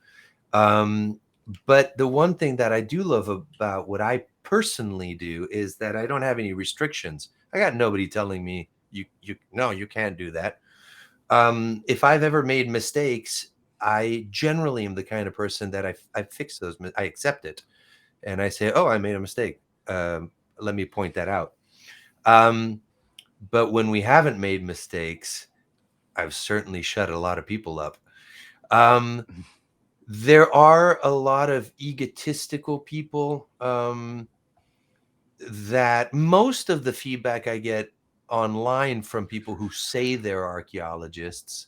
But the one thing that I do love about what I personally do is that I don't have any restrictions. I got nobody telling me, no, you can't do that. If I've ever made mistakes, I generally am the kind of person that I fix those. I accept it. And I say, oh, I made a mistake. Let me point that out. But when we haven't made mistakes, I've certainly shut a lot of people up. There are a lot of egotistical people that most of the feedback I get online from people who say they're archaeologists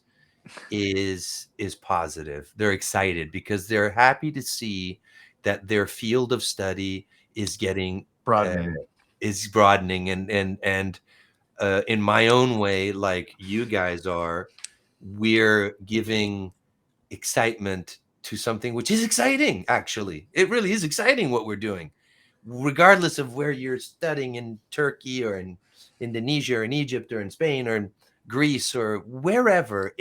is positive. They're excited because they're happy to see that their field of study is getting broadening and in my own way, like you guys are, we're giving excitement to something which is exciting. Actually, it really is exciting what we're doing, regardless of where you're studying, in Turkey or in Indonesia or in Egypt or in Spain or in Greece or wherever.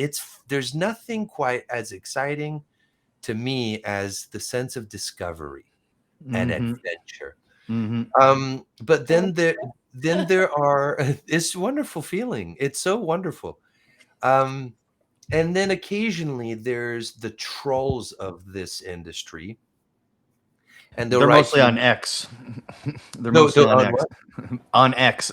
There's nothing quite as exciting to me as the sense of discovery and adventure. But then there are this wonderful feeling. It's so wonderful. And then occasionally there's the trolls of this industry. And they're mostly on X. They're mostly on X. On X.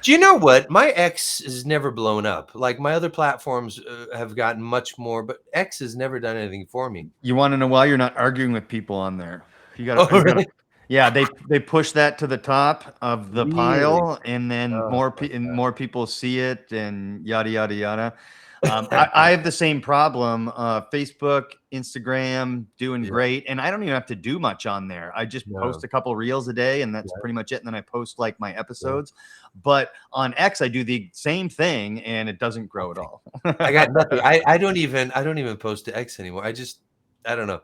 Do you know what? My X has never blown up. Like my other platforms have gotten much more, but X has never done anything for me. You want to know why? You're not arguing with people on there. You got to. Really? Yeah, they push that to the top of the pile, and then more people see it, and yada yada yada. I have the same problem. Facebook, Instagram, doing great, and I don't even have to do much on there. I just post a couple reels a day, and that's pretty much it. And then I post like my episodes. But on X, I do the same thing, and it doesn't grow at all. I got nothing. I don't even post to X anymore. I don't know.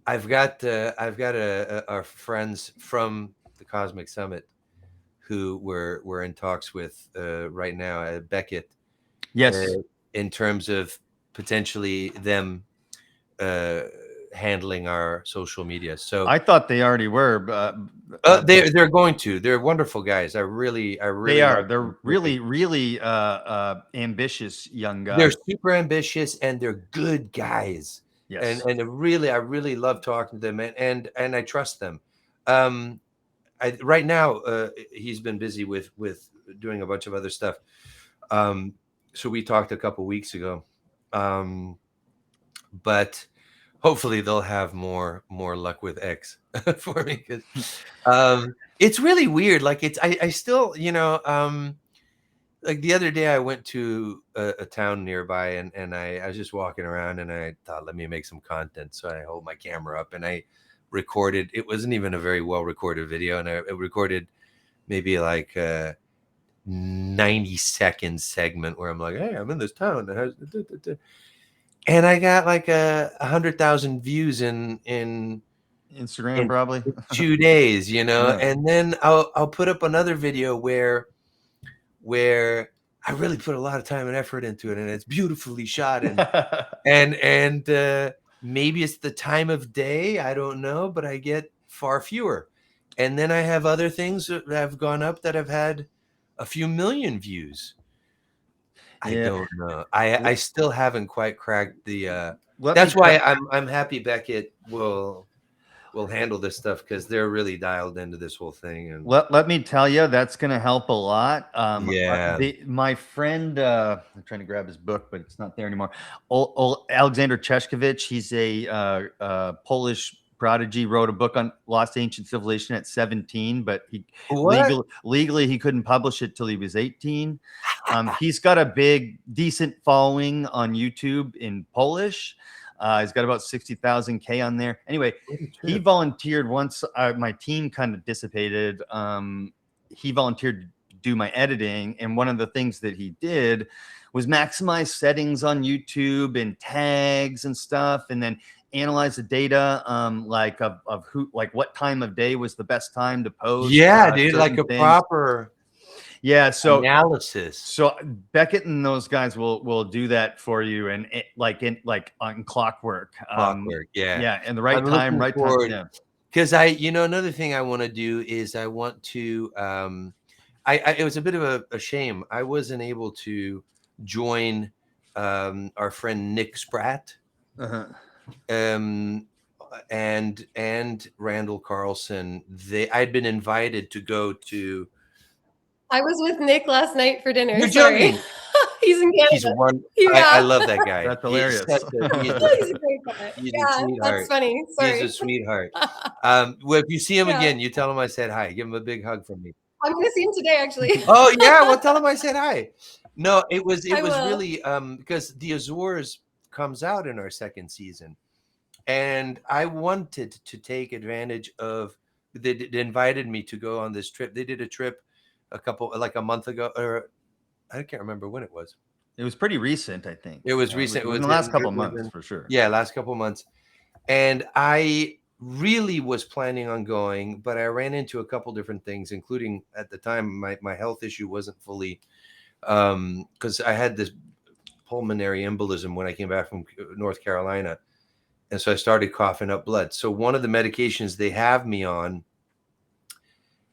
I've got our friends from the Cosmic Summit who we're in talks with right now, Beckett. Yes, in terms of potentially them handling our social media. So I thought they already were. They're going to. They're wonderful guys. I really. They are. They're really ambitious young guys. They're super ambitious and they're good guys. Yes. And I really love talking to them and I trust them. Right now he's been busy with doing a bunch of other stuff. So we talked a couple weeks ago, but hopefully they'll have more luck with X for me, because it's really weird. Like I still, like the other day I went to a town nearby and I was just walking around and I thought, let me make some content. So I hold my camera up and I recorded. It wasn't even a very well recorded video, and I recorded maybe like 90-second segment where I'm like, hey, I'm in this town, and I got like 100,000 views in Instagram probably 2 days, and then I'll put up another video where I really put a lot of time and effort into it, and it's beautifully shot, and maybe it's the time of day, I don't know, but I get far fewer. And then I have other things that have gone up that have had a few million views. I don't know. I still haven't quite cracked the that's why I'm happy Beckett will handle this stuff, because they're really dialed into this whole thing. And let me tell you, that's going to help a lot. My friend, I'm trying to grab his book, but it's not there anymore. Alexander Czeszkiewicz, he's a Polish prodigy, wrote a book on lost ancient civilization at 17, but he legally he couldn't publish it till he was 18. He's got a big, decent following on YouTube in Polish. He's got about 60,000 K on there. Anyway, he volunteered once my team kind of dissipated. He volunteered to do my editing. And one of the things that he did was maximize settings on YouTube and tags and stuff. And then analyze the data, like of who, like what time of day was the best time to post. Yeah, dude, like a proper analysis. So Beckett and those guys will do that for you, and on clockwork. Yeah, and the right time, right time. Yeah. Because another thing I want to do is I want to. It was a bit of a shame I wasn't able to join our friend Nick Spratt, and Randall Carlson. I'd been invited to go to. I was with Nick last night for dinner. You're joking. He's in Canada. He's one. I love that guy. That's hilarious. He's a great guy. He's a sweetheart. That's funny. Sorry. He's a sweetheart. Well, if you see him again, you tell him I said hi. Give him a big hug from me. I'm going to see him today, actually. Oh yeah, well, tell him I said hi. No, it was really because the Azores comes out in our second season, and I wanted to take advantage of. They invited me to go on this trip. They did a trip a month ago, or I can't remember when it was. It was pretty recent, I think. It was recent. It was in the last couple of months, for sure. Yeah, last couple of months. And I really was planning on going, but I ran into a couple different things, including at the time my health issue wasn't fully, because I had this pulmonary embolism when I came back from North Carolina. And so I started coughing up blood. So one of the medications they have me on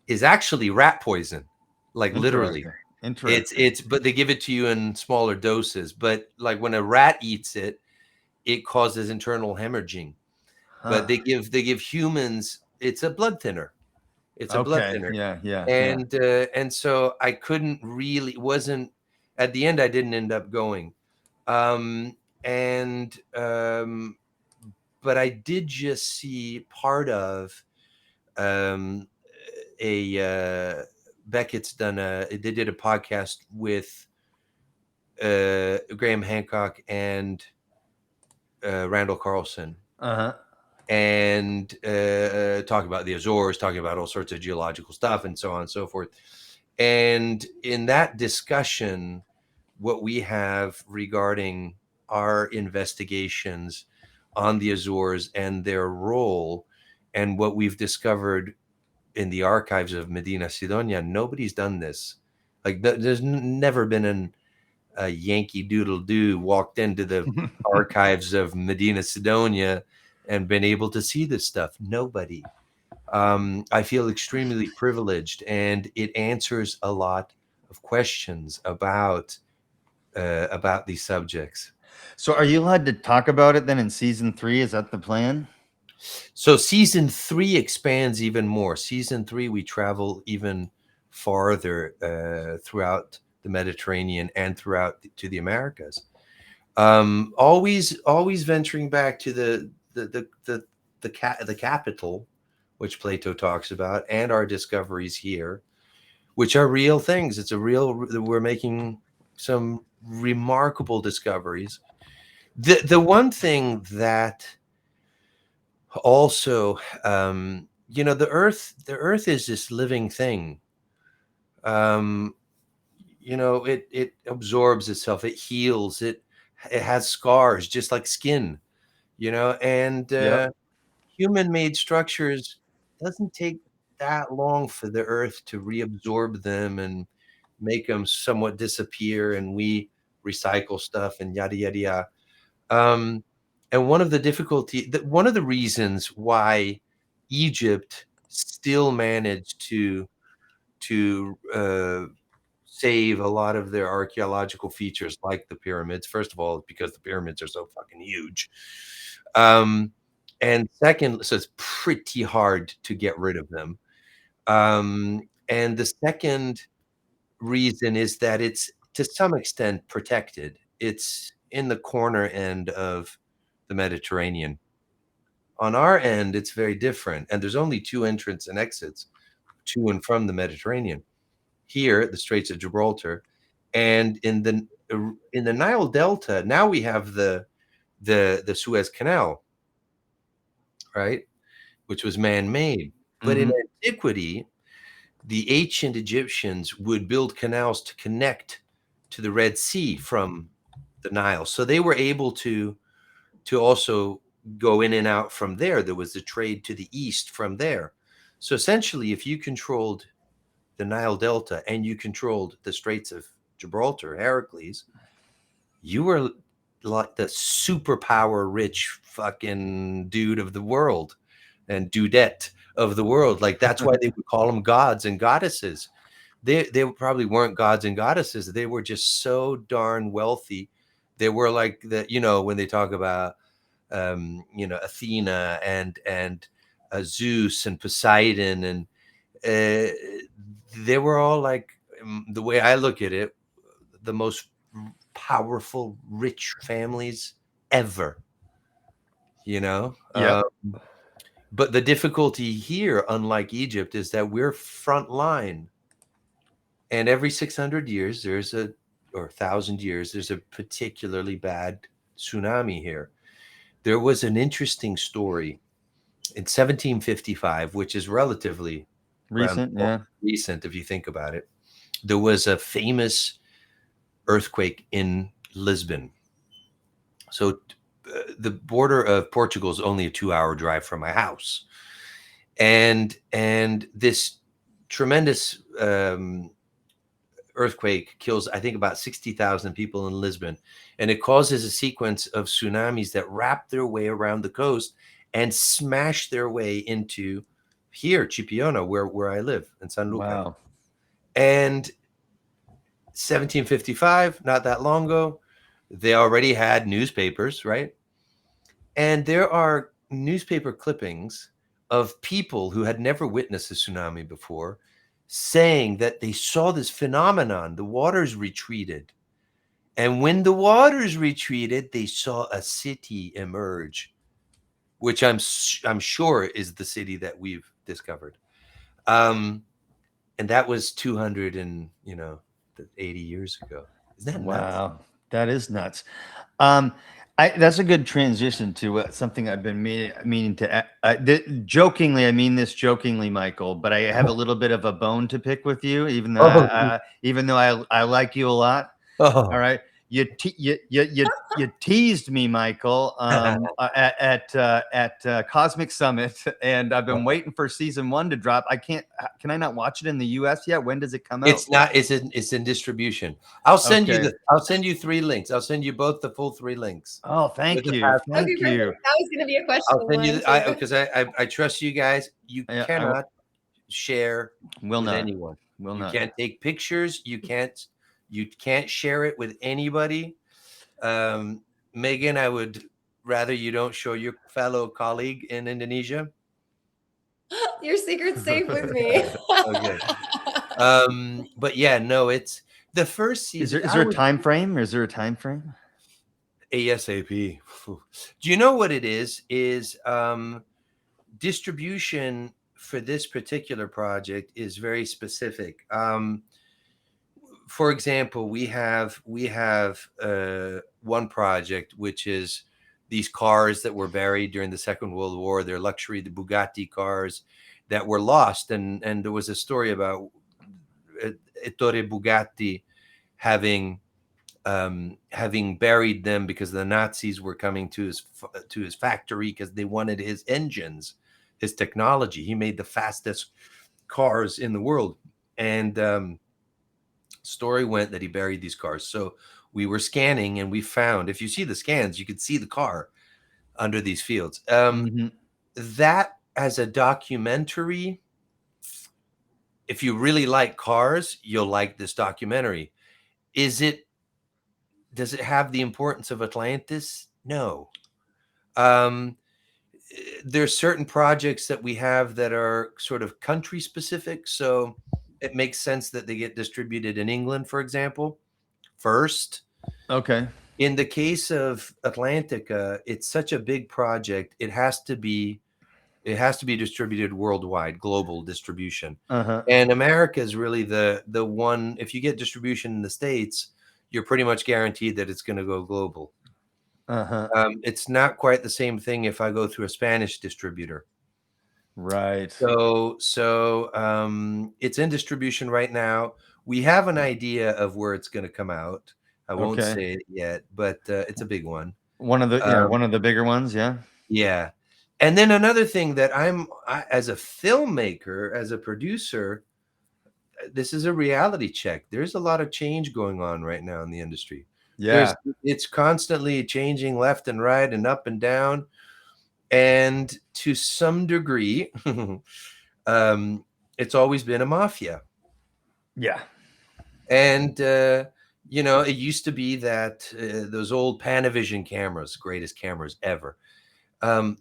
is actually rat poison. Like literally, but they give it to you in smaller doses. But like when a rat eats it, it causes internal hemorrhaging. But they give humans, it's a blood thinner. It's a blood thinner. Yeah. And so I couldn't really, wasn't at the end. I didn't end up going, but I did just see part of Beckett's done they did a podcast with Graham Hancock and Randall Carlson, and talking about the Azores, talking about all sorts of geological stuff and so on and so forth. And in that discussion, what we have regarding our investigations on the Azores and their role, and what we've discovered in the archives of Medina Sidonia, nobody's done this. Like there's never been a Yankee Doodle Doo walked into the archives of Medina Sidonia and been able to see this stuff. Nobody. I feel extremely privileged, and it answers a lot of questions about these subjects. So are you allowed to talk about it then in season 3? Is that the plan? So season 3 expands even more. Season 3, we travel even farther throughout the Mediterranean and throughout to the Americas. Always venturing back to the capital, which Plato talks about, and our discoveries here, which are real things. We're making some remarkable discoveries. The one thing that also, the earth is this living thing. It absorbs itself, it heals, it has scars just like skin, and human-made structures doesn't take that long for the earth to reabsorb them and make them somewhat disappear, and we recycle stuff and yada yada yada. And one of the reasons why Egypt still managed to save a lot of their archaeological features, like the pyramids. First of all, because the pyramids are so fucking huge. And second, so it's pretty hard to get rid of them. And the second reason is that it's to some extent protected. It's in the corner end of the Mediterranean. On our end, it's very different. And there's only 2 entrance and exits to and from the Mediterranean. Here, the Straits of Gibraltar, and in the Nile Delta, now we have the Suez Canal, right, which was man-made. But in antiquity, the ancient Egyptians would build canals to connect to the Red Sea from the Nile, so they were able to also go in and out from there. There was a trade to the east from there. So essentially, if you controlled the Nile Delta and you controlled the Straits of Gibraltar, Heracles, you were like the superpower rich fucking dude of the world and dudette of the world. Like, that's why they would call them gods and goddesses. They probably weren't gods and goddesses. They were just so darn wealthy. They were like when they talk about Athena and Zeus and Poseidon, and they were all like, the way I look at it, the most powerful, rich families ever. But the difficulty here, unlike Egypt, is that we're front line, and every 600 years or 1,000 years, there's a particularly bad tsunami here. There was an interesting story in 1755, which is relatively recent if you think about it. There was a famous earthquake in Lisbon. So the border of Portugal is only a 2-hour drive from my house, and this tremendous earthquake kills, I think, about 60,000 people in Lisbon, and it causes a sequence of tsunamis that wrap their way around the coast and smash their way into here, Chipiona, where I live, in San Luca. Wow. And 1755, not that long ago, they already had newspapers, right? And there are newspaper clippings of people who had never witnessed a tsunami before saying that they saw this phenomenon. The waters retreated. And when the waters retreated, they saw a city emerge, which I'm sure is the city that we've discovered. And that was 280 years ago. Isn't that nuts? Wow, that is nuts. That's a good transition to something I've been meaning to. Jokingly, I mean this jokingly, Michael, but I have a little bit of a bone to pick with you, even though I like you a lot. All right. You teased me, Michael, at Cosmic Summit, and I've been waiting for season 1 to drop. Can I not watch it in the US yet? When does it come out? It's not. It's in distribution. I'll send you 3 links. I'll send you both the full 3 links. Oh, thank you. Thank you. That was going to be a question. I'll send you because I trust you guys. You cannot share with anyone. You can't take pictures. You can't share it with anybody. Megan, I would rather you don't show your fellow colleague in Indonesia. Your secret's safe with me. Okay. But yeah, no, it's the first season. Is there a time frame? ASAP. Do you know what it is? Is distribution for this particular project is very specific. For example, we have one project, which is these cars that were buried during the Second World War. They're the Bugatti cars that were lost. And there was a story about Ettore Bugatti having buried them because the Nazis were coming to his factory because they wanted his engines, his technology. He made the fastest cars in the world. And Story went that he buried these cars. So we were scanning and we found, if you see the scans, you could see the car under these fields. That as a documentary, if you really like cars, you'll like this documentary. Does it have the importance of Atlantis? No. There's certain projects that we have that are sort of country specific. So it makes sense that they get distributed in England, for example, first. Okay. In the case of Atlantica, it's such a big project. It has to be distributed worldwide, global distribution. And America is really the one. If you get distribution in the States, you're pretty much guaranteed that it's going to go global. It's not quite the same thing if I go through a Spanish distributor. Right. So it's in distribution right now. We have an idea of where it's going to come out. I won't say it yet, but it's a big one. One of the bigger ones, yeah. Yeah. And then another thing that as a filmmaker, as a producer, this is a reality check. There's a lot of change going on right now in the industry. Yeah. It's constantly changing left and right and up and down. And to some degree, it's always been a mafia. Yeah. And, it used to be that those old Panavision cameras, greatest cameras ever,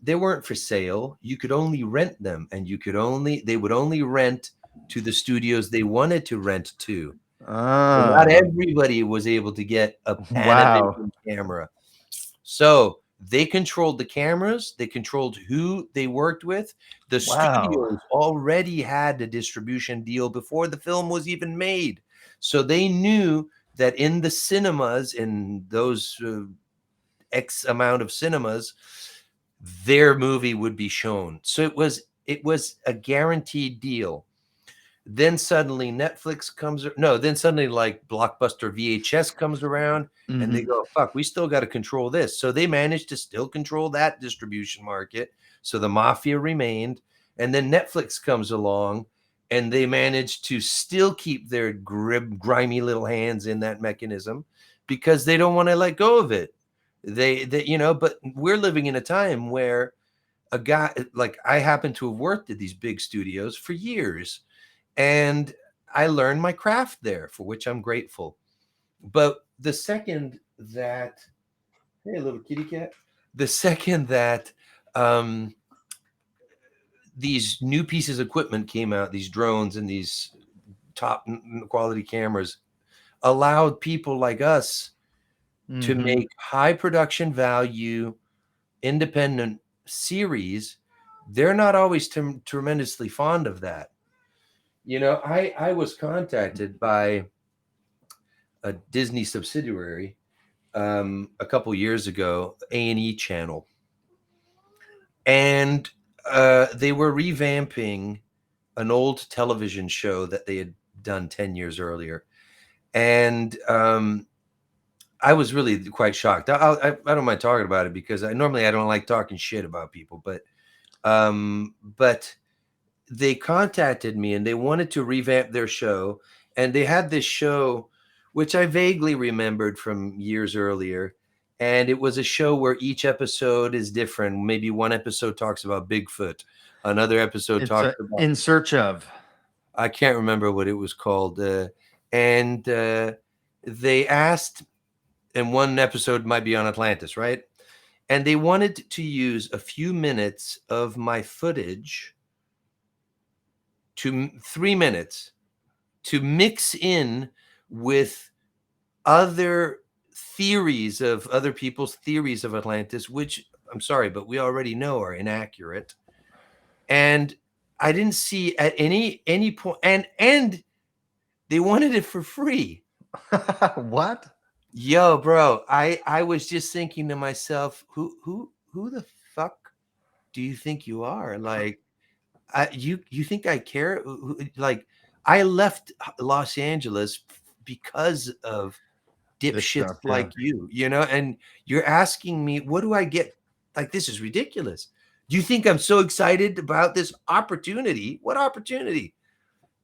they weren't for sale. You could only rent them, and they would only rent to the studios they wanted to rent to. Not everybody was able to get a Panavision camera. So they controlled the cameras. They controlled who they worked with. The studios already had a distribution deal before the film was even made. So they knew that in the cinemas, in those X amount of cinemas, their movie would be shown. So it was a guaranteed deal. Then suddenly Netflix then suddenly like Blockbuster VHS comes around and they go, fuck, we still got to control this. So they managed to still control that distribution market. So the mafia remained. And then Netflix comes along and they managed to still keep their grimy little hands in that mechanism because they don't want to let go of it. But we're living in a time where a guy, like I happen to have worked at these big studios for years. And I learned my craft there, for which I'm grateful. But the second that, hey, little kitty cat, the second that these new pieces of equipment came out, these drones and these top quality cameras, allowed people like us to make high production value, independent series. They're not always tremendously fond of that. I was contacted by a Disney subsidiary a couple years ago, A&E channel, and they were revamping an old television show that they had done 10 years earlier, and I was really quite shocked. I don't mind talking about it because I don't like talking shit about people, but they contacted me and they wanted to revamp their show. And they had this show, which I vaguely remembered from years earlier. And it was a show where each episode is different. Maybe one episode talks about Bigfoot. Another episode talks about In Search of. I can't remember what it was called. And they asked, and one episode might be on Atlantis, right? And they wanted to use a few minutes of my footage, 3 minutes, to mix in with other theories of other people's theories of Atlantis, which I'm sorry, but we already know are inaccurate. And I didn't see at any point, and they wanted it for free. What? Yo, bro, I was just thinking to myself, who the fuck do you think you are? Like, you think I care? Like, I left Los Angeles because of dipshits like you, and you're asking me, what do I get? Like, this is ridiculous. Do you think I'm so excited about this opportunity? What opportunity?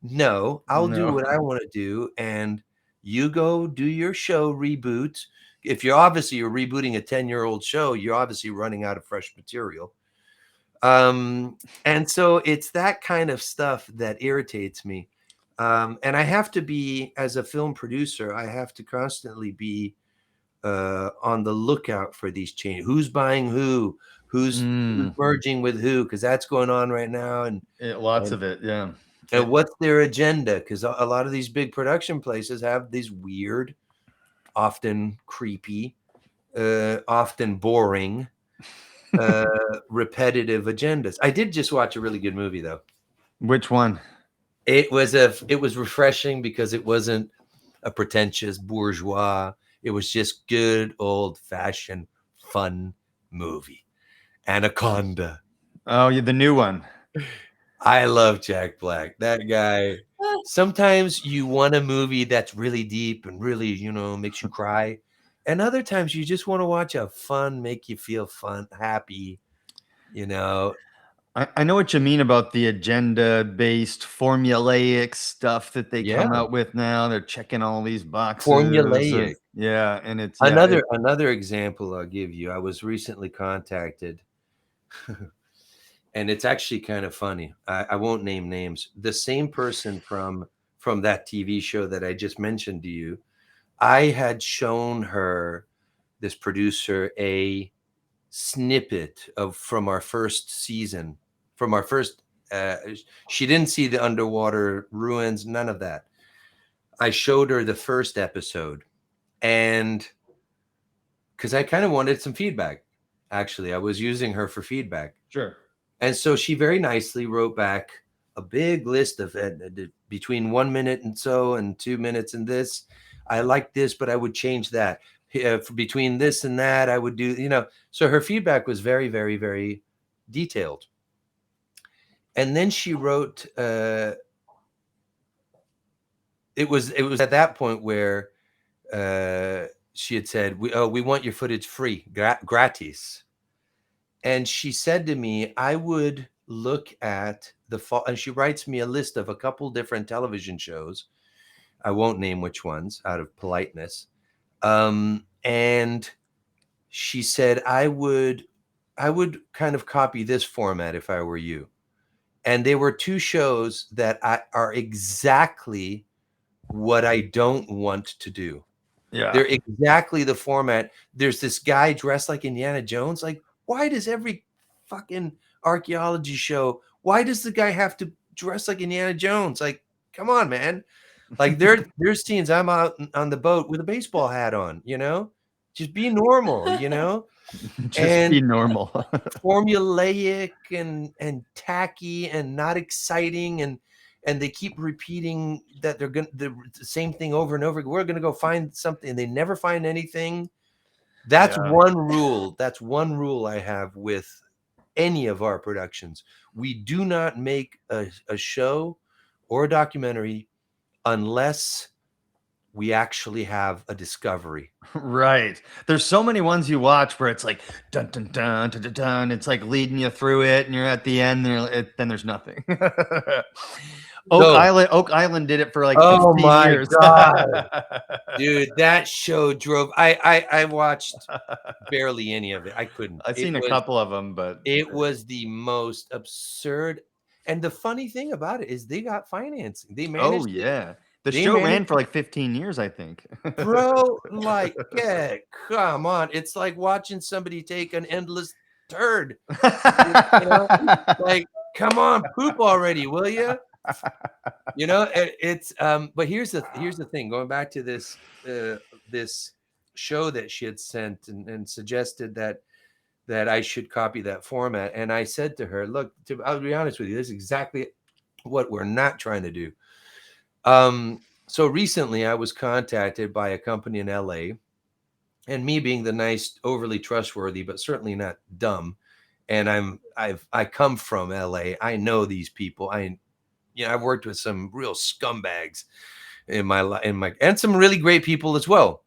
No, I'll do what I want to do. And You go do your show reboot. If you're rebooting a 10-year-old show, you're obviously running out of fresh material. And so it's that kind of stuff that irritates me. And I have to be, as a film producer, I have to constantly be on the lookout for these changes. Who's buying who's merging with who, because that's going on right now. And lots of it, yeah. And what's their agenda? Because a lot of these big production places have these weird, often creepy, often boring, repetitive agendas. I did just watch a really good movie, though. Which one? It was refreshing because it wasn't a pretentious bourgeois. It was just good old-fashioned fun movie. Anaconda. Oh, yeah, the new one. I love Jack Black. That guy. Sometimes you want a movie that's really deep and really, makes you cry. And other times you just want to watch a fun, make you feel fun, happy, I know what you mean about the agenda-based formulaic stuff that they come out with now. They're checking all these boxes. Formulaic. Yeah, and it's another example I'll give you. I was recently contacted, and it's actually kind of funny. I won't name names. The same person from that TV show that I just mentioned to you, I had shown her, this producer, a snippet from our first season. From our first, she didn't see the underwater ruins, none of that. I showed her the first episode, and because I kind of wanted some feedback. Actually, I was using her for feedback. Sure. And so she very nicely wrote back a big list of between 1 minute and so and 2 minutes and this. I like this, but I would change that. Between this and that, I would do, So her feedback was very, very, very detailed. And then she wrote, it was at that point where she had said, we want your footage free, gratis. And she said to me, I would look at and she writes me a list of a couple different television shows. I won't name which ones out of politeness. And she said, I would kind of copy this format if I were you. And there were two shows that are exactly what I don't want to do. Yeah. They're exactly the format. There's this guy dressed like Indiana Jones. Like, why does every fucking archaeology show, why does the guy have to dress like Indiana Jones? Like, come on, man. Like there's scenes I'm out on the boat with a baseball hat on, just be normal, Just be normal. Formulaic and tacky and not exciting, and they keep repeating that they're going the same thing over and over. We're going to go find something, and they never find anything. That's one rule. That's one rule I have with any of our productions. We do not make a show or a documentary unless we actually have a discovery. Right. There's so many ones you watch where it's like dun dun dun dun dun dun. It's like leading you through it, and you're at the end. Then there's nothing. Oak Island did it for like 15 years. God. Dude, that show drove. I watched barely any of it. I couldn't. I've seen a couple of them, but it was the most absurd. And the funny thing about it is they got financing. They managed. Oh yeah. The show ran for like 15 years, I think. Bro, like, yeah, come on. It's like watching somebody take an endless turd. Like, come on, poop already, will you? It's but here's the thing. Going back to this this show that she had sent and suggested that I should copy that format. And I said to her, look, I'll be honest with you, this is exactly what we're not trying to do. So recently I was contacted by a company in LA, and me being the nice, overly trustworthy, but certainly not dumb. And I come from LA. I know these people. I've worked with some real scumbags in my and some really great people as well.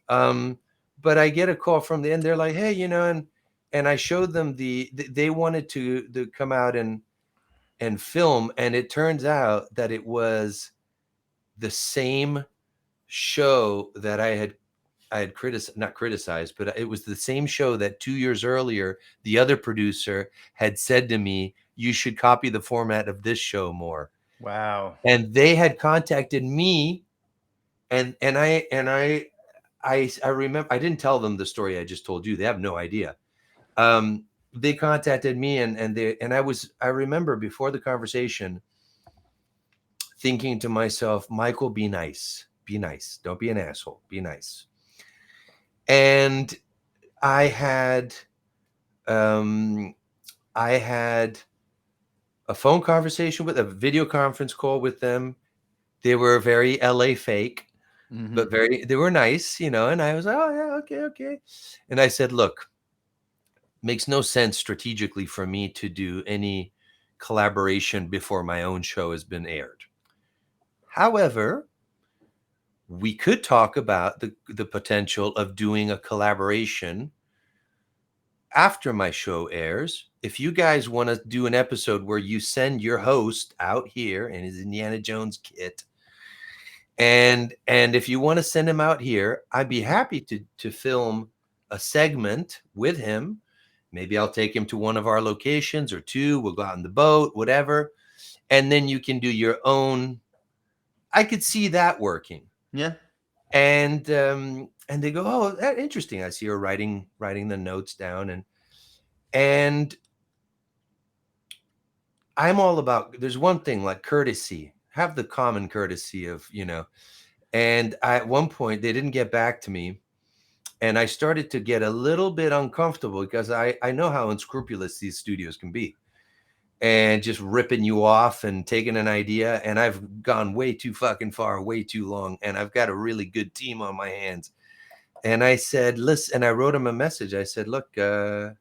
But I get a call from the end. They're like, hey, and I showed them they wanted to come out and film. And it turns out that it was the same show that I had not criticized, but it was the same show that 2 years earlier, the other producer had said to me, you should copy the format of this show more. Wow. And they had contacted me, and I remember, I didn't tell them the story I just told you. They have no idea. They contacted me, and I remember before the conversation thinking to myself, Michael, be nice. Be nice. Don't be an asshole. Be nice. And I had a phone conversation with a video conference call with them. They were very LA fake, but they were nice, and I was like, oh yeah, okay. And I said, look, makes no sense strategically for me to do any collaboration before my own show has been aired. However, we could talk about the potential of doing a collaboration after my show airs. If you guys want to do an episode where you send your host out here in his Indiana Jones kit, and if you want to send him out here, I'd be happy to film a segment with him. Maybe I'll take him to one of our locations or two. We'll go out on the boat, whatever. And then you can do your own. I could see that working. Yeah. And they go, oh, that's interesting. I see her writing the notes down, and I'm all about, there's one thing like courtesy, have the common courtesy of, and at one point they didn't get back to me, and I started to get a little bit uncomfortable because I know how unscrupulous these studios can be, and just ripping you off and taking an idea. And I've gone way too fucking far, way too long. And I've got a really good team on my hands. And I said, listen, and I wrote him a message. I said, look, I'm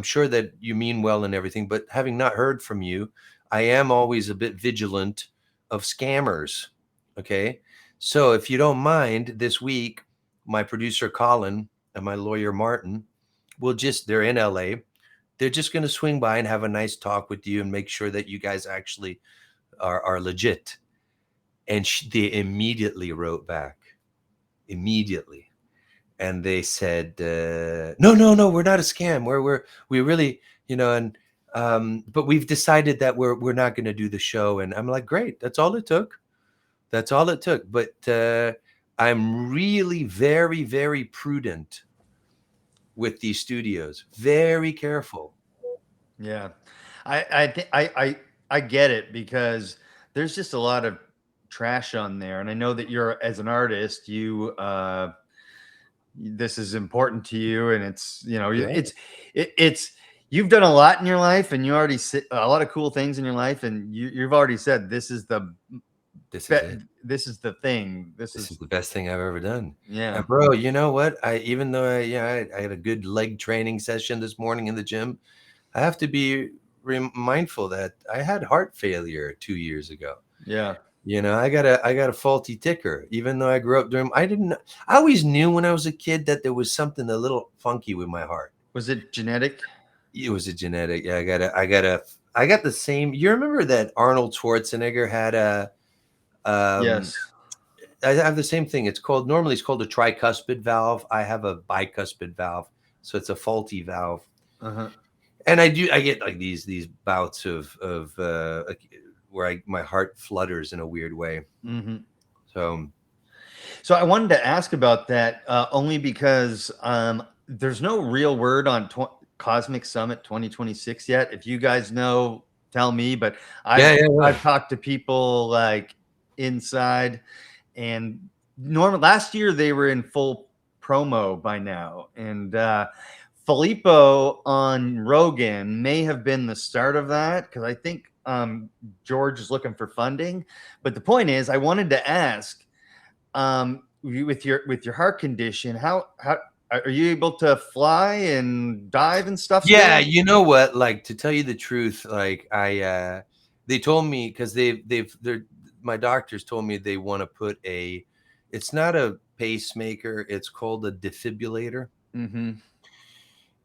sure that you mean well and everything, but having not heard from you, I am always a bit vigilant of scammers. Okay. So if you don't mind, this week, my producer, Colin, and my lawyer, Martin, they're in LA. They're just going to swing by and have a nice talk with you and make sure that you guys actually are legit. And they immediately wrote back. Immediately. And they said, no, we're not a scam. We really, but we've decided that we're not going to do the show. And I'm like, great. That's all it took. But I'm really very, very prudent with these studios, very careful. Yeah, I get it, because there's just a lot of trash on there, and I know that you're, as an artist, this is important to you, and it's it's you've done a lot in your life, and you already a lot of cool things in your life, and you've already said this is the thing. This is the best thing I've ever done. Yeah. And bro, you know what? Even though I had a good leg training session this morning in the gym, I have to be mindful that I had heart failure 2 years ago. Yeah. I got a faulty ticker. Even though I grew up during, I always knew when I was a kid that there was something a little funky with my heart. Was it genetic? It was a genetic. Yeah, I got the same. You remember that Arnold Schwarzenegger had a yes. I have the same thing. Normally it's called a tricuspid valve. I have a bicuspid valve. So it's a faulty valve. Uh-huh. And I get like these bouts of where my heart flutters in a weird way. Mm-hmm. So I wanted to ask about that only because there's no real word on Cosmic Summit 2026 yet. If you guys know, tell me. But I've talked to people like inside, and last year they were in full promo by now, and Filippo on Rogan may have been the start of that, because I think George is looking for funding. But the point is, I wanted to ask, with your heart condition, how are you able to fly and dive and stuff? Yeah, you know what? Like, to tell you the truth, like they told me, because my doctors told me they want to put it's not a pacemaker, it's called a defibrillator. Mm-hmm.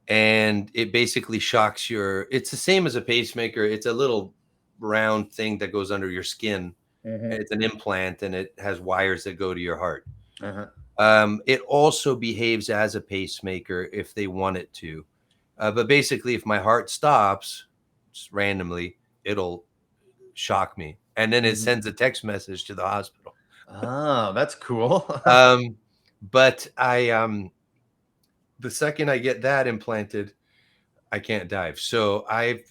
And it basically shocks it's the same as a pacemaker. It's a little round thing that goes under your skin. It's an implant, and it has wires that go to your heart. Uh-huh. It also behaves as a pacemaker if they want it to. But basically, if my heart stops just randomly, it'll shock me. And then it sends a text message to the hospital. Oh, that's cool. But the second I get that implanted, I can't dive. So I've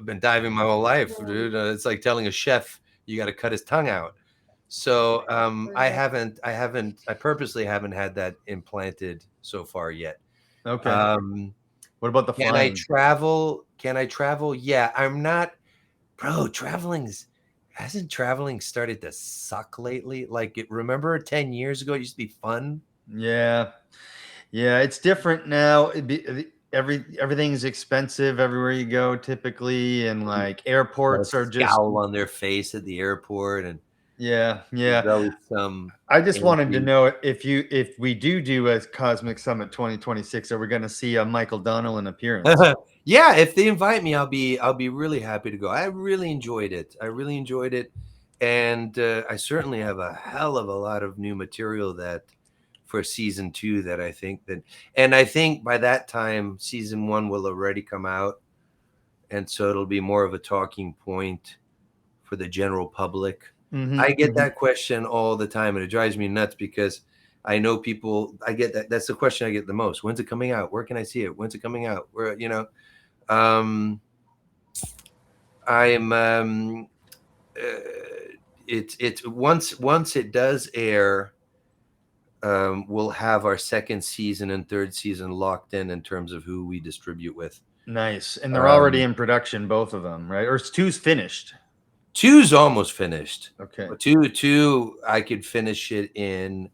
been diving my whole life, dude. It's like telling a chef you got to cut his tongue out. So I purposely haven't had that implanted so far yet. Okay. What about the Can flying? I travel? Can I travel? Yeah, I'm not, bro. Hasn't traveling started to suck lately? Like, remember 10 years ago, it used to be fun. Yeah, it's different now. Everything's expensive everywhere you go, typically, and like airports are just scowl on their face at the airport, and yeah. there's always some. I just wanted to know if we do a Cosmic Summit 2026, are we going to see a Michael Donnellan appearance? Yeah, if they invite me, I'll be really happy to go. I really enjoyed it. And I certainly have a hell of a lot of new material that for season 2 that I think by that time season 1 will already come out, and so it'll be more of a talking point for the general public. I get that question all the time, and it drives me nuts because I know people. I get that. That's the question I get the most. When's it coming out? Where can I see it? When's it coming out? Where, I'm it's once it does air, we'll have our second season and third season locked in terms of who we distribute with. Nice. And they're already in production, both of them, right? Or 2's finished? 2's almost finished. Okay. 2 I could finish it in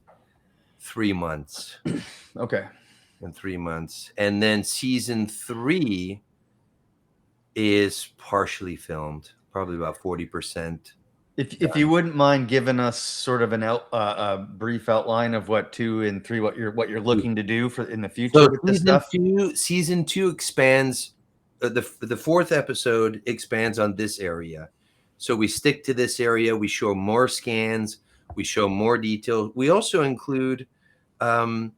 3 months. Okay. In 3 months. And then season 3 is partially filmed, probably about 40%. If you wouldn't mind giving us sort of a brief outline of what 2 and 3, what you're looking to do for in the future with this stuff. Season 2 expands. The 4th episode expands on this area, so we stick to this area. We show more scans. We show more detail. We also include, we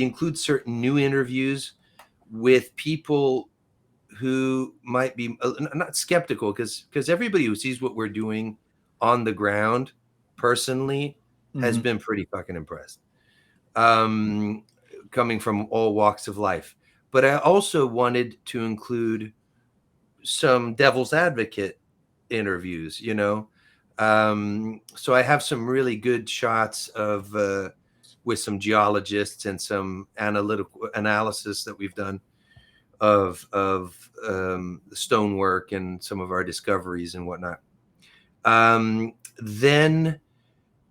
include certain new interviews with people who might be not skeptical, because everybody who sees what we're doing on the ground personally has been pretty fucking impressed, coming from all walks of life. But I also wanted to include some devil's advocate interviews, so I have some really good shots of with some geologists and some analytical analysis that we've done of the stonework and some of our discoveries and whatnot. Then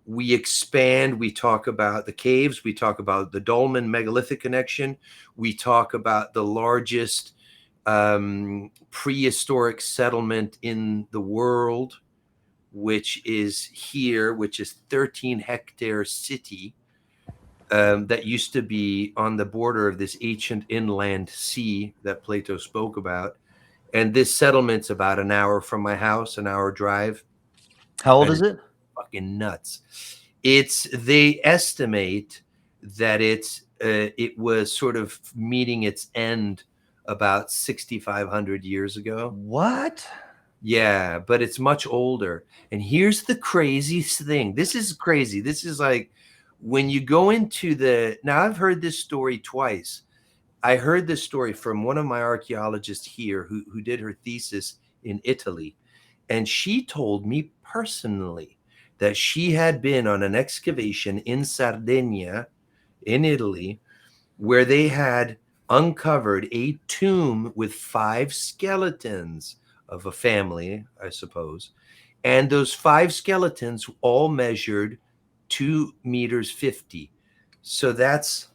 we expand. We talk about the caves. We talk about the Dolmen megalithic connection. We talk about the largest prehistoric settlement in the world, which is here, which is 13-hectare city that used to be on the border of this ancient inland sea that Plato spoke about. And this settlement's about an hour from my house, an hour drive. How old is it? Fucking nuts. They estimate that it was sort of meeting its end about 6,500 years ago. What? Yeah, but it's much older. And here's the craziest thing. This is crazy. This is like when you go into now I've heard this story twice. I heard this story from one of my archaeologists here who did her thesis in Italy. And she told me personally that she had been on an excavation in Sardinia, in Italy, where they had uncovered a tomb with 5 skeletons of a family, I suppose. And those 5 skeletons all measured 2 meters 50. So that's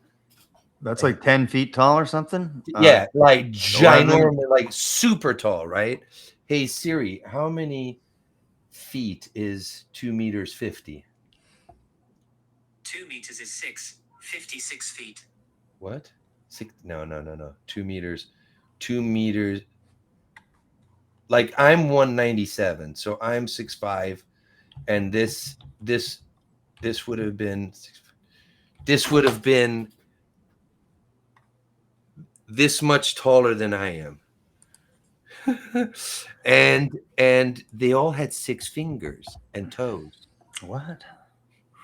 like 10 feet tall or something. Yeah, like ginormous, like super tall, right? Hey Siri, how many feet is 2 meters 50? 2 meters is 56 feet. What? 6? No. 2 meters. 2 meters. like I'm 197, so I'm 6'5", and this would have been this much taller than I am. and they all had 6 fingers and toes. What?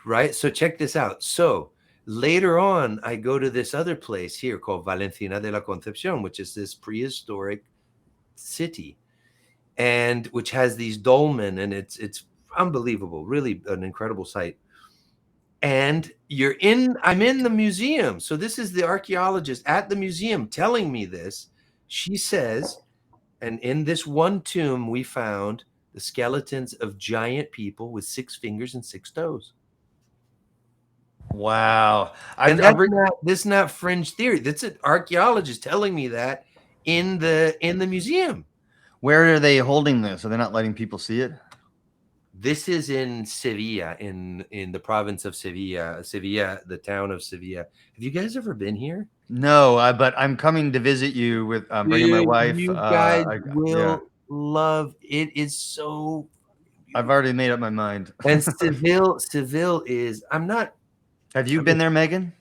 Right? So check this out. So later on, I go to this other place here called Valencina de la Concepción, which is this prehistoric city, and which has these dolmen, and it's unbelievable, really an incredible sight. And I'm in the museum. So this is the archaeologist at the museum telling me this. She says, and in this one tomb, we found the skeletons of giant people with 6 fingers and 6 toes. Wow. This is not fringe theory. That's an archaeologist telling me that in the museum. Where are they holding this? Are they not letting people see it? This is in Sevilla, in the province of Sevilla, the town of Sevilla. Have you guys ever been here? No, but I'm coming to visit you with bringing my wife. You guys will love it. Is so. I've already made up my mind. And Seville is. I'm not. Have you been there, Megan?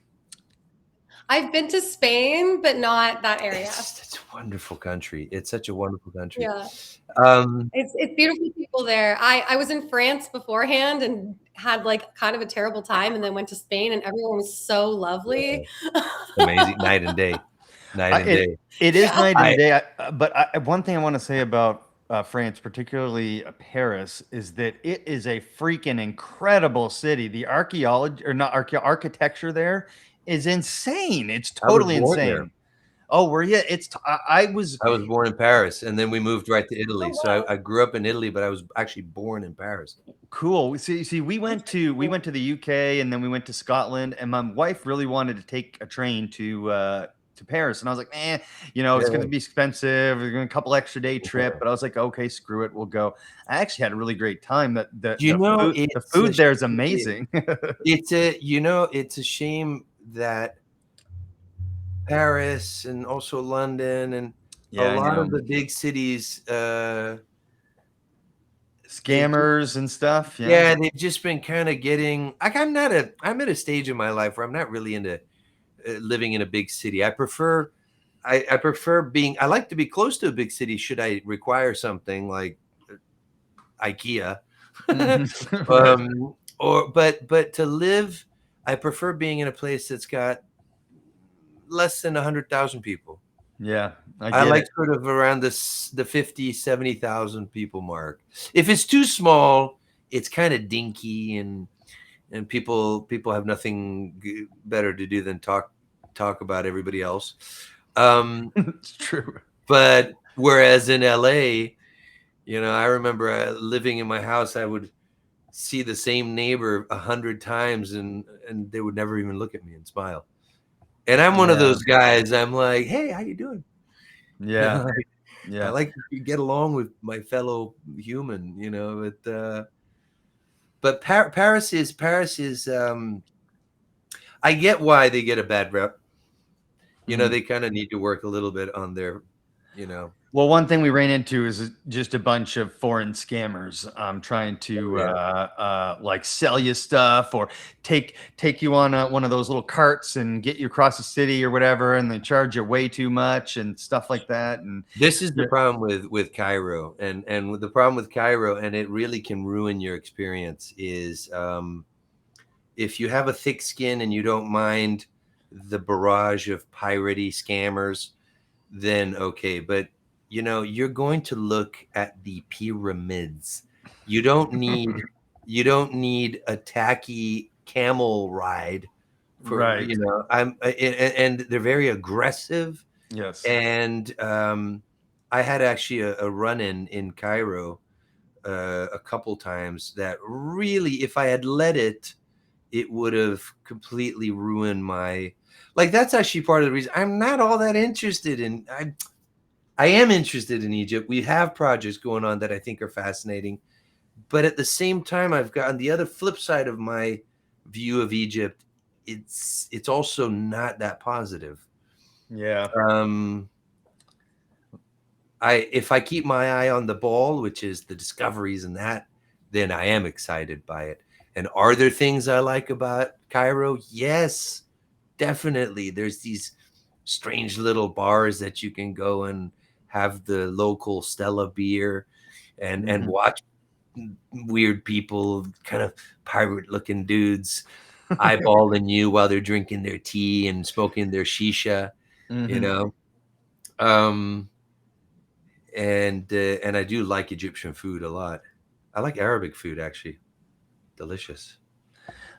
I've been to Spain, but not that area. It's a wonderful country. It's such a wonderful country. Yeah. It's beautiful people there. I was in France beforehand and had like kind of a terrible time, and then went to Spain, and everyone was so lovely. Amazing. Night and day. It is night and day. But one thing I want to say about France, particularly Paris, is that it is a freaking incredible city. The architecture there is insane. It's totally insane. There. Oh, were you? I was born in Paris, and then we moved right to Italy. So I grew up in Italy, but I was actually born in Paris. Cool. See, we went to the UK, and then we went to Scotland, and my wife really wanted to take a train to Paris, and I was like, it's going to be expensive. We're going a couple extra day trip, but I was like, okay, screw it, we'll go. I actually had a really great time. The food there is amazing. It's a shame that Paris and also London and a lot of the big cities, scammers and stuff. Yeah, they've just been kind of getting. Like, I'm at a stage in my life where I'm not really into living in a big city. I prefer being. I like to be close to a big city. Should I require something like IKEA, but to live, I prefer being in a place that's got less than 100,000 people. Yeah, I like sort of around the 50, 70,000 people mark. If it's too small, it's kind of dinky, and people have nothing better to do than talk about everybody else. It's true. But whereas in LA, I remember living in my house, I would see the same neighbor 100 times, and they would never even look at me and smile. And I'm one of those guys. I'm like, hey, how you doing? Yeah. I like to get along with my fellow human, but Paris is I get why they get a bad rep. They kind of need to work a little bit on their, Well, one thing we ran into is just a bunch of foreign scammers trying to like sell you stuff or take you on one of those little carts and get you across the city or whatever, and they charge you way too much and stuff like that. And this is the problem with Cairo, and the problem with Cairo, and it really can ruin your experience, is if you have a thick skin and you don't mind the barrage of piratey scammers, then okay, but you're going to look at the pyramids. You don't need a tacky camel ride for, right. And they're very aggressive. Yes. And I had actually a run-in in Cairo a couple times that really, if I had let it would have completely ruined my, like, that's actually part of the reason I'm not all that interested in, I am interested in Egypt. We have projects going on that I think are fascinating, but at the same time, I've got on the other flip side of my view of Egypt, it's also not that positive. Yeah. if I keep my eye on the ball, which is the discoveries and that, then I am excited by it. And are there things I like about Cairo? Yes, definitely. There's these strange little bars that you can go and have the local Stella beer and watch weird people, kind of pirate looking dudes eyeballing you while they're drinking their tea and smoking their shisha, you know. And I do like Egyptian food a lot. I like Arabic food, actually. Delicious.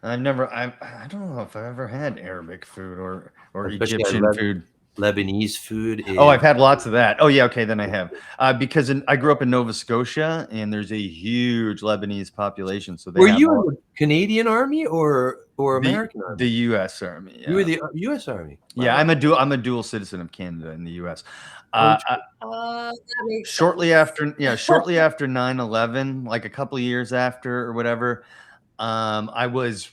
I don't know if I've ever had Arabic food or Especially Egyptian food. Lebanese food. Oh, I've had lots of that. Oh, yeah. Okay, then I have. Because I grew up in Nova Scotia, and there's a huge Lebanese population. So were you in the Canadian Army or American Army? The U.S. Army. Yeah. You were the U.S. Army. Wow. Yeah, I'm a dual citizen of Canada and the U.S. Shortly after 9/11, like a couple of years after or whatever, I was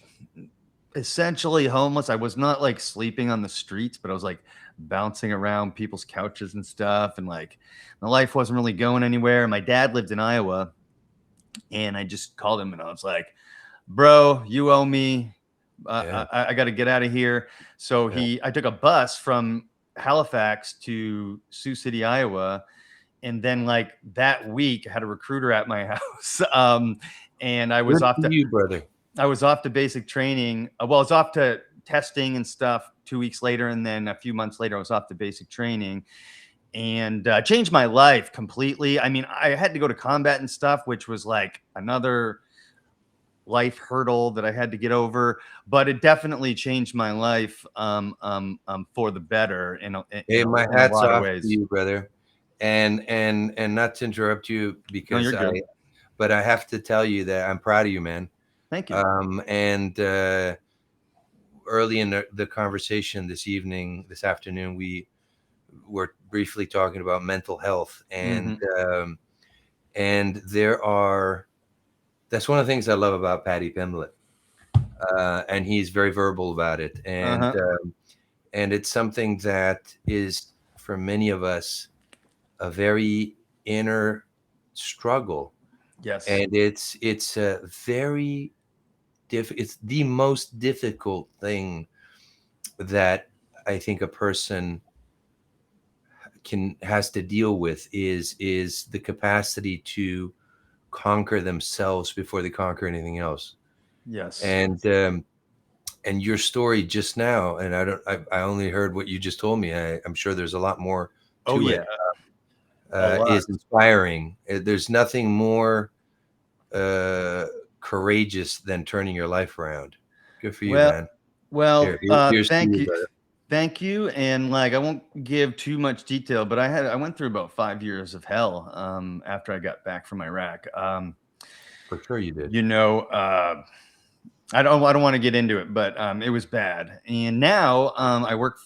essentially homeless. I was not like sleeping on the streets, but I was like bouncing around people's couches and stuff, and like my life wasn't really going anywhere. My dad lived in Iowa, and I just called him and I was like, bro, you owe me. I got to get out of here. So I took a bus from Halifax to Sioux City, Iowa. And then like that week I had a recruiter at my house. And I was off to you, brother. I was off to basic training. Well, I was off to testing and stuff 2 weeks later. And then a few months later, I was off to basic training, and changed my life completely. I mean, I had to go to combat and stuff, which was like another life hurdle that I had to get over, but it definitely changed my life for the better. Hey, my hat's off to you, brother. And not to interrupt you, because but I have to tell you that I'm proud of you, man. Thank you. And early in the conversation this afternoon, we were briefly talking about mental health, and and that's one of the things I love about Paddy Pimblett, and he's very verbal about it, and it's something that is, for many of us, a very inner struggle. Yes, and it's a very it's the most difficult thing that I think a person has to deal with is the capacity to conquer themselves before they conquer anything else. Yes. And your story just now, and I only heard what you just told me. I'm sure there's a lot more to it. Is inspiring. There's nothing more courageous than turning your life around. Good for you, man. Well, thank you. Brother. Thank you. And like, I won't give too much detail, but I went through about 5 years of hell after I got back from Iraq. For sure you did. You know, I don't want to get into it, but it was bad. And now I work.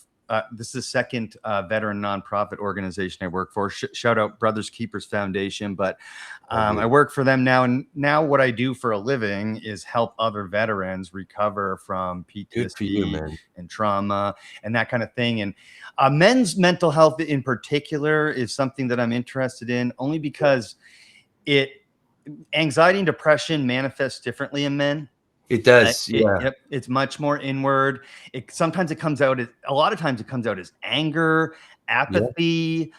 This is the second veteran nonprofit organization I work for. Shout out Brothers Keepers Foundation. But I work for them now. And now what I do for a living is help other veterans recover from PTSD and trauma and that kind of thing. And men's mental health in particular is something that I'm interested in, only because anxiety and depression manifests differently in men. It does. It's much more inward. A lot of times it comes out as anger, apathy,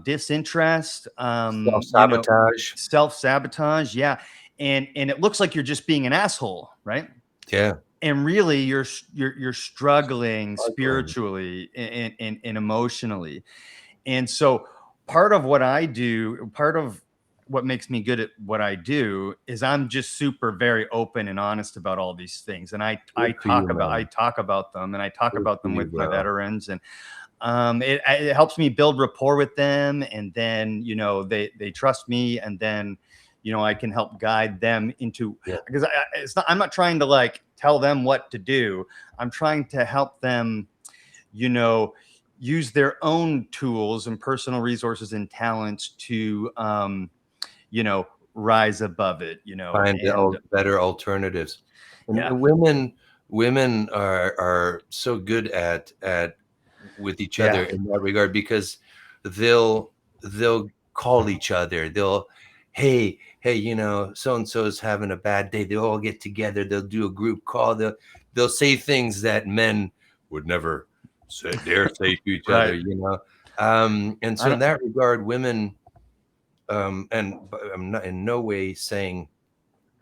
disinterest, self-sabotage. Yeah. And it looks like you're just being an asshole, right? Yeah. And really you're struggling spiritually and emotionally. And so part of what makes me good at what I do is I'm just very open and honest about all these things. And I talk about them, and I talk about them with my veterans, and it helps me build rapport with them. And then, you know, they trust me, and then, you know, I can help guide them into, because I'm not trying to like tell them what to do. I'm trying to help them, you know, use their own tools and personal resources and talents to, you know, rise above it, you know, find better alternatives. And women are so good at with each other in that regard, because they'll they'll call each other. They'll, hey, you know, so and so is having a bad day. They'll all get together. They'll do a group call. They'll say things that men would never dare say to each Right. other, you know. And so in that regard, women, and I'm not in no way saying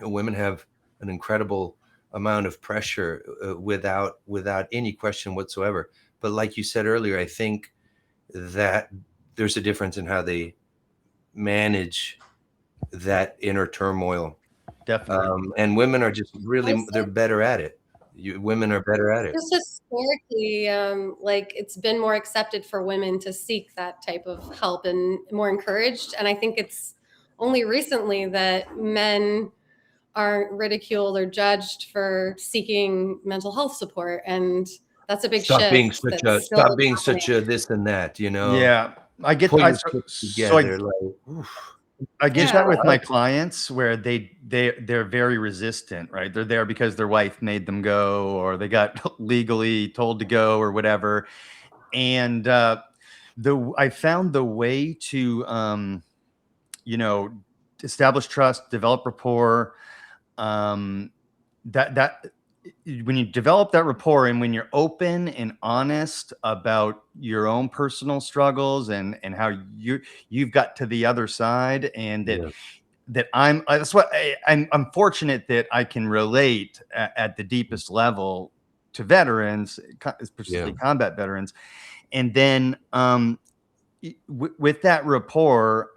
women have an incredible amount of pressure without any question whatsoever. But like you said earlier, I think that there's a difference in how they manage that inner turmoil. Definitely. And women are just really, they're better at it. Women are better at it. Just historically, like it's been more accepted for women to seek that type of help and more encouraged. And I think it's only recently that men aren't ridiculed or judged for seeking mental health support. And that's a big shift. Stop being such a this and that, you know? Yeah, I get Put I, your shit together. I get that with my clients where they're very resistant, right? They're there because their wife made them go, or they got legally told to go, or whatever. And I found the way to you know, establish trust, develop rapport. That when you develop that rapport and when you're open and honest about your own personal struggles and how you've got to the other side, and that that's what I'm fortunate that I can relate at the deepest level to veterans, specifically combat veterans. And then with that rapport,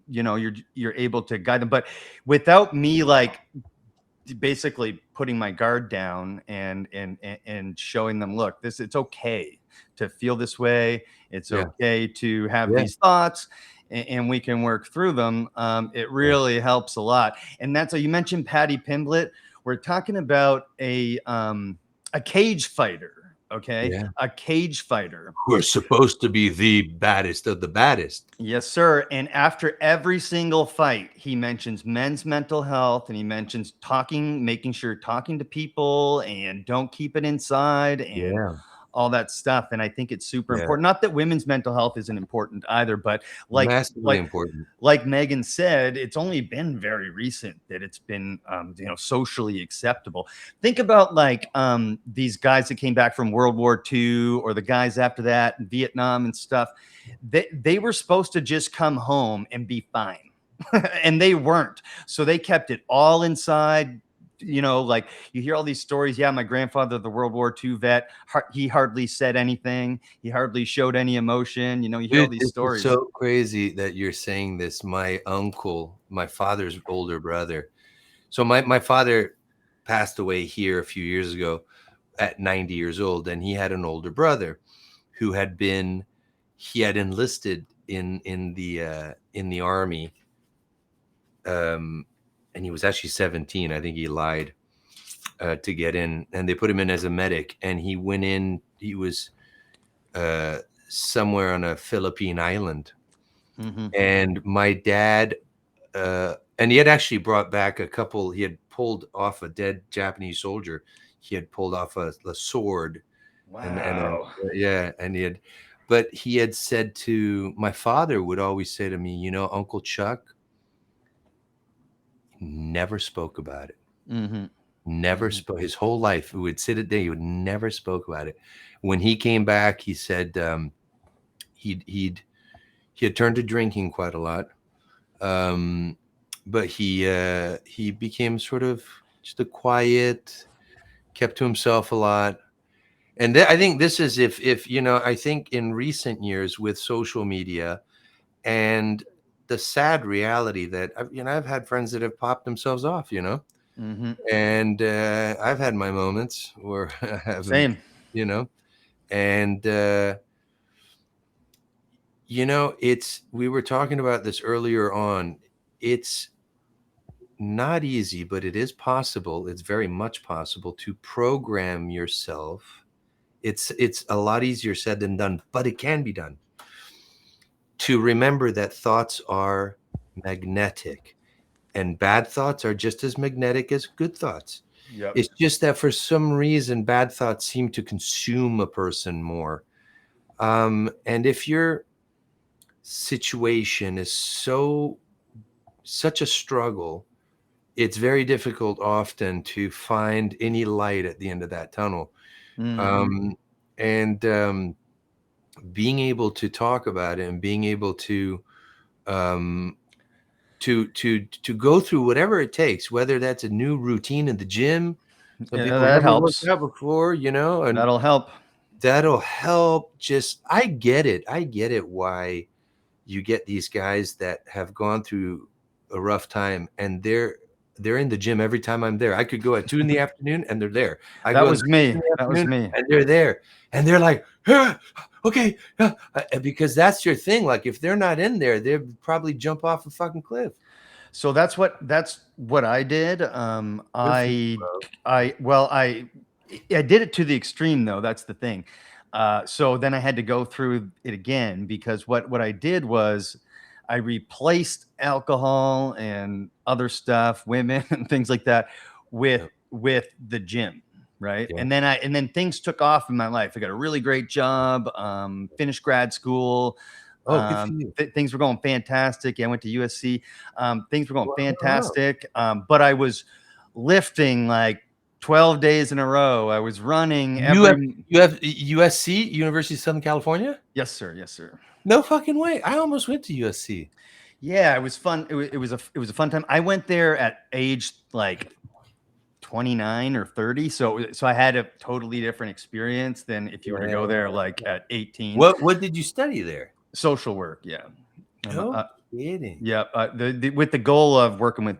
you know, you're able to guide them, but without me like basically putting my guard down and showing them, look, it's okay to feel this way. It's okay to have these thoughts, and we can work through them. It really helps a lot. And that's you mentioned Patty Pimblett. We're talking about a cage fighter. Okay. A cage fighter. Who are supposed to be the baddest of the baddest. Yes, sir. And after every single fight, he mentions men's mental health, and he mentions making sure talking to people and don't keep it inside and all that stuff. And I think it's super important. Not that women's mental health isn't important either, but massively important. Like Megan said, it's only been very recent that it's been, you know, socially acceptable. Think about like these guys that came back from World War II, or the guys after that in Vietnam and stuff. They were supposed to just come home and be fine, and they weren't. So they kept it all inside. You know, like you hear all these stories. Yeah, my grandfather, the World War II vet, he hardly said anything. He hardly showed any emotion. You know, you hear all these stories. It's so crazy that you're saying this. My uncle, my father's older brother. So my father passed away here a few years ago at 90 years old, and he had an older brother who had enlisted in the army. And he was actually 17. I think he lied to get in, and they put him in as a medic. And he went in. He was somewhere on a Philippine island, and my dad, and he had actually brought back a couple. He had pulled off a dead Japanese soldier. He had pulled off a sword. Wow. And he had said to my father, would always say to me, you know, Uncle Chuck never spoke about it. Never spoke his whole life. We would sit at day. He would never spoke about it. When he came back, he said he had turned to drinking quite a lot, but he became sort of just a quiet, kept to himself a lot. And I think this is if you know, I think in recent years with social media and the sad reality that, you know, I've had friends that have popped themselves off, you know, and I've had my moments where I haven't, you know, and you know, we were talking about this earlier on. It's not easy, but it is possible. It's very much possible to program yourself. It's a lot easier said than done, but it can be done. To remember that thoughts are magnetic, and bad thoughts are just as magnetic as good thoughts. It's just that for some reason, bad thoughts seem to consume a person more. And if you're situation is such a struggle. It's very difficult often to find any light at the end of that tunnel. And being able to talk about it and being able to go through whatever it takes, whether that's a new routine in the gym. Some people that never helps. worked out before, you know, and that'll help. Just, I get it why you get these guys that have gone through a rough time, and they're in the gym every time I'm there. I could go at 2 p.m. and they're there. That was me. And they're there, and they're like, okay, because that's your thing. Like, if they're not in there, they'd probably jump off a fucking cliff. So that's what I did. I did it to the extreme, though. That's the thing. So then I had to go through it again, because what I did was I replaced alcohol and other stuff, women and things like that, with the gym, right? Yeah. And then things took off in my life. I got a really great job, finished grad school. Things were going fantastic. I went to USC. Things were going fantastic. But I was lifting like 12 days in a row. I was running. You have USC, University of Southern California? Yes, sir. Yes, sir. No fucking way. I almost went to USC. Yeah, it was fun. It was a fun time. I went there at age like 29 or 30. So I had a totally different experience than if you were to go there like at 18. What did you study there? Social work. Yeah. No kidding. Yeah. With the goal of working with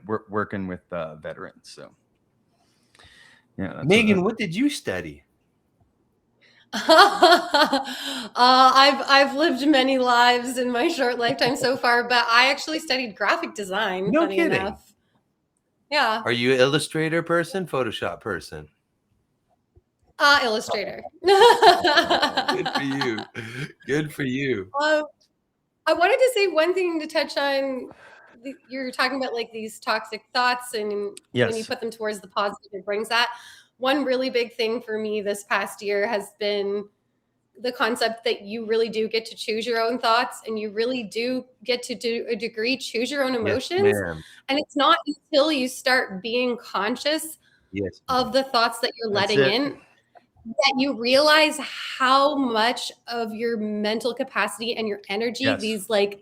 veterans. So. Yeah. Megan, what did you study? I've lived many lives in my short lifetime so far, but I actually studied graphic design. No funny kidding. Enough. Yeah. Are you an Illustrator person, Photoshop person? Illustrator. Good for you. Good for you. I wanted to say one thing to touch on. You're talking about like these toxic thoughts, and when you put them towards the positive, it brings that. One really big thing for me this past year has been the concept that you really do get to choose your own thoughts, and you really do get to, to a degree, choose your own emotions. Yes, and it's not until you start being conscious of the thoughts that you're letting in that you realize how much of your mental capacity and your energy, these like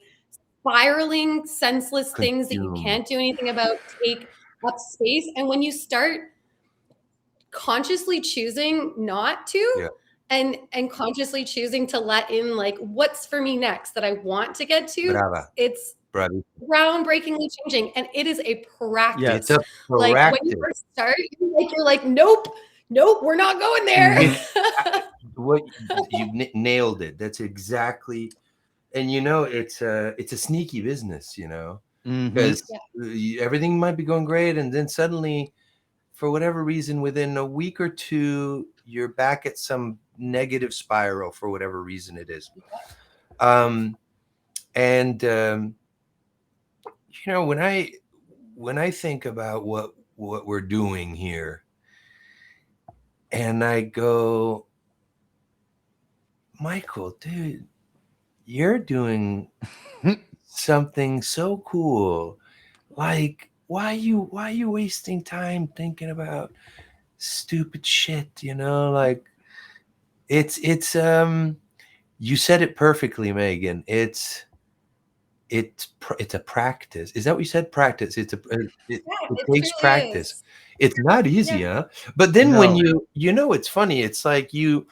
spiraling, senseless things that you can't do anything about, take up space. And when you start consciously choosing not to and consciously choosing to let in like what's for me next that I want to get to, it's groundbreakingly changing, and it is a practice. Yeah, it's a like when you first start, you're like nope, we're not going there. What you nailed it. That's exactly. And you know, it's a sneaky business, you know, because everything might be going great, and then suddenly, for whatever reason, within a week or two, you're back at some negative spiral for whatever reason it is. You know, when I think about what we're doing here, and I go, Michael, dude, you're doing something so cool. Like, why are you wasting time thinking about stupid shit, you know? Like, it's you said it perfectly, Megan. It's a practice. Is that what you said? Practice. It takes practice. It's not easy, huh? But then when you know, it's funny. It's like you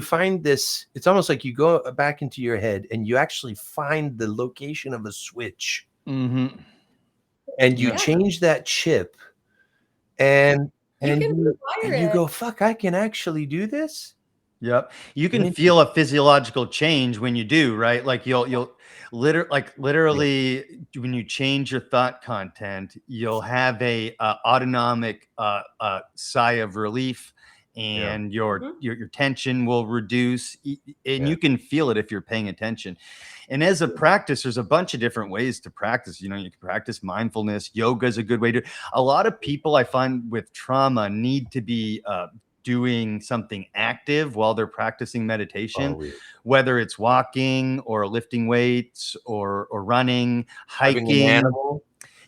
find this. It's almost like you go back into your head and you actually find the location of a switch, and you change that chip, and you go, fuck, I can actually do this. Yep. You can feel a physiological change when you do, right? Like you'll literally when you change your thought content, you'll have a autonomic sigh of relief, and your tension will reduce, and you can feel it if you're paying attention. And as a practice, there's a bunch of different ways to practice. You know, you can practice mindfulness. Yoga is a good way to. A lot of people I find with trauma need to be doing something active while they're practicing meditation, whether it's walking or lifting weights or running, hiking, having an animal,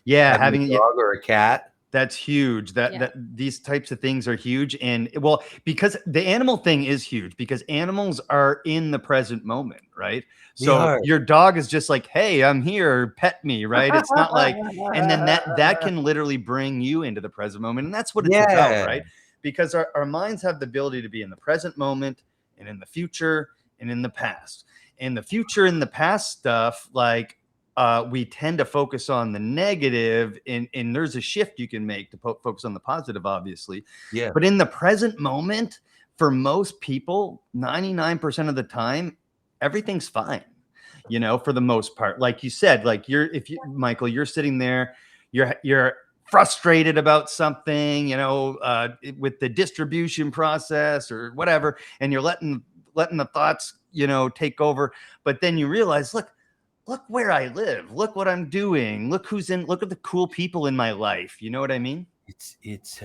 having a dog or a cat. That's huge. That these types of things are huge. And well, because the animal thing is huge, because animals are in the present moment, right? So your dog is just like, hey, I'm here, pet me, right? It's not like, and then that can literally bring you into the present moment. And that's what it's about, right? Because our minds have the ability to be in the present moment and in the future and in the past. And the future and the past stuff, like, we tend to focus on the negative, and there's a shift you can make to focus on the positive, obviously. Yeah. But in the present moment, for most people, 99% of the time, everything's fine, you know, for the most part. Like you said, like Michael, you're sitting there, you're frustrated about something, you know, with the distribution process or whatever, and you're letting the thoughts, you know, take over. But then you realize, look where I live. Look what I'm doing. Look at the cool people in my life. You know what I mean? It's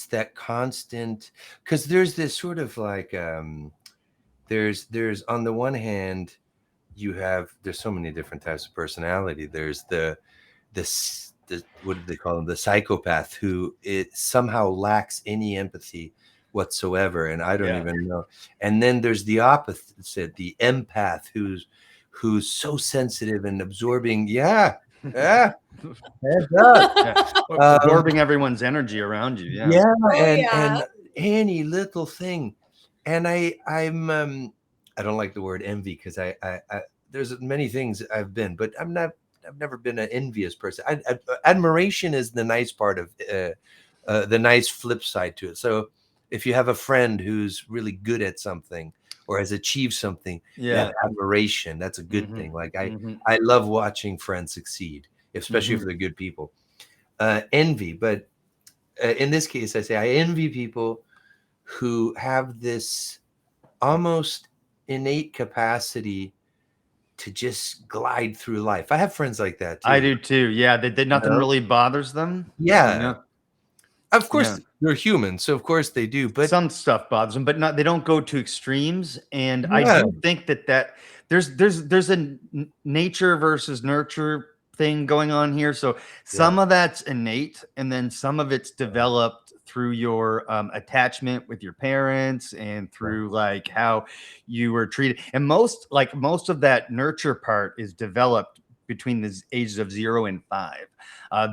that constant, because there's this sort of like, there's on the one hand, there's so many different types of personality. There's the what do they call them? The psychopath, who it somehow lacks any empathy whatsoever. And I don't even know. And then there's the opposite, the empath, who's so sensitive and absorbing. Absorbing everyone's energy around you. And any little thing. And I'm I don't like the word envy, because I there's many things I've been, but I've never been an envious person. Admiration is the nice part of the nice flip side to it. So if you have a friend who's really good at something or has achieved something, that admiration, that's a good thing. Like I love watching friends succeed, especially if they're good people. Envy, but in this case, I say I envy people who have this almost innate capacity to just glide through life. I have friends like that too. I do too. Yeah, that nothing really bothers them. Yeah. Of course, they're human, so of course they do. But some stuff bothers them, but they don't go to extremes. And I do think that there's a nature versus nurture thing going on here. So some of that's innate, and then some of it's developed through your attachment with your parents and through like how you were treated. And most of that nurture part is developed between the ages of 0 and 5.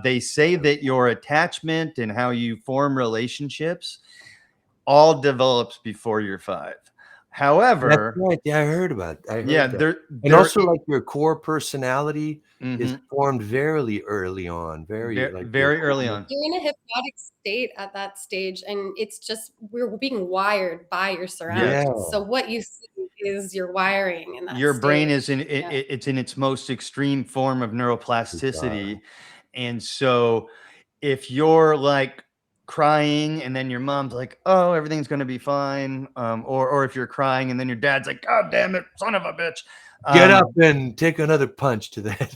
They say that your attachment and how you form relationships all develops before you're 5. However, that's right. Yeah, I heard about that. And also like your core personality is formed very early on. Very early on. You're in a hypnotic state at that stage, and it's just we're being wired by your surroundings. So what you see is your wiring in that your state. brain is in it's in its most extreme form of neuroplasticity. And so if you're like crying and then your mom's like, oh, everything's going to be fine. Or if you're crying and then your dad's like, God damn it, son of a bitch. Get up and take another punch to the head.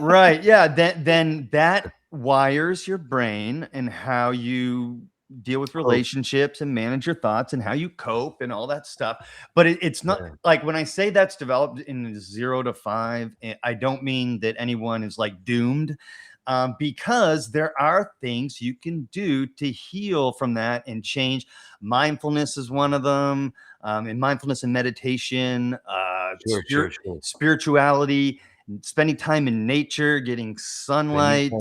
Right. Yeah. Then that wires your brain and how you deal with relationships and manage your thoughts and how you cope and all that stuff. But it's not like when I say that's developed in 0 to 5, I don't mean that anyone is like doomed. Because there are things you can do to heal from that and change. Mindfulness is one of them. And mindfulness and meditation, spirituality, spending time in nature, getting sunlight,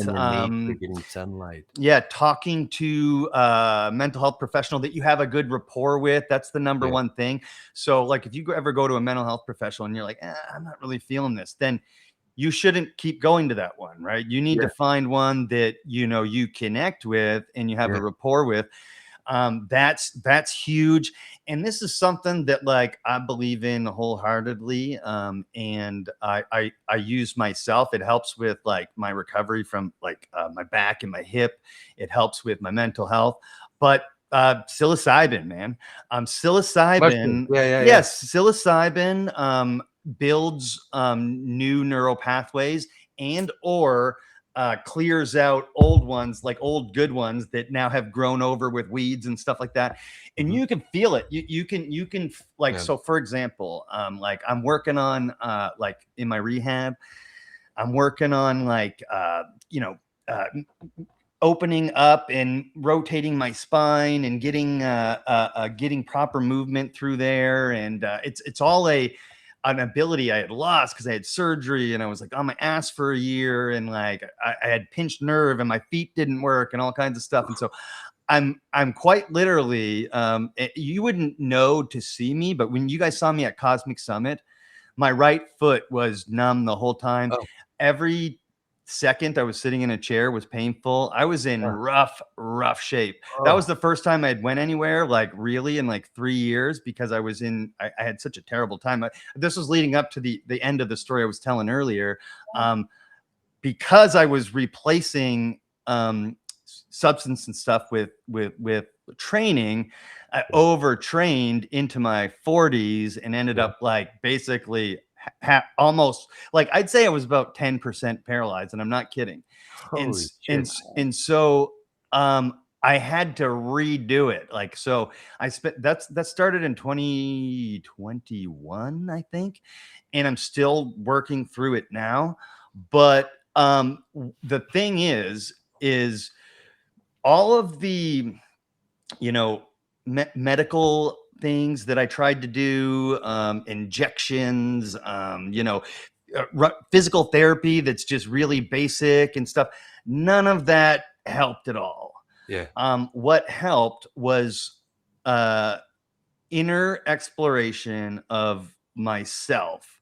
talking to a mental health professional that you have a good rapport with. That's the number one thing. So like if you ever go to a mental health professional and you're like, I'm not really feeling this, then you shouldn't keep going to that one, right? You need to find one that, you know, you connect with and you have a rapport with. That's huge. And this is something that like I believe in wholeheartedly. And I use myself. It helps with like my recovery from like my back and my hip. It helps with my mental health. But psilocybin, man. Psilocybin. Psilocybin builds new neural pathways and or clears out old ones, like old good ones that now have grown over with weeds and stuff like that. And you can feel it. You can like, so for example, like I'm working on, like in my rehab, I'm working on like, opening up and rotating my spine and getting proper movement through there. And it's all an ability I had lost because I had surgery and I was like on my ass for a year, and like I had pinched nerve and my feet didn't work and all kinds of stuff. And so I'm quite literally, you wouldn't know to see me, but when you guys saw me at Cosmic Summit, my right foot was numb the whole time. Every second I was sitting in a chair was painful. I was in rough shape. That was the first time I'd went anywhere, like really in like 3 years, because I had such a terrible time. This was leading up to the end of the story I was telling earlier. Because I was replacing substance and stuff with training, I overtrained into my 40s and ended up like basically almost, like I'd say I was about 10% paralyzed, and I'm not kidding. And so I had to redo it. Like, so I spent, that started in 2021, I think, and I'm still working through it now. But the thing is all of the, medical things that I tried to do, injections, physical therapy that's just really basic and stuff, none of that helped at all. What helped was inner exploration of myself.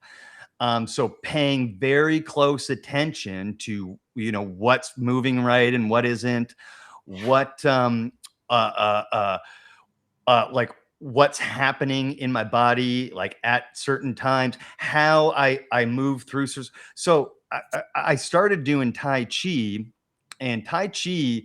So paying very close attention to, what's moving right and what isn't, what like what's happening in my body, like at certain times, how I move through. So I started doing Tai Chi, and Tai Chi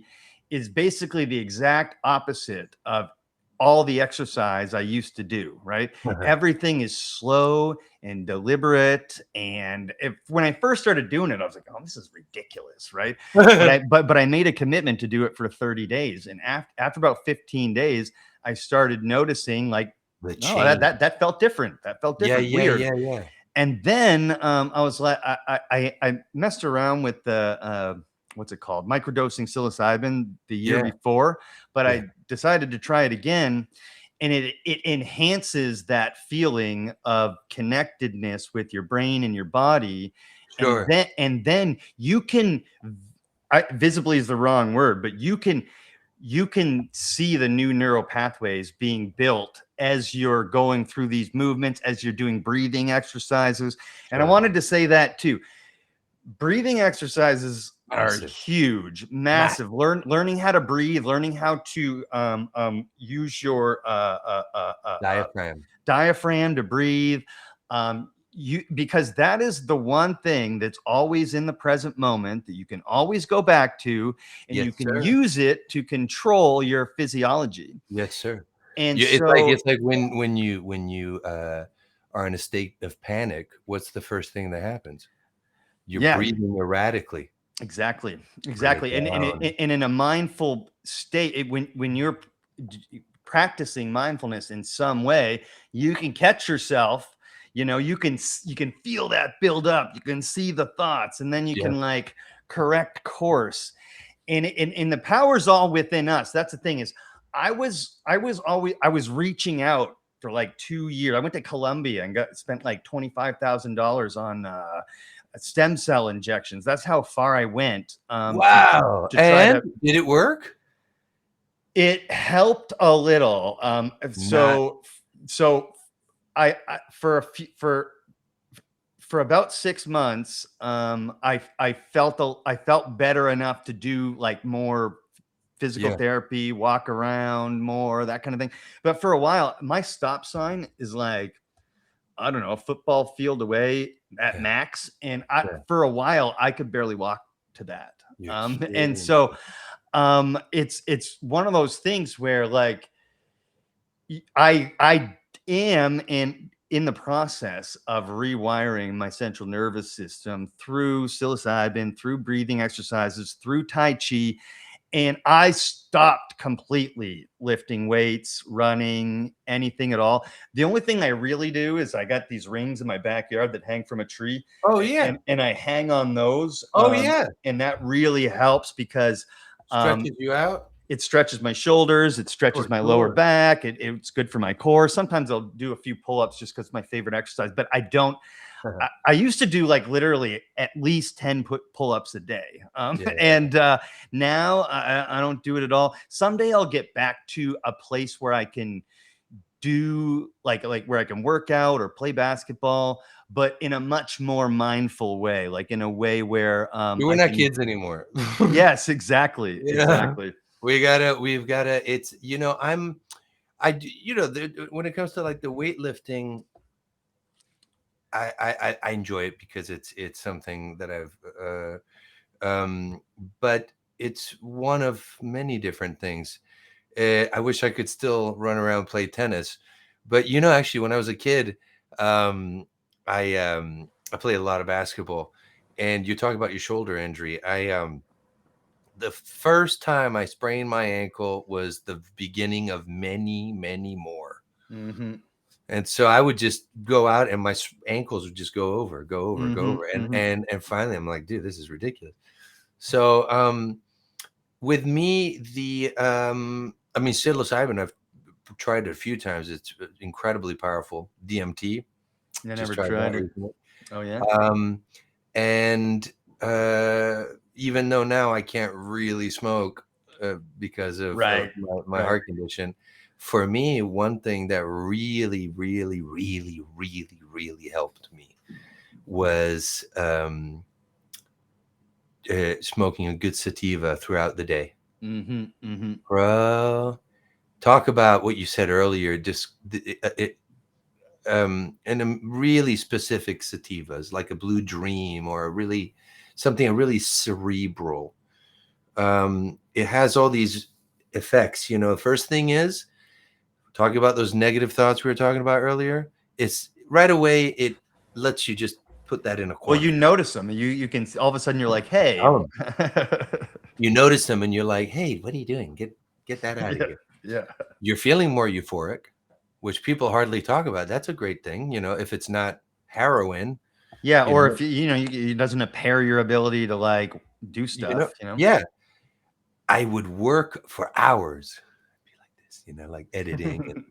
is basically the exact opposite of all the exercise I used to do, right? Everything is slow and deliberate. And when I first started doing it, I was like, oh, this is ridiculous, right? but I made a commitment to do it for 30 days. And after about 15 days, I started noticing like, that felt different. That felt different. Weird. And then I was like, I messed around with the what's it called? Microdosing psilocybin the year before, but I decided to try it again. And it enhances that feeling of connectedness with your brain and your body. And then you can, visibly is the wrong word, but you can see the new neural pathways being built as you're going through these movements, as you're doing breathing exercises. And I wanted to say that too. Breathing exercises are huge, massive. Learning how to breathe, learning how to use your diaphragm to breathe. Because that is the one thing that's always in the present moment that you can always go back to, and you can use it to control your physiology. Yes, sir. And it's like when you are in a state of panic, what's the first thing that happens? You're breathing erratically. Exactly. And in a mindful state, when you're practicing mindfulness in some way, you can catch yourself. You can feel that build up. You can see the thoughts, and then you can like correct course. And the power's all within us. That's the thing, is I was reaching out for like 2 years. I went to Colombia and spent like $25,000 on stem cell injections. That's how far I went. Wow. And did it work? It helped a little. So I for about 6 months, I felt better enough to do like more physical therapy, walk around more, that kind of thing. But for a while, my stop sign is like, I don't know, a football field away at max. And for a while, I could barely walk to that. And so it's one of those things where like I am in in the process of rewiring my central nervous system through psilocybin, through breathing exercises, through Tai Chi. And I stopped completely lifting weights, running, anything at all. The only thing I really do is I got these rings in my backyard that hang from a tree. Oh, yeah. And I hang on those. Oh, yeah. And that really helps because stretches you out. It stretches my shoulders. It stretches my lower back. It's good for my core. Sometimes I'll do a few pull-ups just because it's my favorite exercise, but I don't. I used to do like literally at least 10 pull-ups a day. And now I don't do it at all. Someday I'll get back to a place where I can do like where I can work out or play basketball, but in a much more mindful way, like in a way where we're not kids anymore. Yes, exactly. Yeah. Exactly. We've gotta, it's, you know, when it comes to like the weightlifting, I enjoy it because it's something that but it's one of many different things. I wish I could still run around and play tennis, but you know, actually when I was a kid, I played a lot of basketball, and you talk about your shoulder injury. The first time I sprained my ankle was the beginning of many, many more. Mm-hmm. And so I would just go out and my ankles would just go over. And finally I'm like, dude, this is ridiculous. So with me, psilocybin, I've tried it a few times. It's incredibly powerful. DMT. I never tried it. Oh, yeah. And even though now I can't really smoke because of my heart condition, for me, one thing that really, really, really, really, really helped me was smoking a good sativa throughout the day. Bro, talk about what you said earlier. Just and really specific sativas, like a Blue Dream or something really cerebral. It has all these effects. You know, the first thing is talking about those negative thoughts we were talking about earlier. It's right away. It lets you just put that in a corner. Well, you notice them. You can all of a sudden you're like, hey. You notice them and you're like, hey, what are you doing? Get that out of here. Yeah. You're feeling more euphoric, which people hardly talk about. That's a great thing. You know, if it's not heroin. Yeah. Or if it doesn't impair your ability to like do stuff, you know? Yeah. I would work for hours. Be like this, you know, like editing.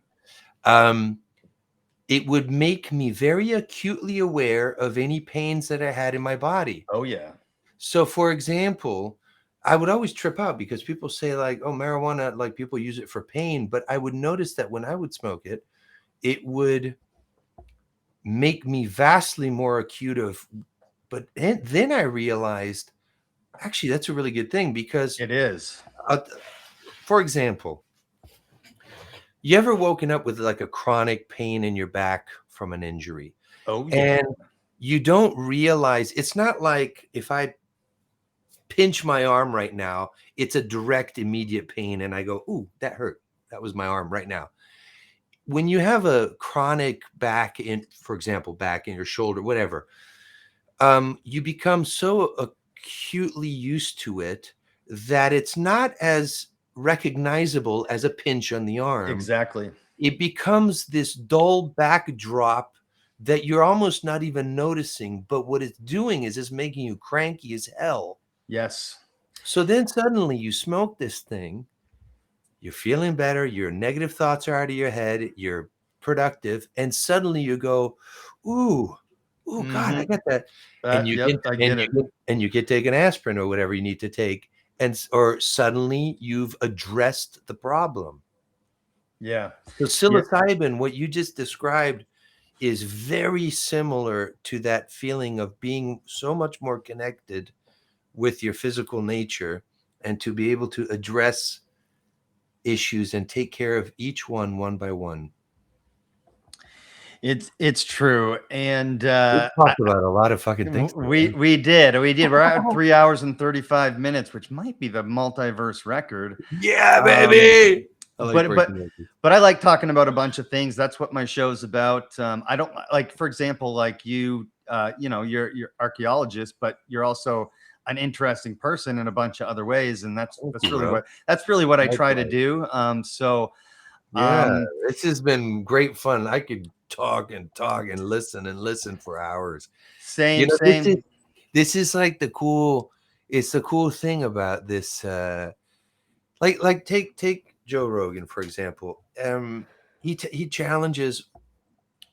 And, it would make me very acutely aware of any pains that I had in my body. Oh, yeah. So, for example, I would always trip out because people say like, oh, marijuana, like people use it for pain. But I would notice that when I would smoke it, it would make me vastly more acute of. But then I realized, actually, that's a really good thing because it is. For example, you ever woken up with like a chronic pain in your back from an injury? Oh, yeah. And you don't realize, it's not like if I pinch my arm right now, it's a direct, immediate pain. And I go, ooh, that hurt. That was my arm right now. When you have a chronic back for example, back in your shoulder, whatever, you become so acutely used to it that it's not as recognizable as a pinch on the arm. Exactly. It becomes this dull backdrop that you're almost not even noticing, but what it's doing is it's making you cranky as hell. Yes. So then suddenly you smoke this thing, you're feeling better, your negative thoughts are out of your head, you're productive, and suddenly you go, ooh, God, I got that. And you get taken aspirin or whatever you need to take. Or suddenly you've addressed the problem. Yeah. So psilocybin, what you just described, is very similar to that feeling of being so much more connected with your physical nature and to be able to address issues and take care of each one by one. It's true. And we talked about a lot of fucking things. We did. We're at 3 hours and 35 minutes, which might be the multiverse record. Yeah, baby. But I like talking about a bunch of things. That's what my show's about. I don't like, for example, like you know, you're archaeologist, but you're also an interesting person in a bunch of other ways, and that's really what I try to do. This has been great fun. I could talk and listen for hours. Same. This is like the cool thing about this. Like take Joe Rogan, for example. He challenges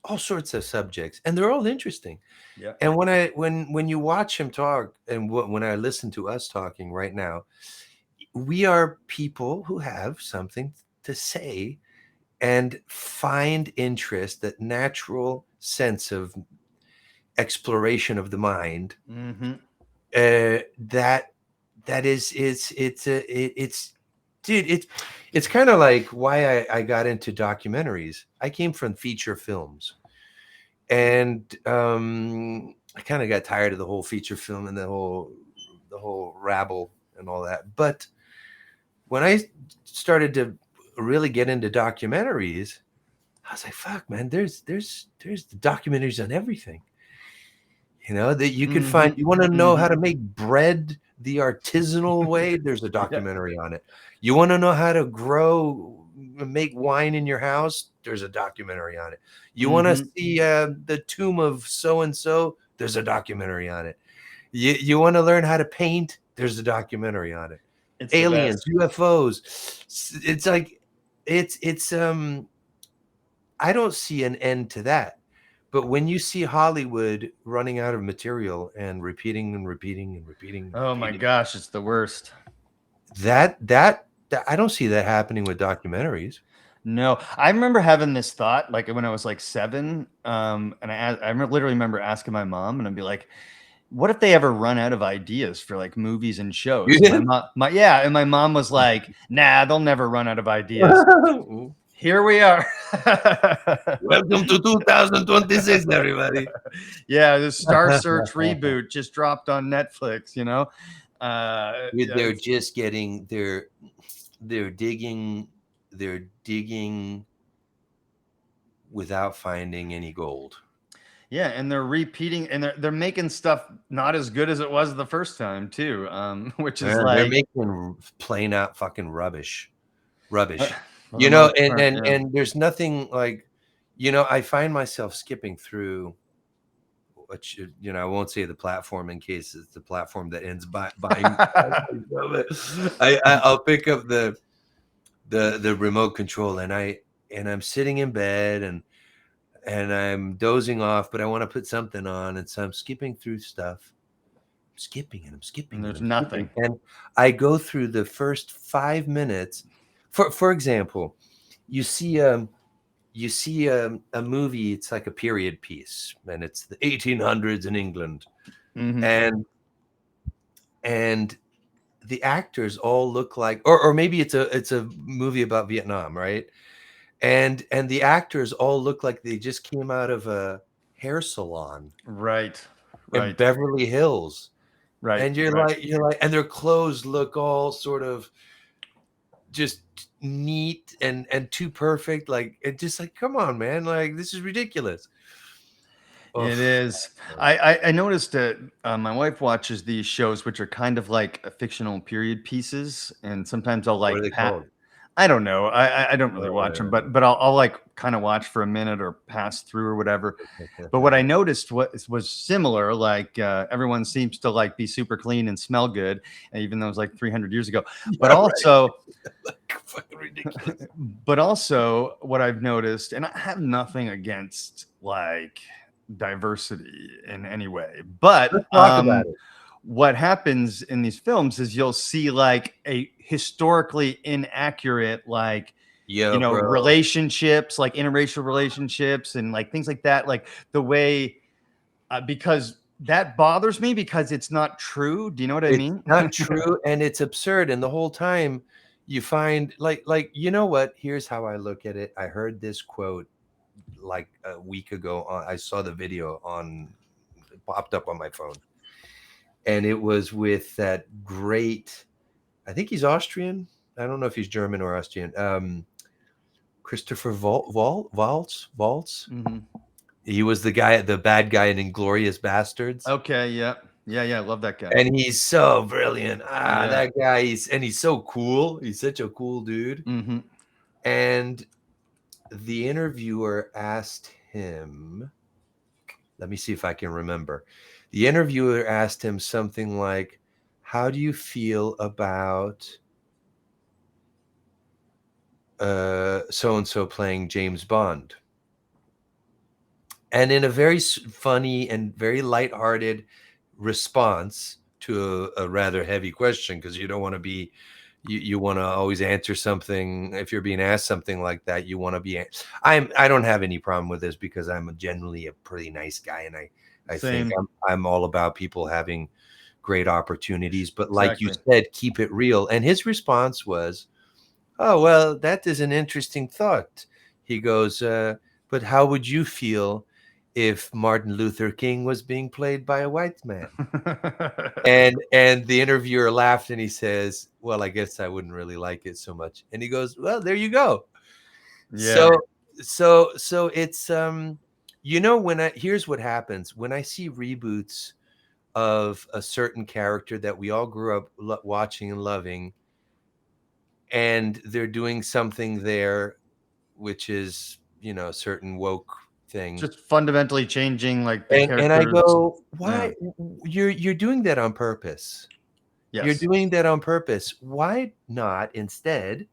all sorts of subjects, and they're all interesting. Yeah. And when you watch him talk, and when I listen to us talking right now, we are people who have something to say and find interest, that natural sense of exploration of the mind. Mm-hmm. It's kind of like why I got into documentaries. I came from feature films, and I kind of got tired of the whole feature film and the whole rabble and all that. But when I started to really get into documentaries, I was like, fuck, man, there's documentaries on everything. You know, that you could find. You want to know how to make bread the artisanal way? There's a documentary on it. You want to know how to make wine in your house? There's a documentary on it. You want to see the tomb of so and so? There's a documentary on it. You want to learn how to paint? There's a documentary on it. It's aliens, UFOs. It's like it's I don't see an end to that. But when you see Hollywood running out of material and repeating, oh my gosh, it's the worst. That I don't see that happening with documentaries. No, I remember having this thought, like when I was like 7, and I literally remember asking my mom, and I'd be like, "What if they ever run out of ideas for like movies and shows?" And my mom was like, "Nah, they'll never run out of ideas." Here we are. Welcome to 2026, everybody. Yeah, the Star Search reboot just dropped on Netflix, you know. They're just getting they're digging without finding any gold. Yeah, and they're repeating, and they're making stuff not as good as it was the first time too, which is like they're making plain out fucking rubbish. You know, and there's nothing like, you know, I find myself skipping through, which, you know, I won't say the platform in case it's the platform that ends buying. I'll pick up the remote control, and I'm sitting in bed and I'm dozing off, but I want to put something on, and so I'm skipping through stuff. I'm skipping. And there's nothing. And I go through the first 5 minutes. For example, you see a movie. It's like a period piece, and it's the 1800s in England, and the actors all look like, or maybe it's a movie about Vietnam, right? And the actors all look like they just came out of a hair salon, right in Beverly Hills, right? And you're like, and their clothes look all sort of just neat and too perfect. Like, it just like, come on, man, like this is ridiculous. It is. I noticed that my wife watches these shows, which are kind of like fictional period pieces, and sometimes I'll like. What are they called? I don't know. I don't really watch them, but I'll like kind of watch for a minute or pass through or whatever. But what I noticed was similar. Like everyone seems to like be super clean and smell good, even though it was like 300 years ago. But also, like, fucking ridiculous. But also, what I've noticed, and I have nothing against like diversity in any way, but let's talk about it. What happens in these films is you'll see like a historically inaccurate, like, relationships, like interracial relationships and like things like that. Like the way, because that bothers me because it's not true. Do you know what I mean? Not true. And it's absurd. And the whole time you find like, you know what, here's how I look at it. I heard this quote like a week ago. I saw the video it popped up on my phone. And it was with that great, I think he's Austrian. I don't know if he's German or Austrian. Christopher Waltz. Mm-hmm. He was the bad guy in Inglorious Bastards. Okay, yeah. I love that guy. And he's so brilliant. That guy, he's so cool. He's such a cool dude. Mm-hmm. And the interviewer asked him, let me see if I can remember. The interviewer asked him something like, how do you feel about so-and-so playing James Bond? And in a very funny and very lighthearted response to a rather heavy question, because you don't want to be, you want to always answer something. If you're being asked something like that, you want to be, I don't have any problem with this because I'm generally a pretty nice guy. And I think I'm all about people having great opportunities, but like you said, keep it real. And his response was, oh, well, that is an interesting thought. He goes, but how would you feel if Martin Luther King was being played by a white man? and the interviewer laughed and he says, well, I guess I wouldn't really like it so much. And he goes, well, there you go. Yeah. So it's here's what happens when I see reboots of a certain character that we all grew up watching and loving, and they're doing something there which is, a certain woke thing, just fundamentally changing like the characters. And I go, why? You're doing that on purpose. Yes. You're doing that on purpose. Why not instead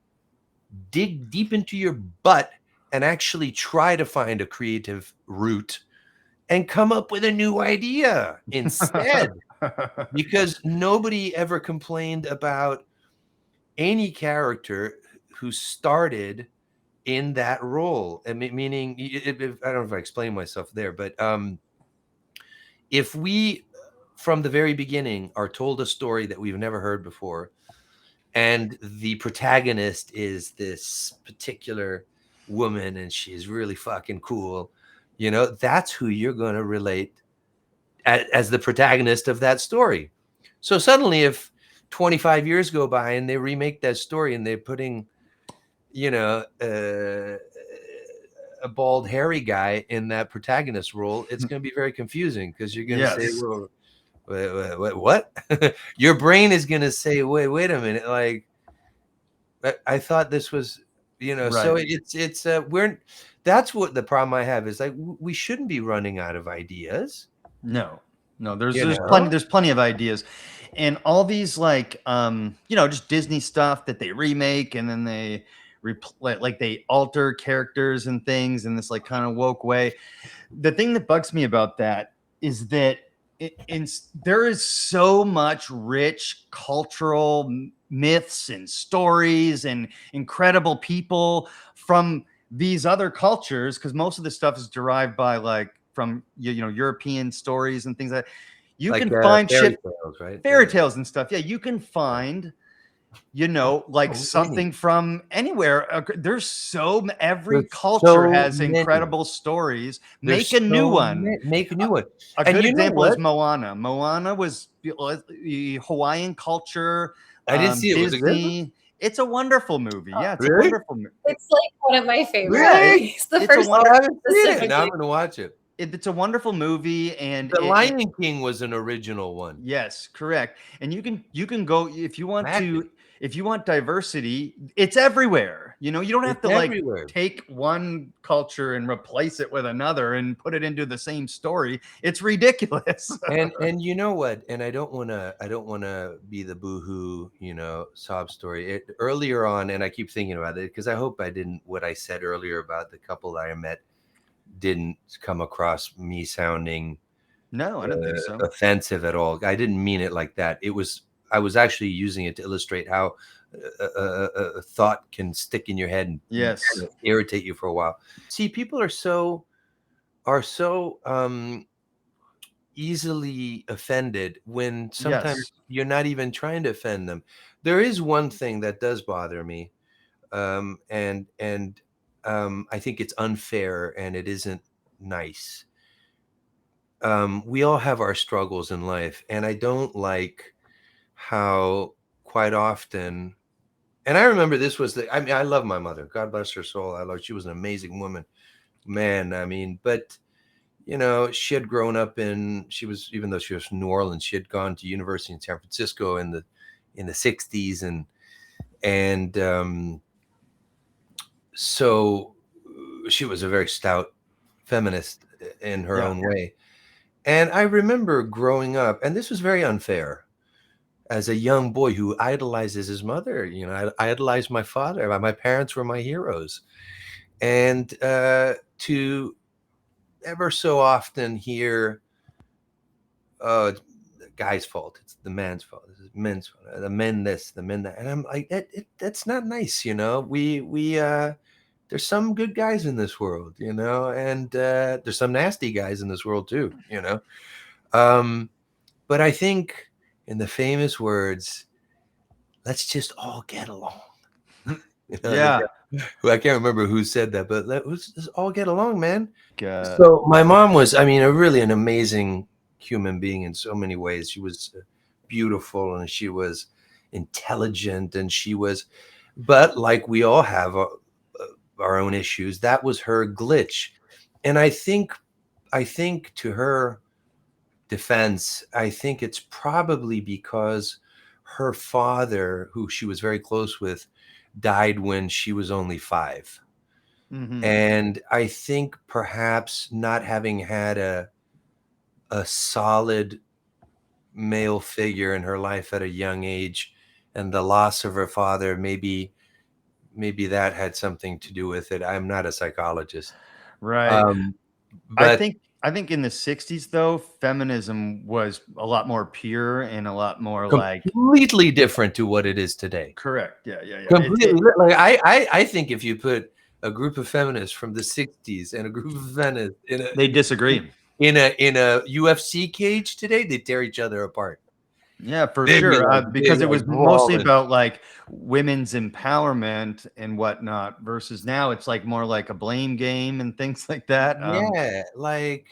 dig deep into your butt and actually try to find a creative route and come up with a new idea instead? Because nobody ever complained about any character who started in that role. I mean, meaning, I don't know if I explain myself there, but if we, from the very beginning, are told a story that we've never heard before, and the protagonist is this particular woman and she's really fucking cool, that's who you're going to relate as the protagonist of that story. So suddenly, if 25 years go by and they remake that story and they're putting, a bald, hairy guy in that protagonist role, it's going to be very confusing because you're going to say, well, what? Your brain is going to say, wait a minute. Like, I thought this was, right. So it's that's what the problem I have is, like, we shouldn't be running out of ideas. No, there's plenty of ideas. And all these like just Disney stuff that they remake and then they they alter characters and things in this like kind of woke way. The thing that bugs me about that is that there is so much rich cultural myths and stories and incredible people from these other cultures, because most of this stuff is derived by from European stories and things like that. You can find fairy tales, right? Fairy tales and stuff. Yeah, you can find, something from anywhere. There's every culture has incredible stories. Make a new one. Make a new one. A good example is Moana. Moana was Hawaiian culture. I didn't see it. Disney. Was it good? It's a wonderful movie. Yeah, it's really? A wonderful movie. It's like one of my favorites. Really? The first one. I haven't seen it. Now I'm going to watch it. It's a wonderful movie, and The Lion King was an original one. Yes, correct. And you can go if you want to. If you want diversity, it's everywhere. You don't have to take one culture and replace it with another and put it into the same story. It's ridiculous. and you know what? And I don't want to be the boohoo, sob story. Earlier on, and I keep thinking about it because I hope what I said earlier about the couple that I met didn't come across me sounding I don't think so offensive at all. I didn't mean it like that. I was actually using it to illustrate how a thought can stick in your head and kind of irritate you for a while. See, people are so easily offended when sometimes you're not even trying to offend them. There is one thing that does bother me, and I think it's unfair and it isn't nice. We all have our struggles in life, and I don't like how quite often, I remember this was I mean, I love my mother. God bless her soul. She was an amazing woman, man. I mean, but you know, she had grown up even though she was from New Orleans, she had gone to university in San Francisco in the 60s, and so she was a very stout feminist in her own way. And I remember growing up, and this was very unfair, as a young boy who idolizes his mother. You know, I idolized my father. My parents were my heroes. And to ever so often hear, oh, it's the guy's fault, it's the man's fault, this is men's fault, the men this, the men that. And I'm like, that's not nice, you know. There's some good guys in this world, you know, and there's some nasty guys in this world too, you know. But I think, in the famous words, let's just all get along. You know, yeah. I can't remember who said that, but let's all get along, man. So my mom was, I mean, really an amazing human being in so many ways. She was beautiful, and she was intelligent, and but like we all have our own issues, that was her glitch. And I think to her defense, I think it's probably because her father, who she was very close with, died when she was only 5. Mm-hmm. And I think perhaps not having had a solid male figure in her life at a young age, and the loss of her father, maybe that had something to do with it. I'm not a psychologist. Right. But I think in the 60s, though, feminism was a lot more pure and a lot more completely different to what it is today. Correct. Yeah. Completely. Like I think if you put a group of feminists from the 60s and a group of feminists they disagree in a UFC cage today, they tear each other apart. Yeah, for sure. Because it was mostly about like women's empowerment and whatnot, versus now it's like more like a blame game and things like that. Yeah, like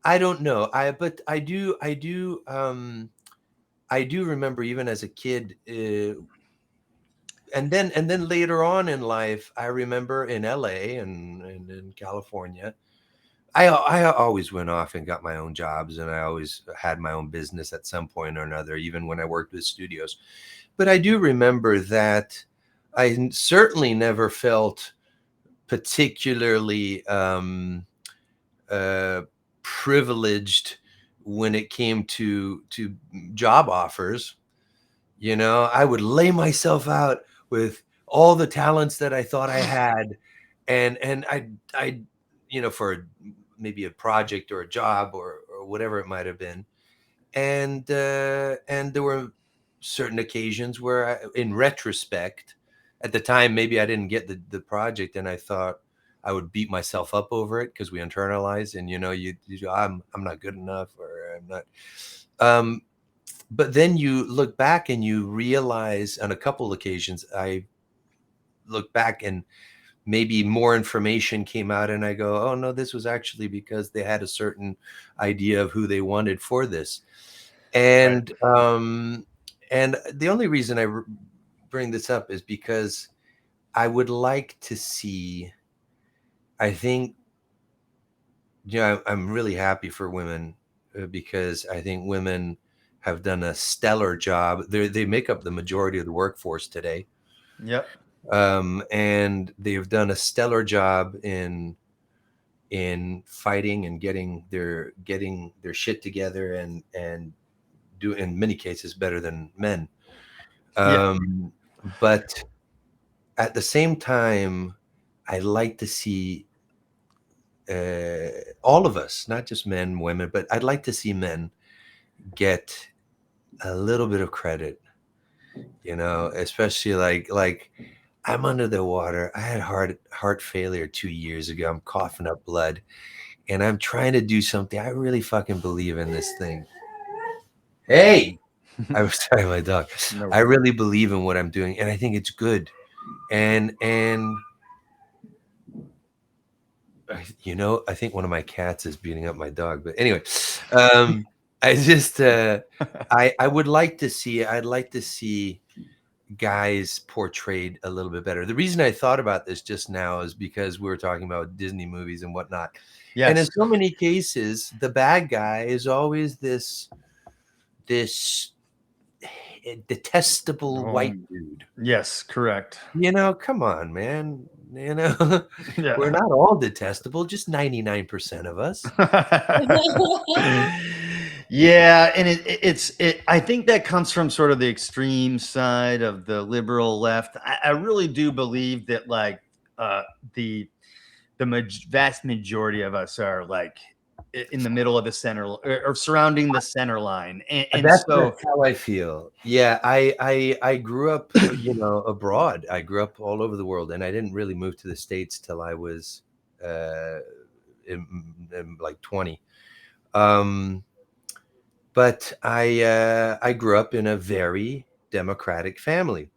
I don't know. I do remember, even as a kid, and then later on in life, I remember in LA and in California, I always went off and got my own jobs, and I always had my own business at some point or another, even when I worked with studios. But I do remember that I certainly never felt particularly privileged when it came to job offers. You know, I would lay myself out with all the talents that I thought I had, and I you know, for maybe a project or a job or whatever it might have been, and there were certain occasions where in retrospect, at the time, maybe I didn't get the project, and I thought I would beat myself up over it, because we internalize, and you know, I'm not good enough, or I'm not. But then you look back and you realize, on a couple occasions, I look back and maybe more information came out, and I go, oh no, this was actually because they had a certain idea of who they wanted for this. And and the only reason I bring this up is because I would like to see, I think, you know, I'm really happy for women, because I think women have done a stellar job. They make up the majority of the workforce today. Yep. And they've done a stellar job in fighting and getting their shit together, and do, in many cases, better than men. But at the same time, I like to see all of us, not just men, women, but I'd like to see men get a little bit of credit, you know, especially like I'm under the water. I had heart failure 2 years ago. I'm coughing up blood, and I'm trying to do something. I really fucking believe in this thing. Hey, I was sorry, my dog. No. I really believe in what I'm doing, and I think it's good. And you know, I think one of my cats is beating up my dog. But anyway, I just I would like to see. I'd like to see guys portrayed a little bit better. The reason I thought about this just now is because we were talking about Disney movies and whatnot. Yes. And in so many cases, the bad guy is always this detestable white dude. Yes, correct. Come on, man. We're not all detestable, just 99% of us. Yeah, and it's I think that comes from sort of the extreme side of the liberal left. I really do believe that like the vast majority of us are like in the middle of the center or surrounding the center line, and that's so how I feel. Yeah, I grew up, abroad. I grew up all over the world, and I didn't really move to the States till I was in like 20. But I grew up in a very democratic family.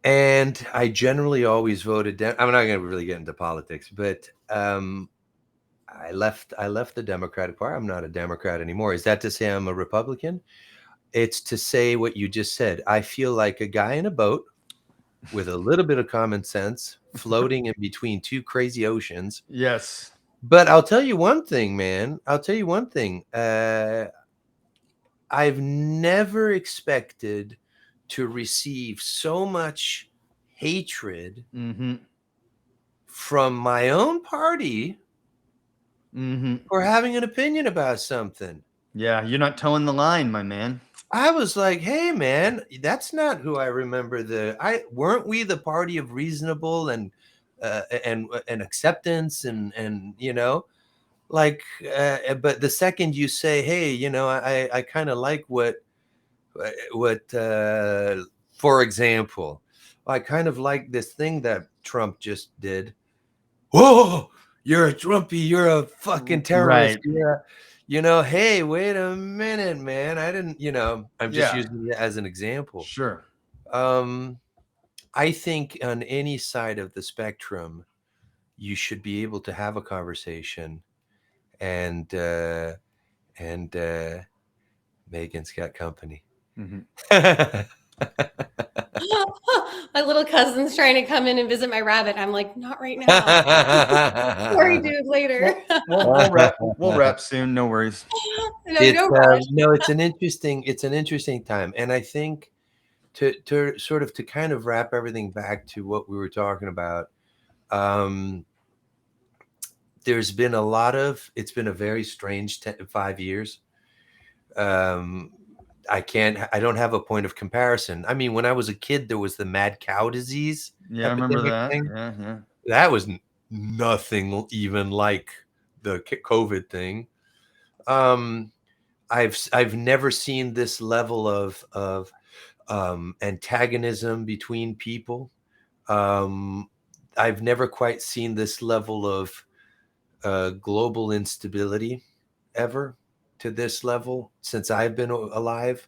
And I generally always voted I'm not going to really get into politics, but I left the Democratic Party. I'm not a Democrat anymore. Is that to say I'm a Republican? It's to say what you just said. I feel like a guy in a boat with a little bit of common sense floating in between two crazy oceans. Yes. But I'll tell you one thing, man. I've never expected to receive so much hatred from my own party for having an opinion about something. Yeah, you're not towing the line, my man. I was like, hey, man, that's not who I remember. Weren't we the party of reasonable and acceptance and but the second you say, hey, I kind of like what for example, I kind of like this thing that Trump just did. Whoa, you're a Trumpy, you're a fucking terrorist. Right. Hey, wait a minute, man. I didn't, I'm just using it as an example. Sure. I think on any side of the spectrum, you should be able to have a conversation. And Megan's got company. My little cousin's trying to come in and visit my rabbit. I'm like, not right now. Sorry, dude, later. We'll wrap soon. No worries. It's an interesting time. And I think to sort of to kind of wrap everything back to what we were talking about, there's been it's been a very strange 5 years. I don't have a point of comparison. I mean, when I was a kid, there was the mad cow disease. Yeah, I remember that. Yeah. That was nothing even like the COVID thing. I've never seen this level of antagonism between people. I've never quite seen this level of global instability ever to this level since I've been alive.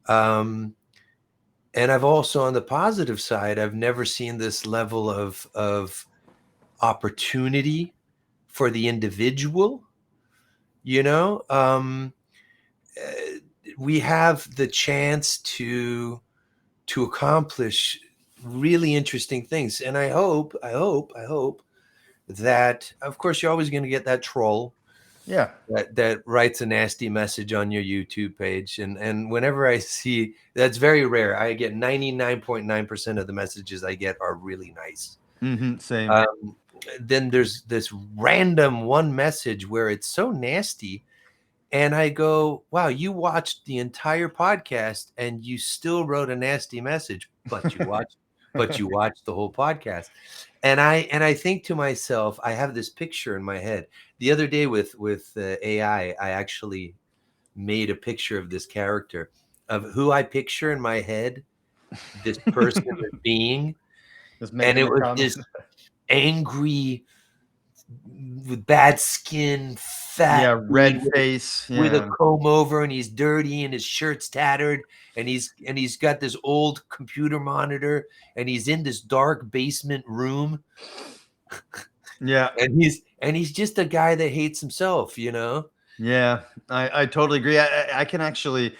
And I've also, on the positive side, I've never seen this level of opportunity for the individual. We have the chance to accomplish really interesting things. And I hope that, of course, you're always going to get that troll. Yeah. That writes a nasty message on your YouTube page. And whenever I see, that's very rare. I get 99.9% of the messages I get are really nice. Same. Then there's this random one message where it's so nasty. And I go, wow, you watched the entire podcast and you still wrote a nasty message, but you watched the whole podcast. And I think to myself, I have this picture in my head. The other day with AI, I actually made a picture of this character, of who I picture in my head, this person as being. And it was this angry, with bad skin, fat, red face, with a comb over, and he's dirty and his shirt's tattered, and he's got this old computer monitor, and he's in this dark basement room. Yeah. And he's just a guy that hates himself, Yeah, I totally agree. I can actually,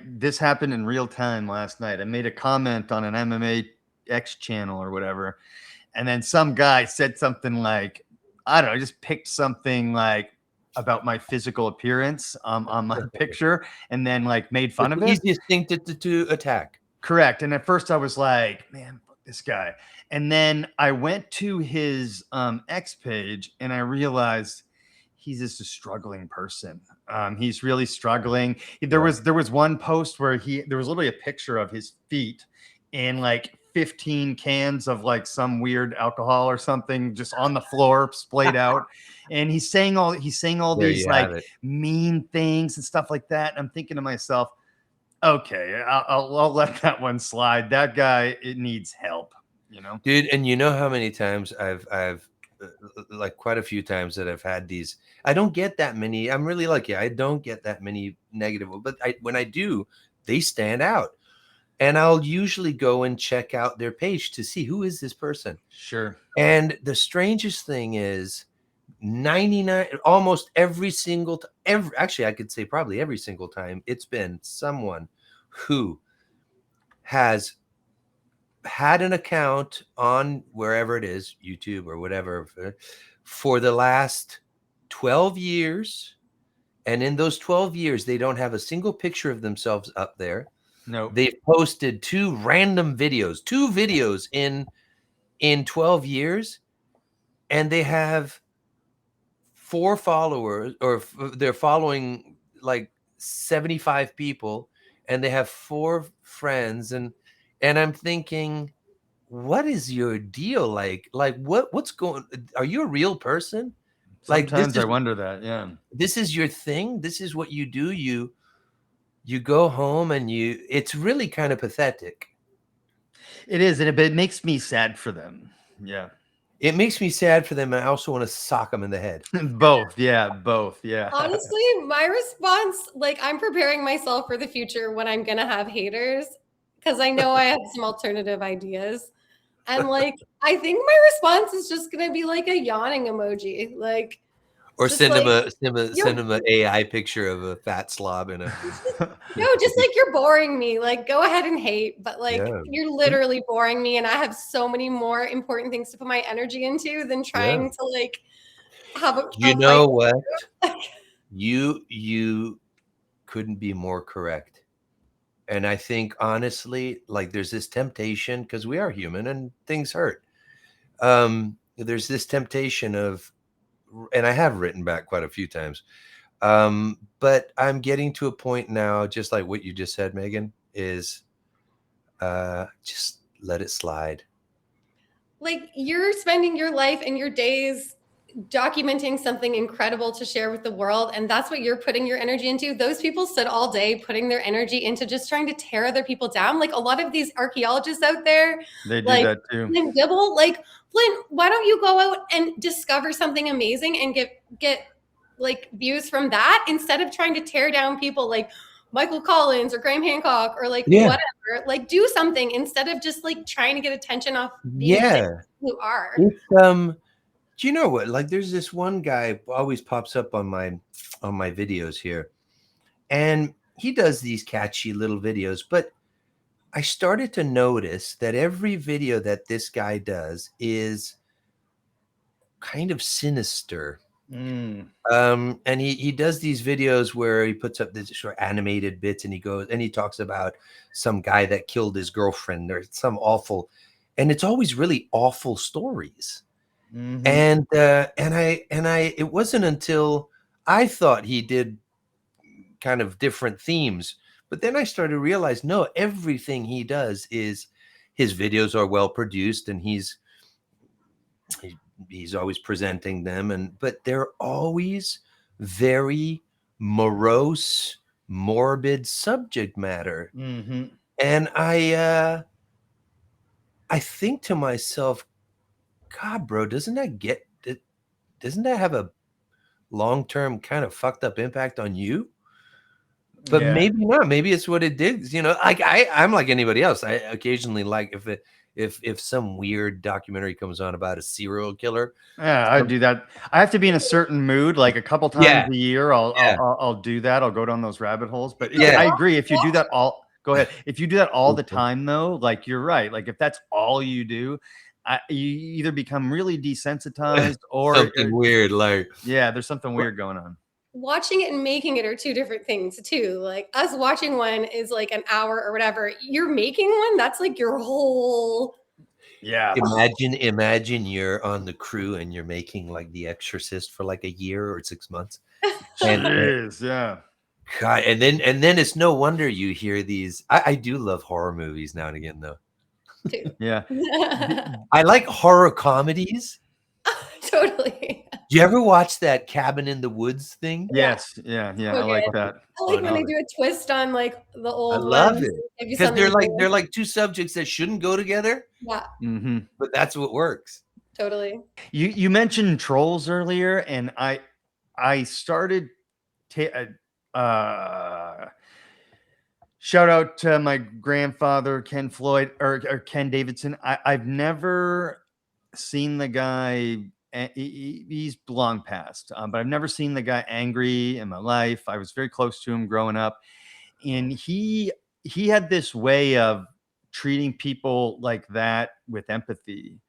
This happened in real time last night. I made a comment on an MMA X channel or whatever, and then some guy said something like, I don't know, just picked something like about my physical appearance on my picture, and then like made fun of it. Easiest thing to attack. Correct. And at first I was like, man, fuck this guy. And then I went to his X page and I realized he's just a struggling person. He's really struggling. There was one post where there was literally a picture of his feet and like 15 cans of like some weird alcohol or something just on the floor splayed out. And he's saying all these like mean things and stuff like that. And I'm thinking to myself, okay, I'll let that one slide. That guy, it needs help, you know, dude. And you know how many times I've like quite a few times that I've had these. I don't get that many. I'm really lucky. I don't get that many negative, but when I do, they stand out. And I'll usually go and check out their page to see who is this person. Sure. And the strangest thing is 99, almost every single actually I could say probably every single time, it's been someone who has had an account on wherever it is, YouTube or whatever, for the last 12 years. And in those 12 years, they don't have a single picture of themselves up there. No, they've posted two videos in 12 years, and they have 4 followers, or they're following like 75 people, and they have 4 friends, and I'm thinking, what is your deal? Like what's going? Are you a real person? Sometimes I wonder that. Yeah, this is your thing. This is what you do. You go home and it's really kind of pathetic. It is, and it makes me sad for them. Yeah. It makes me sad for them, and I also want to sock them in the head. Both, yeah. Honestly, my response, like, I'm preparing myself for the future when I'm going to have haters, because I know I have some alternative ideas. And, like, I think my response is just going to be, like, a yawning emoji. Like, or send them an AI picture of a fat slob in a. No, just like, you're boring me. Like, go ahead and hate, but like, you're literally boring me, and I have so many more important things to put my energy into than trying to like have a. You know what? You couldn't be more correct. And I think honestly, like, there's this temptation, because we are human and things hurt. There's this temptation of. And I have written back quite a few times. But I'm getting to a point now, just like what you just said, Megan, is just let it slide. Like, you're spending your life and your days documenting something incredible to share with the world, and that's what you're putting your energy into. Those people sit all day putting their energy into just trying to tear other people down. Like, a lot of these archaeologists out there, they do like, that too. Flint Dibble, like, Flint, why don't you go out and discover something amazing and get like views from that, instead of trying to tear down people like Michael Collins or Graham Hancock or like whatever? Like, do something instead of just like trying to get attention off being who are. Do you know what? Like, there's this one guy always pops up on my videos here, and he does these catchy little videos, but I started to notice that every video that this guy does is kind of sinister. And he does these videos where he puts up this short animated bits, and he goes and he talks about some guy that killed his girlfriend or some awful, and it's always really awful stories. And it wasn't until I thought he did kind of different themes, but then I started to realize, no, everything he does is, his videos are well produced, and he's always presenting them, but they're always very morose, morbid subject matter. And I think to myself, God, bro, doesn't that have a long-term kind of fucked up impact on you? But maybe not. Maybe it's what it did. You know, like I'm like anybody else. I occasionally like, if some weird documentary comes on about a serial killer. Yeah, I do that. I have to be in a certain mood, like a couple times a year. I'll do that. I'll go down those rabbit holes. But I agree. If you do that go ahead. If you do that all the time, though, like you're right. Like if that's all you do, you either become really desensitized or something weird. Like there's something weird going on. Watching it and making it are two different things too. Like us watching one is like an hour or whatever. You're making one, that's like your whole. Yeah. Imagine you're on the crew and you're making like The Exorcist for like a year or 6 months. Yeah. God, and then it's no wonder you hear these. I do love horror movies now and again, though. Yeah. I like horror comedies. Totally. Do you ever watch that Cabin in the Woods thing? Yes. Yeah. I like that. I like when they do a twist on like the old. I love it because they're like two subjects that shouldn't go together. Yeah. Mm-hmm. But that's what works. Totally. You mentioned trolls earlier, and I started. Shout out to my grandfather Ken Floyd or Ken Davidson. I've never seen the guy. He's long past, but I've never seen the guy angry in my life. I was very close to him growing up, and he had this way of treating people like that with empathy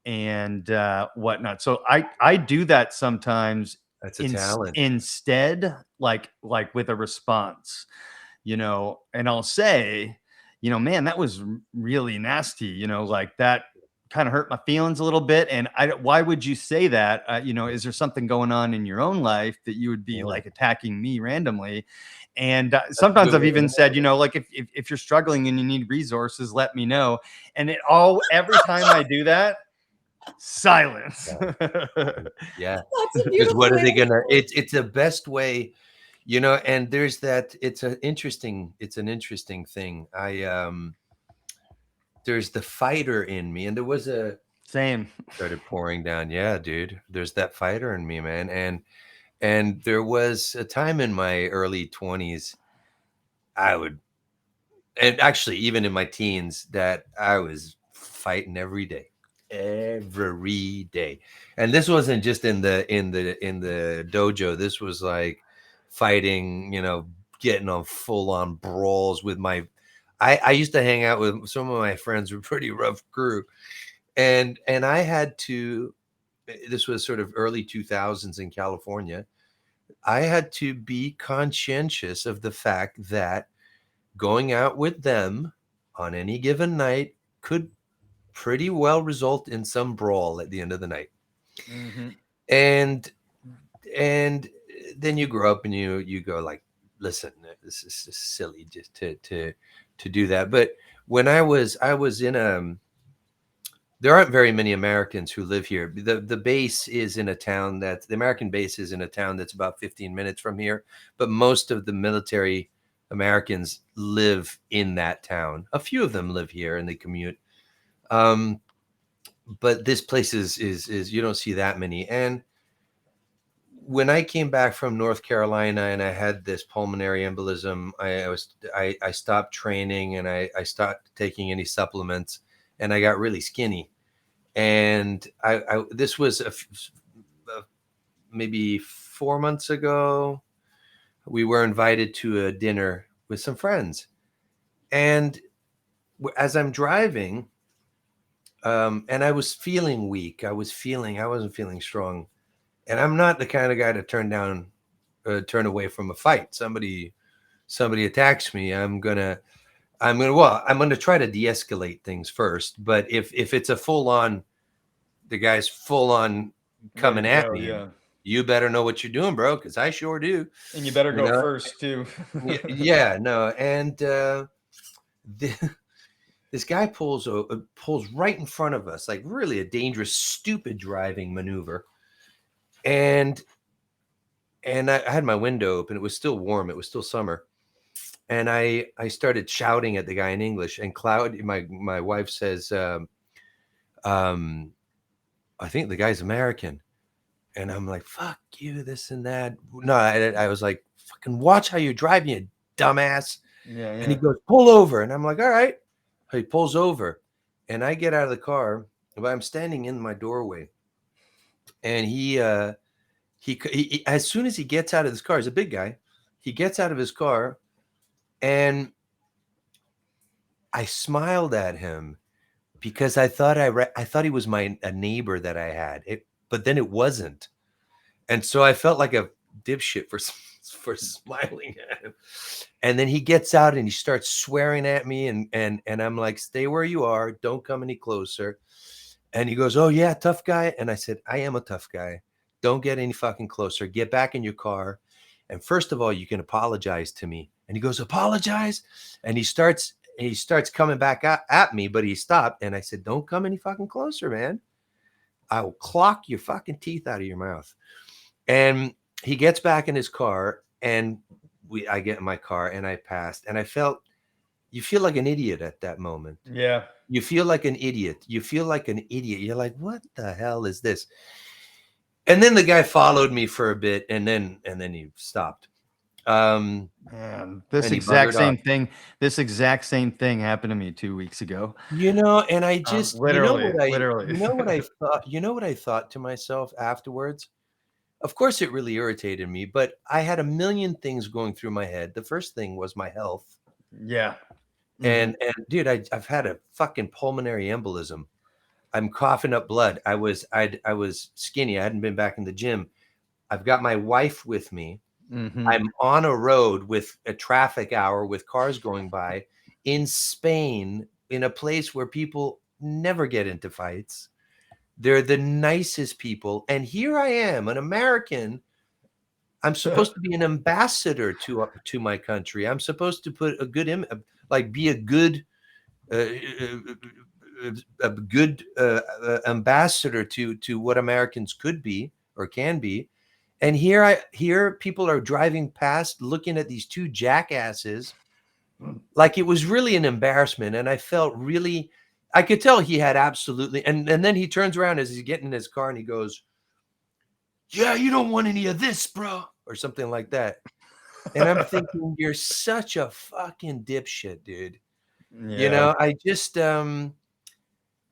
and whatnot. So I do that sometimes. That's a talent. Instead, like with a response, and I'll say, man, that was really nasty, like that kind of hurt my feelings a little bit. And why would you say that? Is there something going on in your own life that you would be like attacking me randomly? And sometimes I've even said, like if you're struggling and you need resources, let me know. And every time I do that, silence. Yeah. Because what are they gonna? It's the best way, And there's that. It's an interesting thing. There's the fighter in me, and there was a same started pouring down. Yeah, dude. There's that fighter in me, man, and there was a time in my early 20s, and actually even in my teens, that I was fighting every day. And this wasn't just in the dojo. This was like fighting, getting on full-on brawls with I used to hang out with some of my friends who were pretty rough crew, and I had to, this was sort of early 2000s in California, I had to be conscientious of the fact that going out with them on any given night could pretty well result in some brawl at the end of the night. Mm-hmm. And then you grow up and you go like, listen, this is just silly just to do that. But when I was in there aren't very many Americans who live here. The base is in a town the American base is in a town that's about 15 minutes from here, but most of the military Americans live in that town. A few of them live here and they commute. But this place is you don't see that many. And when I came back from North Carolina and I had this pulmonary embolism, I stopped training and I stopped taking any supplements, and I got really skinny. And this was maybe 4 months ago. We were invited to a dinner with some friends, and as I'm driving, and I was feeling weak. I wasn't feeling strong. And I'm not the kind of guy to turn away from a fight. Somebody attacks me, I'm gonna try to de-escalate things first. But if it's a full-on, the guy's full-on coming at me, you better know what you're doing, bro, because I sure do. And you better go first too. And this guy pulls right in front of us, like really a dangerous, stupid driving maneuver. And I had my window open. It was still warm. It was still summer. And I started shouting at the guy in English. And my wife says, I think the guy's American. And I'm like, fuck you, this and that. No, I was like, fucking watch how you're driving, you dumbass. Yeah. And he goes, pull over. And I'm like, all right. He pulls over. And I get out of the car, but I'm standing in my doorway, and he as soon as he gets out of his car, he's a big guy. He gets out of his car, and I smiled at him because I thought I thought he was a neighbor that I had. But then it wasn't, and so I felt like a dipshit for smiling at him. And then he gets out and he starts swearing at me, and I'm like, stay where you are, don't come any closer. And he goes, oh yeah, tough guy. And I said, I am a tough guy. Don't get any fucking closer. Get back in your car. And first of all, you can apologize to me. And he goes, apologize? And he starts coming back at me, but he stopped. And I said, don't come any fucking closer, man. I will clock your fucking teeth out of your mouth. And he gets back in his car, and I get in my car, and I passed, and you feel like an idiot at that moment. Yeah. You feel like an idiot. You're like, what the hell is this? And then the guy followed me for a bit, and then he stopped. This exact same thing happened to me 2 weeks ago. And I just literally. You know what I thought to myself afterwards? Of course, it really irritated me, but I had a million things going through my head. The first thing was my health. Yeah. And dude, I've had a fucking pulmonary embolism. I'm coughing up blood. I was skinny. I hadn't been back in the gym. I've got my wife with me. Mm-hmm. I'm on a road with a traffic hour with cars going by in Spain, in a place where people never get into fights. They're the nicest people. And here I am, an American. I'm supposed to be an ambassador to my country. I'm supposed to put a good be a good ambassador to what Americans could be or can be. And here people are driving past, looking at these two jackasses, like it was really an embarrassment. And I felt really, I could tell he had absolutely, and then he turns around as he's getting in his car and he goes, yeah, you don't want any of this, bro, or something like that. And I'm thinking, you're such a fucking dipshit, dude. Yeah. I just, and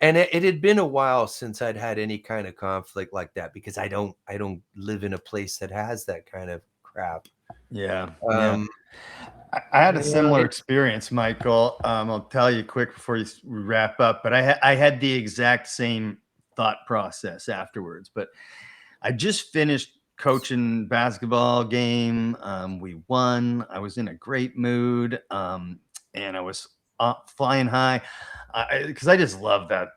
it had been a while since I'd had any kind of conflict like that, because I don't live in a place that has that kind of crap. Yeah. I had a similar experience, Michael. I'll tell you quick before we wrap up, but I had the exact same thought process afterwards. But I just finished coaching basketball game. We won. I was in a great mood, and I was flying high because I just love that.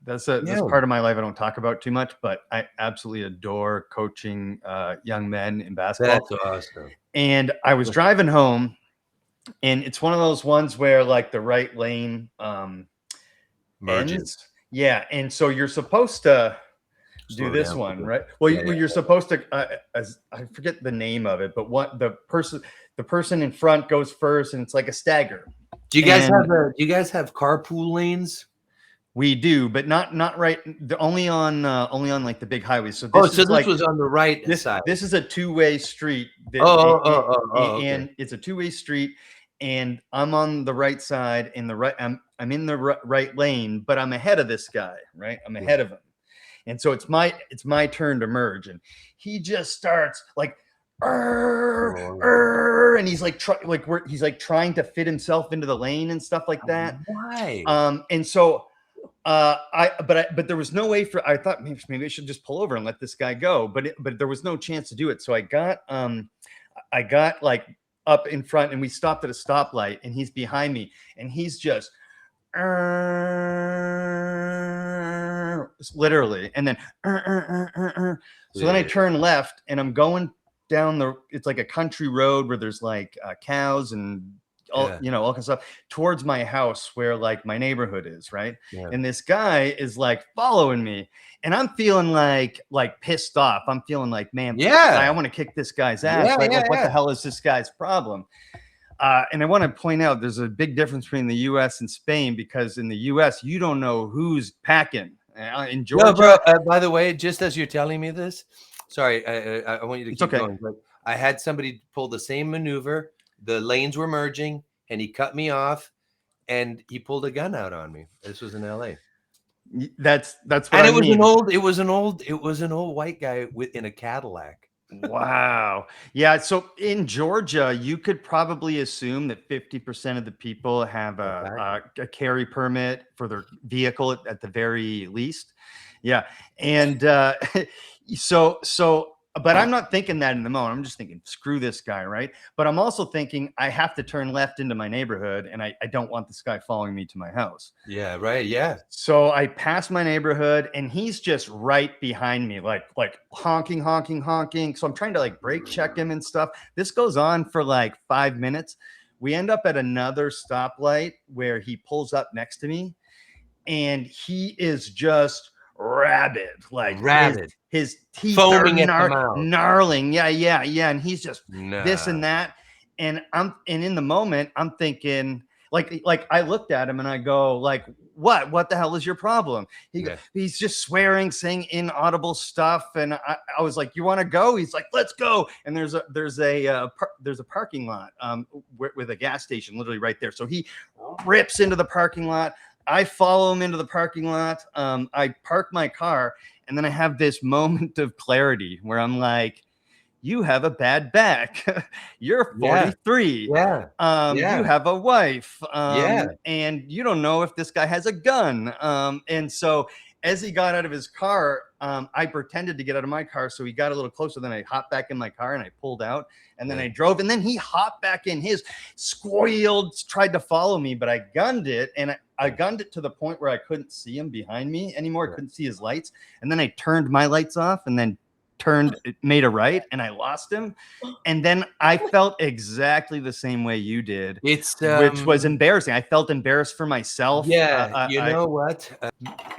That's part of my life I don't talk about too much, but I absolutely adore coaching young men in basketball. That's awesome. And I was driving home, and it's one of those ones where like the right lane merges. Ends. Yeah, and so you're supposed to do this one, right? Well, you're supposed to. I forget the name of it, but what the person in front goes first, and it's like a stagger. Do you guys have carpool lanes? We do, but not right. Only on like the big highways. So this was on the right side. This is a two-way street. And it's a two-way street, and I'm on the right side. In the right, I'm in the right lane, but I'm ahead of this guy. Right, I'm ahead of him, and so it's my turn to merge, and he just starts like. And he's like he's like trying to fit himself into the lane and stuff like that. Why? And so but there was no way I thought maybe I should just pull over and let this guy go, but there was no chance to do it. So I got like up in front, and we stopped at a stoplight, and he's behind me, and he's just literally, and then so then I turn left, and I'm going down it's like a country road where there's like cows and all all kinds of stuff towards my house where like my neighborhood is, right? And this guy is like following me, and I'm feeling like pissed off. I'm feeling like, man, I want to kick this guy's ass. What the hell is this guy's problem? And I want to point out there's a big difference between the US and Spain, because in the US you don't know who's packing. In Georgia, by the way, just as you're telling me this, sorry, I want you to keep going. But I had somebody pull the same maneuver. The lanes were merging, and he cut me off. and he pulled a gun out on me. This was in LA. That's what And I it was mean. it was an old white guy in a Cadillac. Wow. Yeah. So in Georgia, you could probably assume that 50% of the people have a carry permit for their vehicle at the very least. Yeah. And but I'm not thinking that in the moment. I'm just thinking, screw this guy, right? But I'm also thinking I have to turn left into my neighborhood, and I don't want this guy following me to my house. Yeah, right. Yeah. So I pass my neighborhood, and he's just right behind me, like honking. So I'm trying to like brake check him and stuff. This goes on for like 5 minutes. We end up at another stoplight where he pulls up next to me, and he is just rabid, like his teeth foaming are at the mouth. gnarling. Yeah. And he's just this and that. And in the moment, I'm thinking, like I looked at him and I go, like, what the hell is your problem? He's just swearing, saying inaudible stuff. And I was like, you want to go? He's like, let's go. And there's a parking lot with a gas station literally right there. So he rips into the parking lot. I follow him into the parking lot. I park my car, and then I have this moment of clarity where I'm like, you have a bad back. You're 43. Yeah. You have a wife. And you don't know if this guy has a gun. And so as he got out of his car, I pretended to get out of my car. So he got a little closer. Then I hopped back in my car and I pulled out, and then I drove, and then he hopped back in his, squealed, tried to follow me, but I gunned it. And I gunned it to the point where I couldn't see him behind me anymore. I couldn't see his lights. And then I turned my lights off and then made a right, and I lost him. And then I felt exactly the same way you did, which was embarrassing. I felt embarrassed for myself. Yeah. You know what?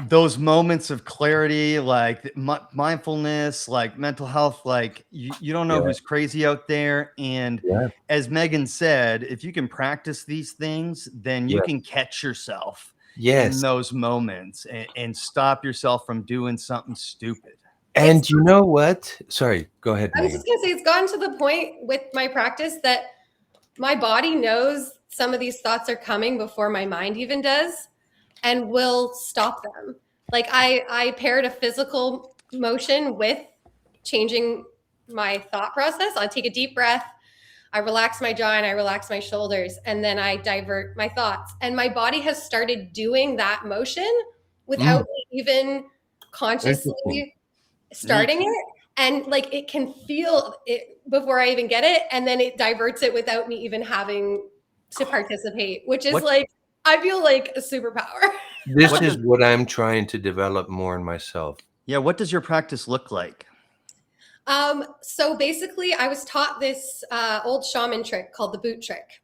Those moments of clarity, like mindfulness, like mental health, like you don't know who's crazy out there. And as Megan said, if you can practice these things, then you can catch yourself in those moments and stop yourself from doing something stupid. And you know what? Sorry, go ahead. I was just going to say, it's gotten to the point with my practice that my body knows some of these thoughts are coming before my mind even does, and will stop them. Like I paired a physical motion with changing my thought process. I take a deep breath, I relax my jaw and I relax my shoulders, and then I divert my thoughts. And my body has started doing that motion without me even consciously starting it, and like it can feel it before I even get it, and then it diverts it without me even having to participate, which is like, I feel like a superpower. This is what I'm trying to develop more in myself. Yeah. What does your practice look like? So basically I was taught this old shaman trick called the boot trick,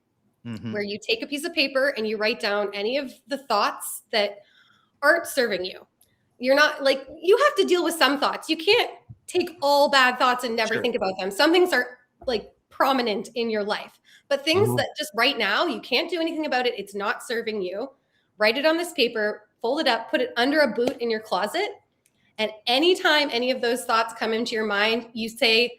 where you take a piece of paper and you write down any of the thoughts that aren't serving you. You're not like, you have to deal with some thoughts. You can't take all bad thoughts and never think about them. Some things are like prominent in your life, but things that just right now, you can't do anything about it. It's not serving you. Write it on this paper, fold it up, put it under a boot in your closet. And anytime any of those thoughts come into your mind, you say,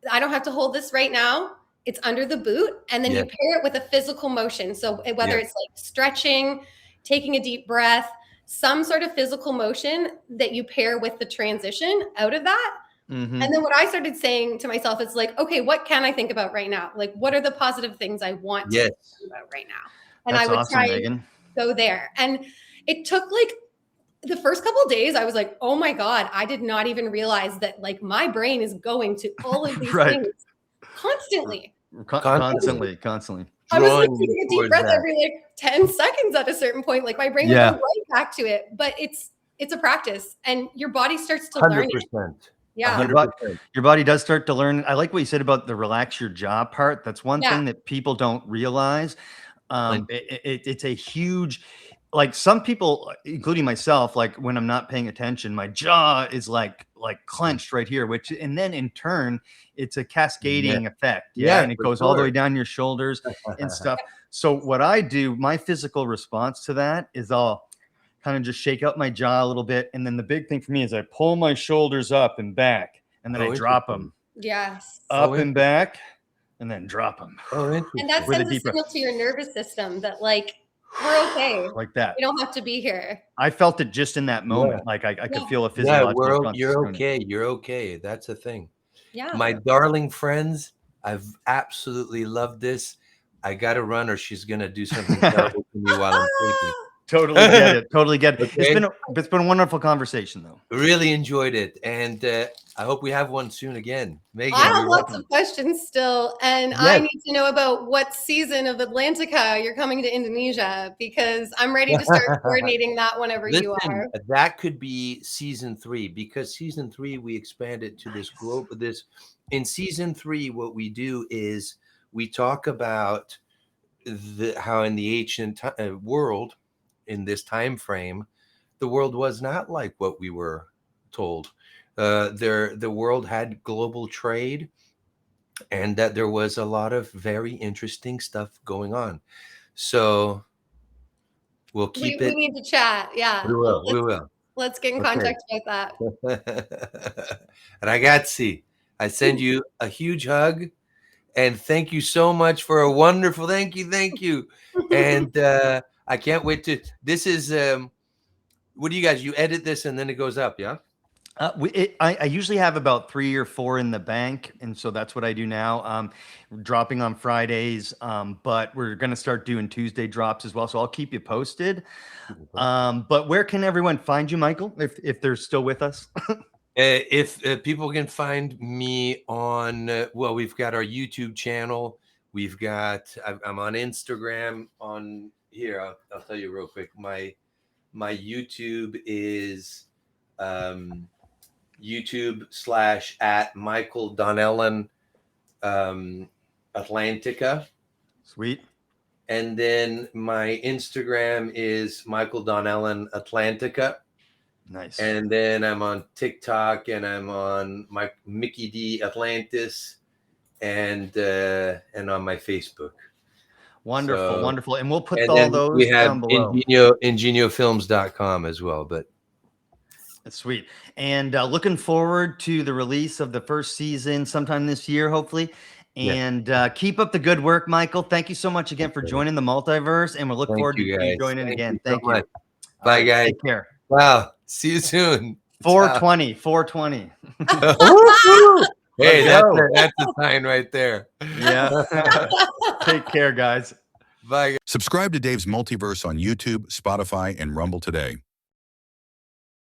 I don't have to hold this right now. It's under the boot. And then you pair it with a physical motion. So whether it's like stretching, taking a deep breath, some sort of physical motion that you pair with the transition out of that. And then what I started saying to myself is like, okay, what can I think about right now? Like, what are the positive things I want to think about right now? And That's I would awesome, try Megan. and go there. And it took like the first couple of days, I was like, oh my God, I did not even realize that like my brain is going to all of these things constantly. Constantly. I was like taking a deep breath every like 10 seconds at a certain point. Like my brain would go right back to it. But it's a practice, and your body starts to learn it. Yeah. 100%. Your body does start to learn. I like what you said about the relax your jaw part. That's one thing that people don't realize. It's a huge, like some people, including myself, like when I'm not paying attention, my jaw is like clenched right here, and then in turn, it's a cascading effect. And it goes all the way down your shoulders and stuff. So what I do, my physical response to that is I'll kind of just shake out my jaw a little bit. And then the big thing for me is I pull my shoulders up and back, and then I drop them. Yes. Up and back, and then drop them. And that sends a signal to your nervous system that like we're okay. Like that. We don't have to be here. I felt it just in that moment. Like I could feel a Yeah, physiological response. you're okay. You're okay. That's a thing. Yeah. My darling friends, I've absolutely loved this. I got to run or she's going to do something terrible to me while I'm sleeping. Totally get it. Totally get it. Okay. It's been a wonderful conversation, though. Really enjoyed it, and I hope we have one soon again. Megan, I have lots of questions still, and yes. I need to know about what season of Atlantica you're coming to Indonesia, because I'm ready to start coordinating that whenever you are. That could be season 3, because season 3 we expanded to this globe. In season 3, what we do is we talk about how in the ancient world, in this time frame, the world was not like what we were told. The world had global trade, and that there was a lot of very interesting stuff going on. So we'll keep it. We need to chat. Yeah, we will. Let's get in contact about that. Ragazzi, I send you a huge hug, and thank you so much for a wonderful. Thank you, and I can't wait to. This is what do you guys? You edit this and then it goes up, yeah? I usually have about 3 or 4 in the bank, and so that's what I do now. Dropping on Fridays, but we're going to start doing Tuesday drops as well, so I'll keep you posted. But where can everyone find you, Michael, if they're still with us? If people can find me on, well, we've got our YouTube channel. We've got, I'm on Instagram. On here, I'll tell you real quick. My YouTube is YouTube/ Michael Donnellan Atlantica. Sweet. And then my Instagram is Michael Donnellan Atlantica. Nice. And then I'm on TikTok, and I'm on my Mickey D Atlantis, and on my Facebook. Wonderful, wonderful. And we'll put all those we have down below. IngenioFilms.com as well. But that's sweet. And looking forward to the release of the first season sometime this year, hopefully. And keep up the good work, Michael. Thank you so much again for joining the multiverse, and we'll look forward to you joining again. Thank you. Bye, guys. Take care. Wow. See you soon. 420. 420. Hey, that's a sign right there. Yeah. Take care, guys. Bye. Subscribe to Dave's Multiverse on YouTube, Spotify, and Rumble today.